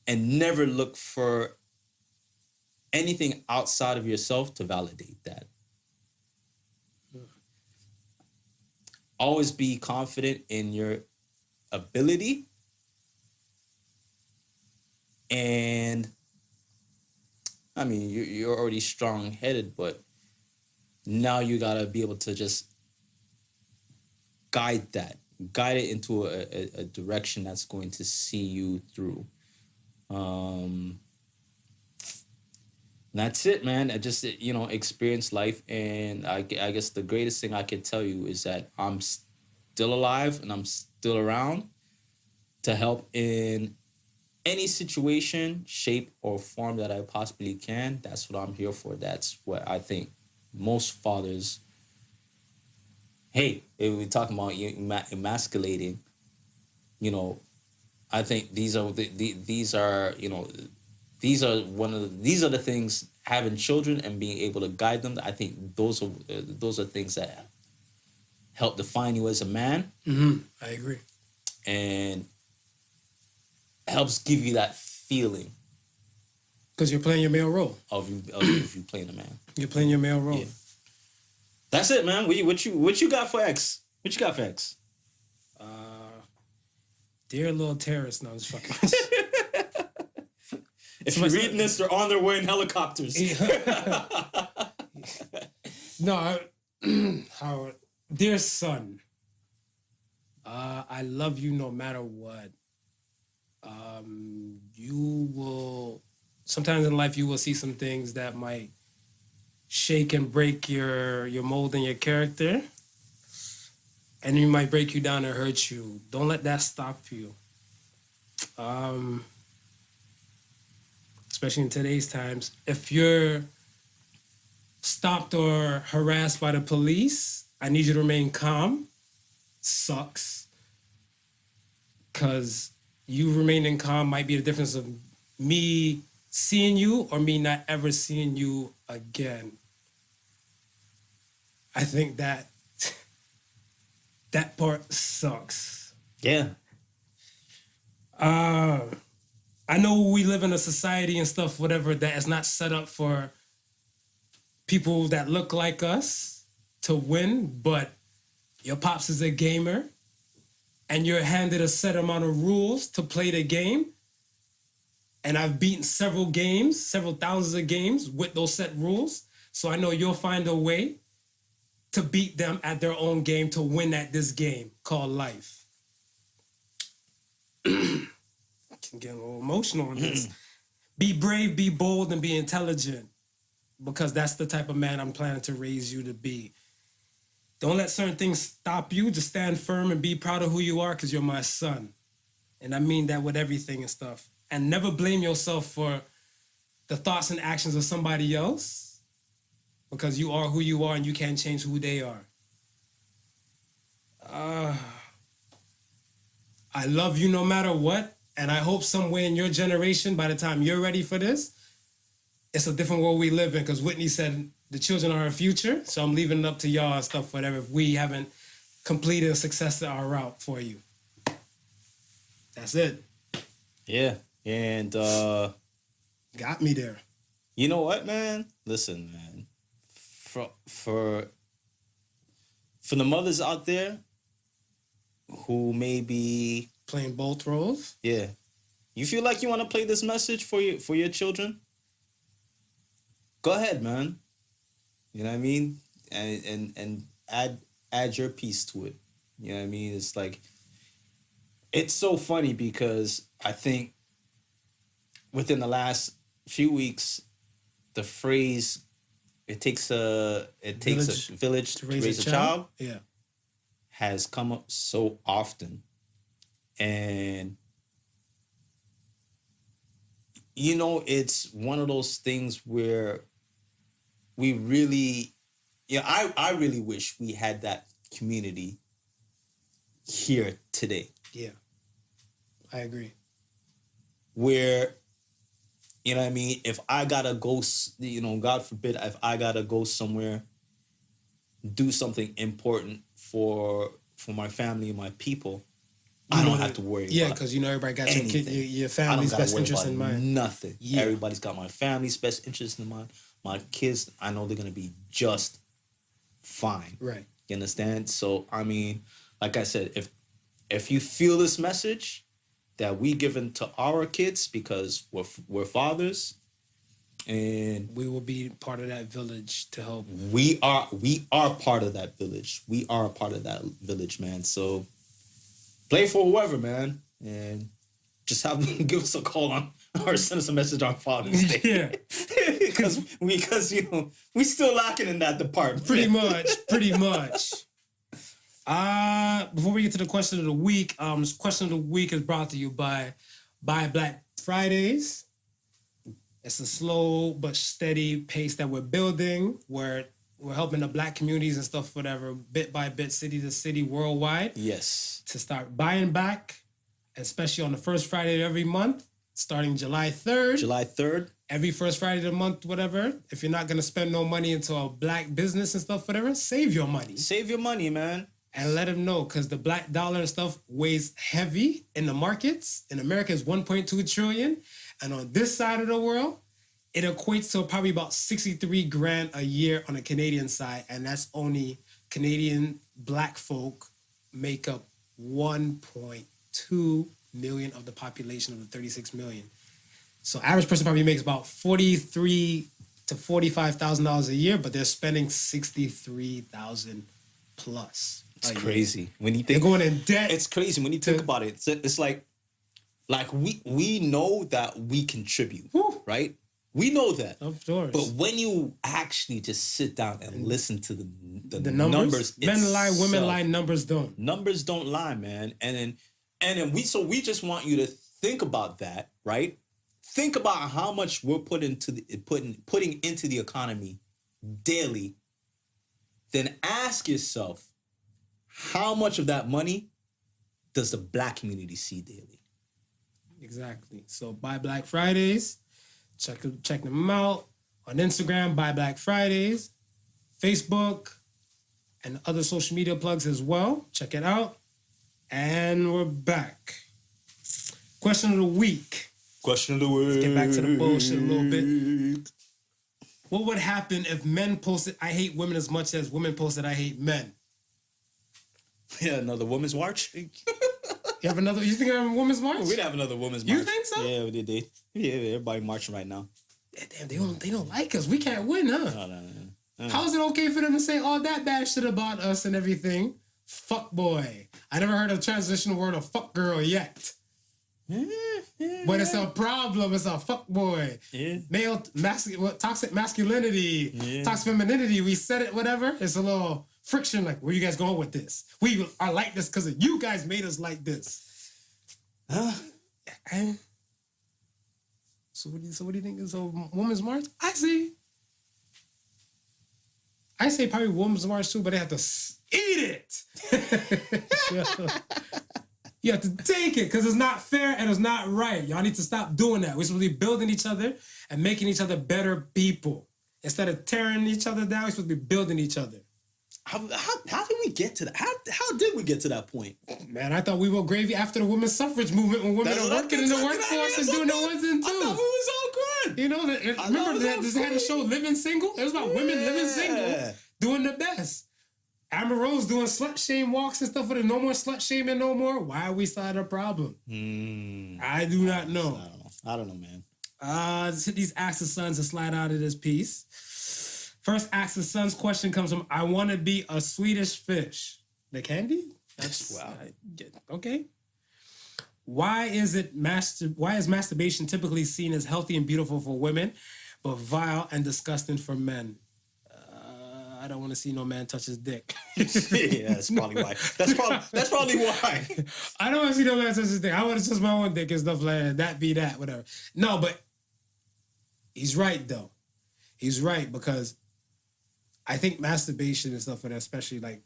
and never look for anything outside of yourself to validate that. Always be confident in your ability, and I mean, you're already strong-headed, but now you gotta be able to just guide it into a direction that's going to see you through. That's it, man. I just, experience life, and I guess the greatest thing I can tell you is that I'm still alive and I'm still around to help in any situation, shape, or form that I possibly can. That's what I'm here for. That's what I think most fathers. Hey, if we're talking about emasculating, I think these are these are the things, having children and being able to guide them. I think those are things that help define you as a man. Mm-hmm. I agree. And helps give you that feeling. Because you're playing your male role. Of you playing a man. You're playing your male role. Yeah. That's it, man. What you got for X? What you got for X? Dear little terrorist. No, I'm just fucking. If you're reading this, they're on their way in helicopters. No, Howard. Dear son, I love you no matter what. You will, sometimes in life you will see some things that might shake and break your mold and your character, and you might break you down and hurt you. Don't let that stop you. Especially in today's times, if you're stopped or harassed by the police, I need you to remain calm. Sucks. Because you remaining calm might be the difference of me seeing you or me not ever seeing you again. I think that part sucks. Yeah. I know we live in a society and stuff, whatever, that is not set up for people that look like us to win, but your pops is a gamer and you're handed a set amount of rules to play the game. And I've beaten several thousands of games with those set rules. So I know you'll find a way to beat them at their own game, to win at this game called life. I can get a little emotional on this. Be brave, be bold, and be intelligent, because that's the type of man I'm planning to raise you to be. Don't let certain things stop you. Just stand firm and be proud of who you are, because you're my son. And I mean that with everything and stuff. And never blame yourself for the thoughts and actions of somebody else, because you are who you are and you can't change who they are. I love you no matter what. And I hope somewhere in your generation, by the time you're ready for this, it's a different world we live in. Because Whitney said the children are our future. So I'm leaving it up to y'all and stuff, whatever, if we haven't completed and successed our route for you. That's it. Yeah. And got me there. You know what, man? Listen, man. For the mothers out there who may be playing both roles. Yeah. You feel like you want to play this message for your children? Go ahead, man. You know what I mean? And add your piece to it. You know what I mean? It's like, it's so funny because I think within the last few weeks, the phrase it takes a village to raise a child yeah, has come up so often. And you know, it's one of those things where we really, I really wish we had that community here today. Yeah, I agree. Where, you know what I mean, if I gotta go, God forbid, if I gotta go somewhere, do something important for my family and my people, I don't have to worry about because everybody got anything. your family's best interest in mind. Nothing. Yeah. Everybody's got my family's best interest in mind. My kids, I know they're gonna be just fine. Right. You understand? So I mean, like I said, if you feel this message that we given to our kids because we're fathers, and we will be part of that village to help. We are part of that village. We are a part of that village, man. So play for whoever, man, and just have them give us a call on or send us a message on Father's Day. Yeah, because we still lacking in that department. Pretty much. Before we get to the question of the week, this question of the week is brought to you by Black Fridays. It's a slow but steady pace that we're building. We're helping the Black communities and stuff, whatever, bit by bit, city to city, worldwide. Yes. To start buying back, especially on the first Friday of every month, starting July 3rd. July 3rd. Every first Friday of the month, whatever. If you're not going to spend no money into a Black business and stuff, whatever, save your money. Save your money, man. And let them know, because the Black dollar and stuff weighs heavy in the markets. In America, it's 1.2 trillion. And on this side of the world, it equates to probably about 63 grand a year on the Canadian side. And that's only Canadian Black folk make up 1.2 million of the population of the 36 million. So average person probably makes about $43,000 to $45,000 a year, but they're spending $63,000 plus. It's crazy when you think they're going in debt. It's crazy when you think about it. It's like we know that we contribute, right? We know that, of course. But when you actually just sit down and listen to the numbers men lie, women itself, lie, numbers don't. Numbers don't lie, man. And then we just want you to think about that, right? Think about how much we're putting into the economy daily. Then ask yourself, how much of that money does the Black community see daily? Exactly. So buy Black Fridays. Check them out on Instagram, buy Black Fridays, Facebook, and other social media plugs as well. Check it out. And we're back. Question of the week. Question of the week. Let's get back to the bullshit a little bit. What would happen if men posted, I hate women as much as women posted, I hate men? Yeah, another women's march. You think I have a women's march? We'd have another women's march. You think so? Yeah, we did. Yeah, everybody marching right now. Yeah, damn, they don't like us. We can't win, huh? No. How is it okay for them to say all that bad shit about us and everything? Fuck boy. I never heard a transitional word of fuck girl yet. But it's a problem. It's a fuck boy. Yeah. Toxic masculinity, toxic femininity. We said it, whatever. It's a little friction. Like, where you guys going with this? We are like this because you guys made us like this. So what do you think is a women's march? I say probably women's march too, but they have to eat it. You have to take it because it's not fair and it's not right. Y'all need to stop doing that. We're supposed to be building each other and making each other better people. Instead of tearing each other down, we're supposed to be building each other. How did we get to that? How did we get to that point? Man, I thought we were gravy after the women's suffrage movement when women are working in the workforce and doing the ones and twos. I thought we was all good. You know, remember that this had a show Living Single? It was about women living single, doing the best. Amber Rose doing slut shame walks and stuff with it. No more slut shaming no more. Why are we still at a problem? I do not know. I don't know, man. Let's hit these Ask the Sons and slide out of this piece. First Ask the Sons question comes from I want to be a Swedish fish. The candy? That's wow. Okay. Why is masturbation typically seen as healthy and beautiful for women, but vile and disgusting for men? I don't want to see no man touch his dick. Yeah, that's probably why. That's probably why. I don't want to see no man touch his dick. I want to touch my own dick and stuff like that. That be that, whatever. No, but he's right though. He's right because I think masturbation and stuff, and especially like,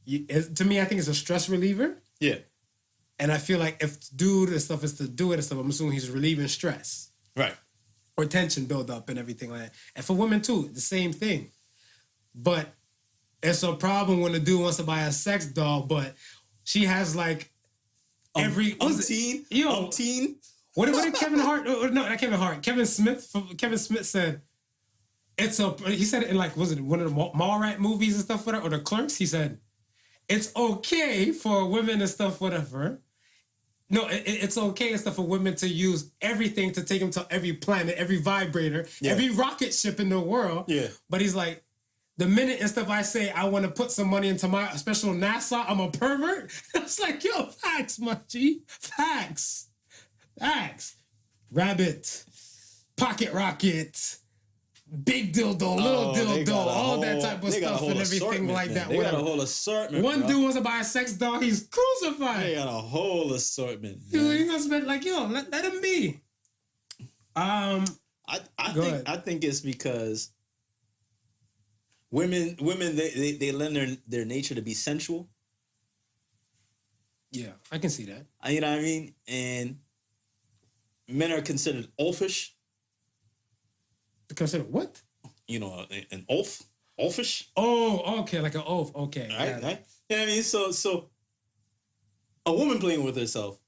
to me, I think it's a stress reliever. Yeah. And I feel like if dude and stuff is to do it and stuff, I'm assuming he's relieving stress. Right. Or tension build up and everything like that. And for women too, the same thing. But it's a problem when the dude wants to buy a sex doll, but she has like every umpteen. What did Kevin Hart? No, not Kevin Hart. Kevin Smith said he said it in like, was it one of the Mallrat movies and stuff, whatever, or the Clerks? He said it's okay for women and stuff, whatever. No, it's okay and stuff for women to use everything to take them to every planet, every vibrator, every rocket ship in the world. Yeah. But he's like, the minute and stuff I say I want to put some money into my special NASA, I'm a pervert. It's like, yo, facts, my G. Facts. Rabbit, pocket rocket, big dildo, little dildo, all that type of stuff and everything like that. They got a whole assortment. One dude wants to buy a sex doll, he's crucified. They got a whole assortment. You must be like, yo, let him be. I think it's because women they learn their nature to be sensual. Yeah, I can see that. You know what I mean? And men are considered oafish. Considered what? You know, an oaf? Oafish? Oh, okay, like an oaf. Okay. Right? You know what I mean? So a woman playing with herself,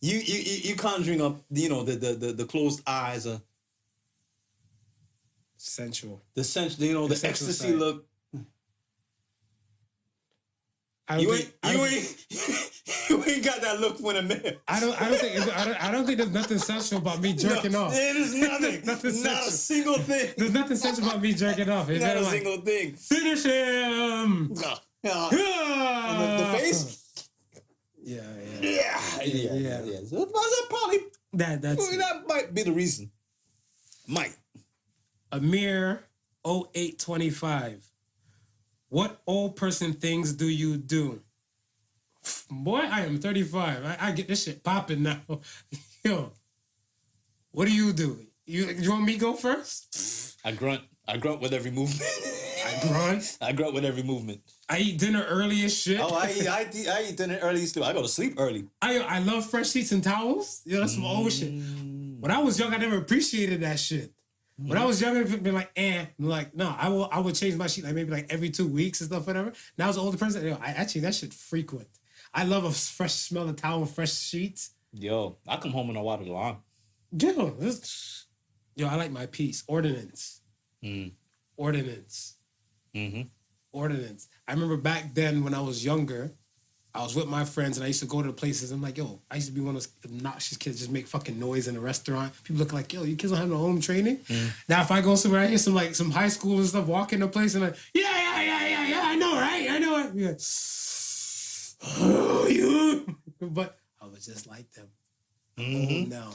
you conjuring up, you know, the closed eyes, sensual. The sensual, you know, the ecstasy side. Look. You ain't got that look for a man. I don't think there's nothing sensual about me jerking off. It is nothing. Not a single thing. There's nothing sensual about me jerking off. Not a single thing. Finish him. The face. Yeah. So that's probably that might be the reason. Might. Amir 0825. What old person things do you do? Boy, I am 35. I get this shit popping now. Yo, what do? You want me to go first? I grunt with every movement. I grunt with every movement. I eat dinner early as shit. Oh, I eat dinner early too. I go to sleep early. I love fresh sheets and towels. Yeah, that's some old shit. When I was young, I never appreciated that shit. When I was younger, it'd be like, like, no, I would change my sheet like maybe like every 2 weeks and stuff, whatever. Now as an older person, that shit frequent. I love a fresh smell of towel and fresh sheets. Yo, I come home and I water the lawn. Yo, I like my peace. Ordinance. Ordinance. Mm-hmm. Ordinance. I remember back then when I was younger, I was with my friends and I used to go to the places. I'm like, yo, I used to be one of those obnoxious kids just make fucking noise in a restaurant. People look like, yo, you kids don't have no home training. Now if I go somewhere, I hear some high school and stuff walk in the place and like, yeah, I know, right? I know it. Yeah. Oh, you. But I was just like them. Oh, no.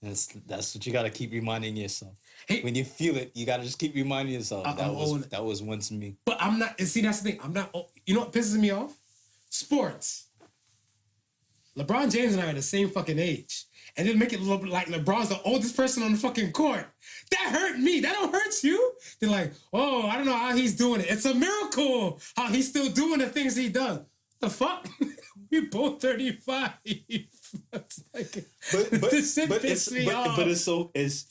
That's what you got to keep reminding yourself. Hey, when you feel it, you got to just keep reminding yourself. That was once me. But I'm not, see, that's the thing. I'm not, you know what pisses me off? Sports. LeBron James and I are the same fucking age. And then make it look like LeBron's the oldest person on the fucking court. That hurt me. That don't hurt you. They're like, oh, I don't know how he's doing it. It's a miracle how he's still doing the things he does. The fuck? We both 35. It's like, this shit pissed me off. But it's so it's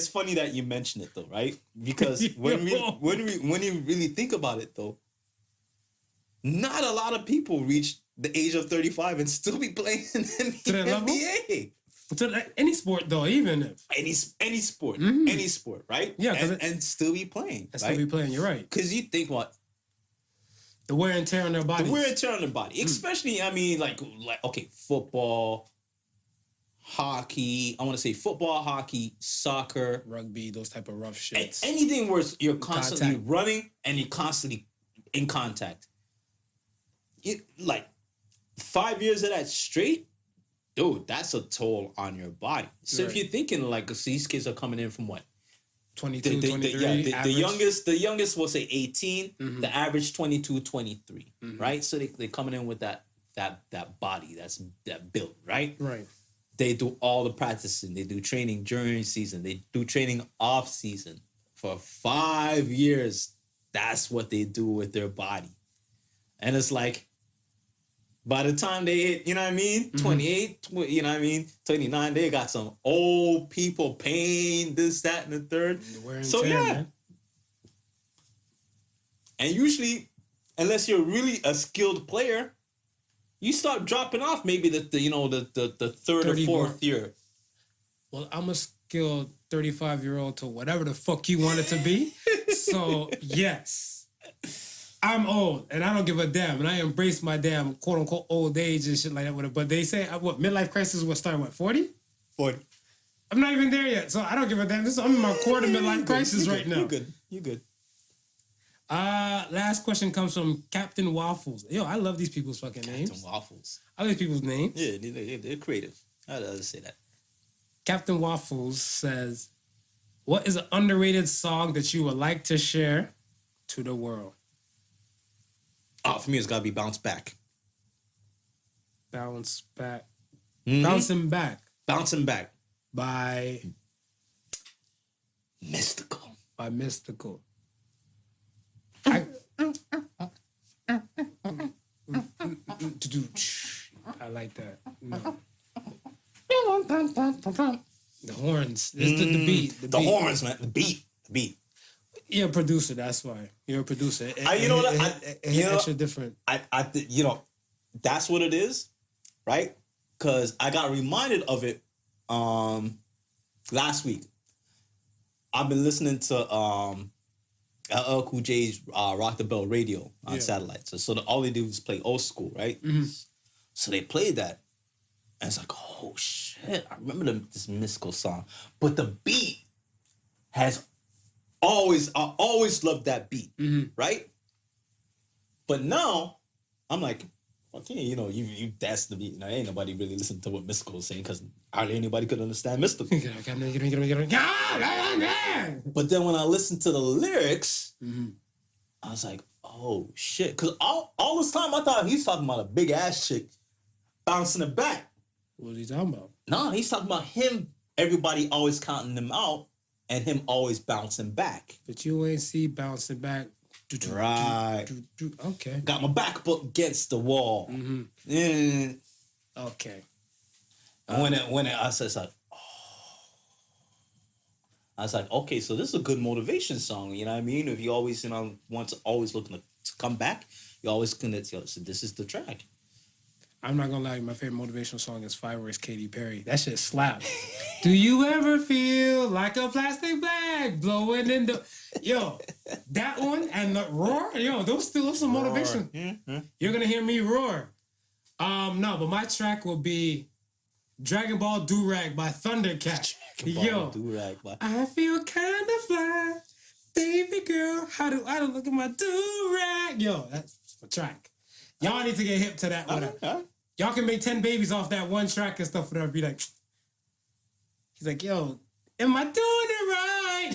funny that you mention it though, right? Because when you really think about it though, not a lot of people reach the age of 35 and still be playing in the NBA. To any sport though, even if any sport, any sport, right? Yeah, and still be playing. And still be playing. You're right. Because you think what the wear and tear on their body. The wear and tear on their body, especially I mean, like okay, football, hockey. I want to say football, hockey, soccer, rugby, those type of rough shits. Anything where you're constantly running and you're constantly in contact. Like 5 years of that straight. Dude, that's a toll on your body. So if you're thinking like, so these kids are coming in from what? 22, 23, the youngest will say 18, the average 22, 23, right? So they're coming in with that body, that built, right? Right. They do all the practicing. They do training during season. They do training off season. For 5 years, that's what they do with their body. And it's like, by the time they hit, you know what I mean, 28, you know what I mean, 29, they got some old people pain, this, that, and the third. So, man. And usually, unless you're really a skilled player, you start dropping off maybe the third or fourth year. Well, I'm a skilled 35-year-old to whatever the fuck you want it to be. So, yes. I'm old and I don't give a damn, and I embrace my damn quote unquote old age and shit like that. But they say what midlife crisis will start 40? 40. I'm not even there yet, so I don't give a damn. I'm in my quarter midlife crisis right now. You good. Last question comes from Captain Waffles. Yo, I love these people's fucking names. Captain Waffles. I love these people's names. Yeah, they're creative. I'd say that. Captain Waffles says, "What is an underrated song that you would like to share to the world?" Oh, for me, it's got to be Bounce Back. Bounce Back. Mm-hmm. Bouncing Back. Bouncing Back. By Mystical. I like that. No. The horns. It's the beat. The horns, man. The beat. You're a producer, that's why. You're a producer. Extra different. That's what it is, right? Because I got reminded of it last week. I've been listening to LL Cool J's Rock the Bell radio on satellite. So all they do is play old school, right? Mm-hmm. So they played that. And it's like, oh, shit. I remember this mystical song. But the beat has... I always loved that beat, right? But now, I'm like, okay, you that's the beat. Now, ain't nobody really listening to what Mystical is saying because hardly anybody could understand Mystical. But then when I listened to the lyrics, I was like, oh, shit. Because all this time, I thought he's talking about a big-ass chick bouncing it back. What is he talking about? No, he's talking about him, everybody always counting him out, and him always bouncing back. But you ain't see bouncing back. Right. Okay. Got my back up against the wall. Mm-hmm. Okay. And when I said like, oh. I was like, okay, so this is a good motivation song. You know what I mean? If you always, want to always looking to come back, you're always gonna so this is the track. I'm not gonna lie, my favorite motivational song is Fireworks, Katy Perry. That shit slap. Do you ever feel like a plastic bag blowing in the... Yo, that one and the roar, those some motivation. Mm-hmm. You're gonna hear me roar. No, but my track will be Dragon Ball Do-Rag by Thundercat. I feel kind of fly, baby girl. How do I look at my do-rag? Yo, that's my track. Y'all need to get hip to that one. Y'all can make 10 babies off that one track and stuff, whatever. Be like, he's like, yo, am I doing it right?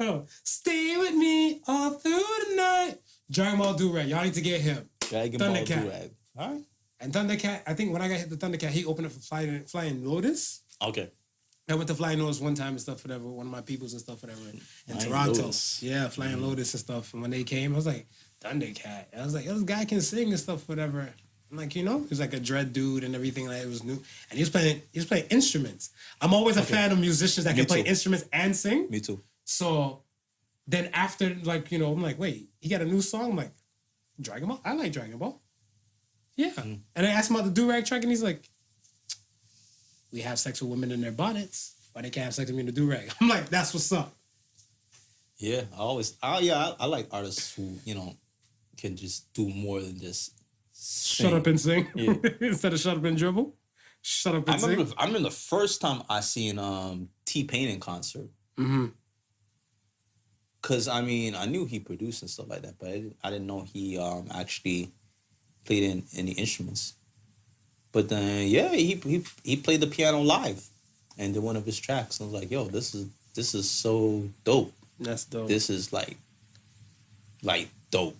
Yo, stay with me all through the night. Dragon Ball Do-Rag. Y'all need to get him. Dragon Ball Do-Rag. All right. And Thundercat, I think when I got hit the Thundercat, he opened up for Flying Lotus. Okay. I went to Flying Lotus one time and stuff, whatever, one of my peoples and stuff, whatever, in Toronto. Lotus. Yeah, Flying Lotus and stuff. And when they came, I was like, Thundercat. I was like, yo, this guy can sing and stuff, whatever. I'm like, he was like a dread dude and everything. Like, it was new, and he was playing instruments. I'm always a fan of musicians that can play instruments and sing. Me too. So then after, like, I'm like, wait, he got a new song. I'm like, Dragon Ball. I like Dragon Ball. Yeah. And I asked him about the do-rag track, and he's like, we have sex with women in their bonnets, but they can't have sex with me in the do-rag. I'm like, that's what's up. Yeah, I like artists who, can just do more than just sing. Shut up and sing. Yeah. Instead of shut up and dribble. Shut up and sing. I remember the first time I seen T-Pain in concert. Mm-hmm. Cause I knew he produced and stuff like that, but I didn't know he actually played in any instruments. But then he played the piano live and did one of his tracks. And I was like, yo, this is so dope. That's dope. This is like dope.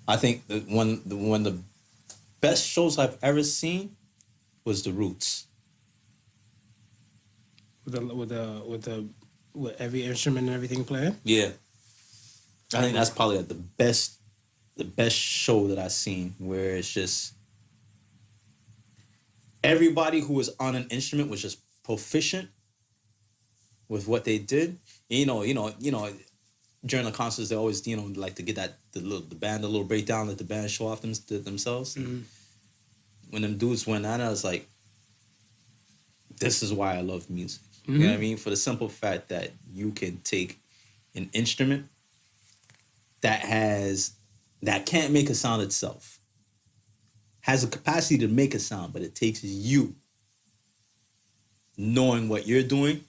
I think one of the best shows I've ever seen was The Roots. With every instrument and everything playing? Yeah. I think that's probably like the best show that I've seen, where it's just everybody who was on an instrument was just proficient with what they did. You know, during the concerts they always, like to get the band a little breakdown, let the band show off themselves. Mm-hmm. When them dudes went on, I was like, this is why I love music. Mm-hmm. You know what I mean? For the simple fact that you can take an instrument that can't make a sound itself, has a capacity to make a sound, but it takes you knowing what you're doing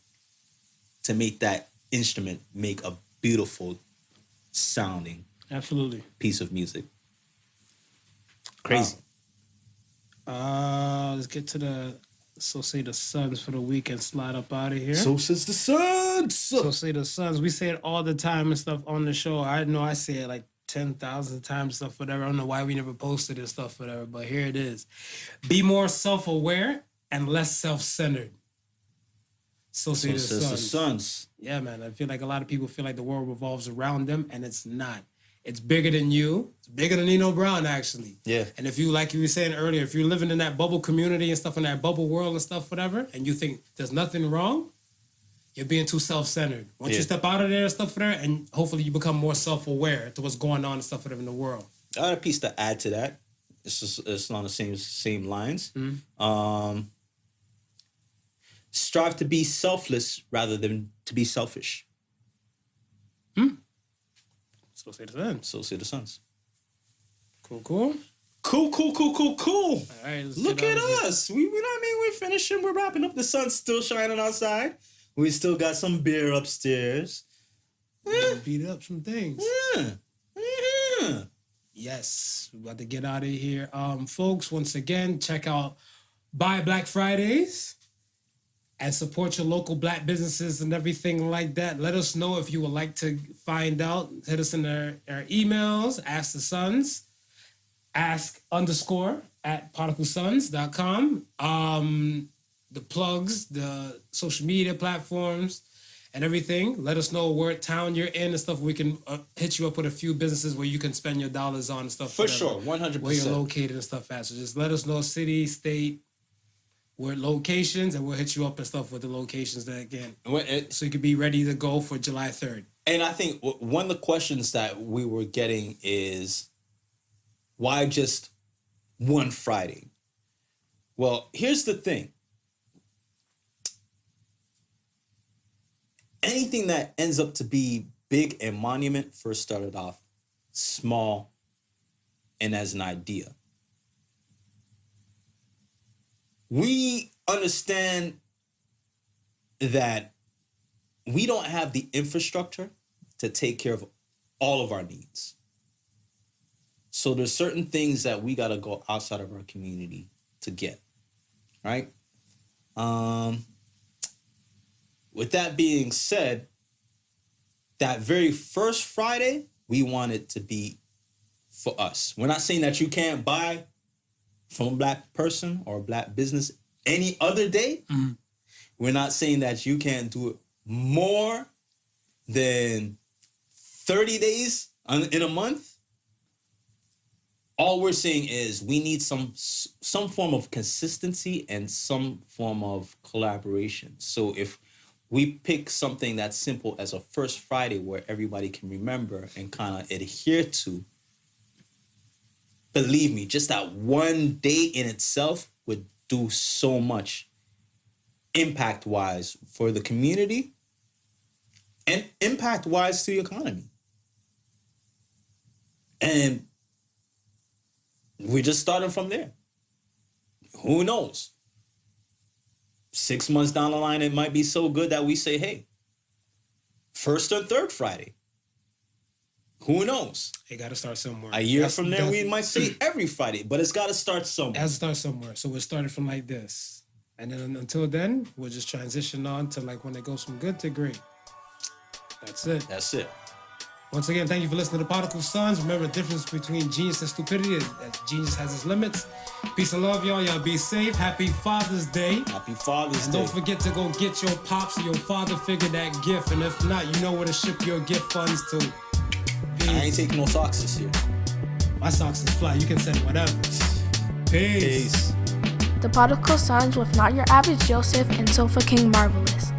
to make that instrument make a beautiful sounding Absolutely. piece of music. Crazy. Let's get to the So Say the Suns for the week and slide up out of here. So says the Suns. So Say the Suns. We say it all the time and stuff on the show. I know I say it like 10,000 times, stuff, whatever. I don't know why we never posted this stuff, whatever, but here it is. Be more self-aware and less self-centered. So Say the Suns. Yeah, man. I feel like a lot of people feel like the world revolves around them, and it's not. It's bigger than you. It's bigger than Nino Brown, actually. Yeah. And if you, like you were saying earlier, if you're living in that bubble community and stuff, in that bubble world and stuff, whatever, and you think there's nothing wrong, you're being too self-centered. Once you step out of there and stuff, whatever, and hopefully you become more self-aware to what's going on and stuff, whatever, in the world. I got a piece to add to that. It's on the same lines. Mm-hmm. Strive to be selfless rather than to be selfish. So Say the Suns. So say the Suns. Cool. Cool. All right, Look at us. We know what I mean? We're finishing. We're wrapping up. The sun's still shining outside. We still got some beer upstairs. Beat up some things. Yeah. Yes, we're about to get out of here. Folks, once again, check out Buy Black Fridays and support your local black businesses and everything like that. Let us know if you would like to find out. Hit us in our emails, Ask the Sons, ask_at podicalsons.com. The plugs, the social media platforms, and everything. Let us know what town you're in and stuff. We can hit you up with a few businesses where you can spend your dollars on and stuff. For whatever, sure, 100%. Where you're located and stuff at. So just let us know city, state, where locations, and we'll hit you up and stuff with the locations that, again, so you can be ready to go for July 3rd. And I think one of the questions that we were getting is, why just one Friday? Well, here's the thing. Anything that ends up to be big and monument first started off small and as an idea. We understand that we don't have the infrastructure to take care of all of our needs. So there's certain things that we got to go outside of our community to get, right? With that being said, that very first Friday, we want it to be for us. We're not saying that you can't buy from a black person or a black business any other day. Mm-hmm. We're not saying that you can't do it more than 30 days in a month. All we're saying is we need some form of consistency and some form of collaboration. So if we pick something that's simple as a First Friday where everybody can remember and kind of adhere to, believe me, just that one day in itself would do so much impact-wise for the community and impact-wise to the economy. And we're just starting from there. Who knows? 6 months down the line, it might be so good that we say, hey, first or third Friday. Who knows? It got to start somewhere. A year from there, we might say every Friday, but it's got to start somewhere. It has to start somewhere. So we're starting from like this. And then until then, we'll just transition on to like when it goes from good to great. That's it. That's it. Once again, thank you for listening to Podical Sons. Remember the difference between genius and stupidity. That genius has its limits. Peace and love, y'all. Y'all be safe. Happy Father's Day. Happy Father's Day. Don't forget to go get your pops or your father figure that gift. And if not, you know where to ship your gift funds to. Peace. I ain't taking no socks this year. My socks is fly. You can send whatever. Peace. The Podical Sons with Not Your Average Joseph and Sofa King Marvelous.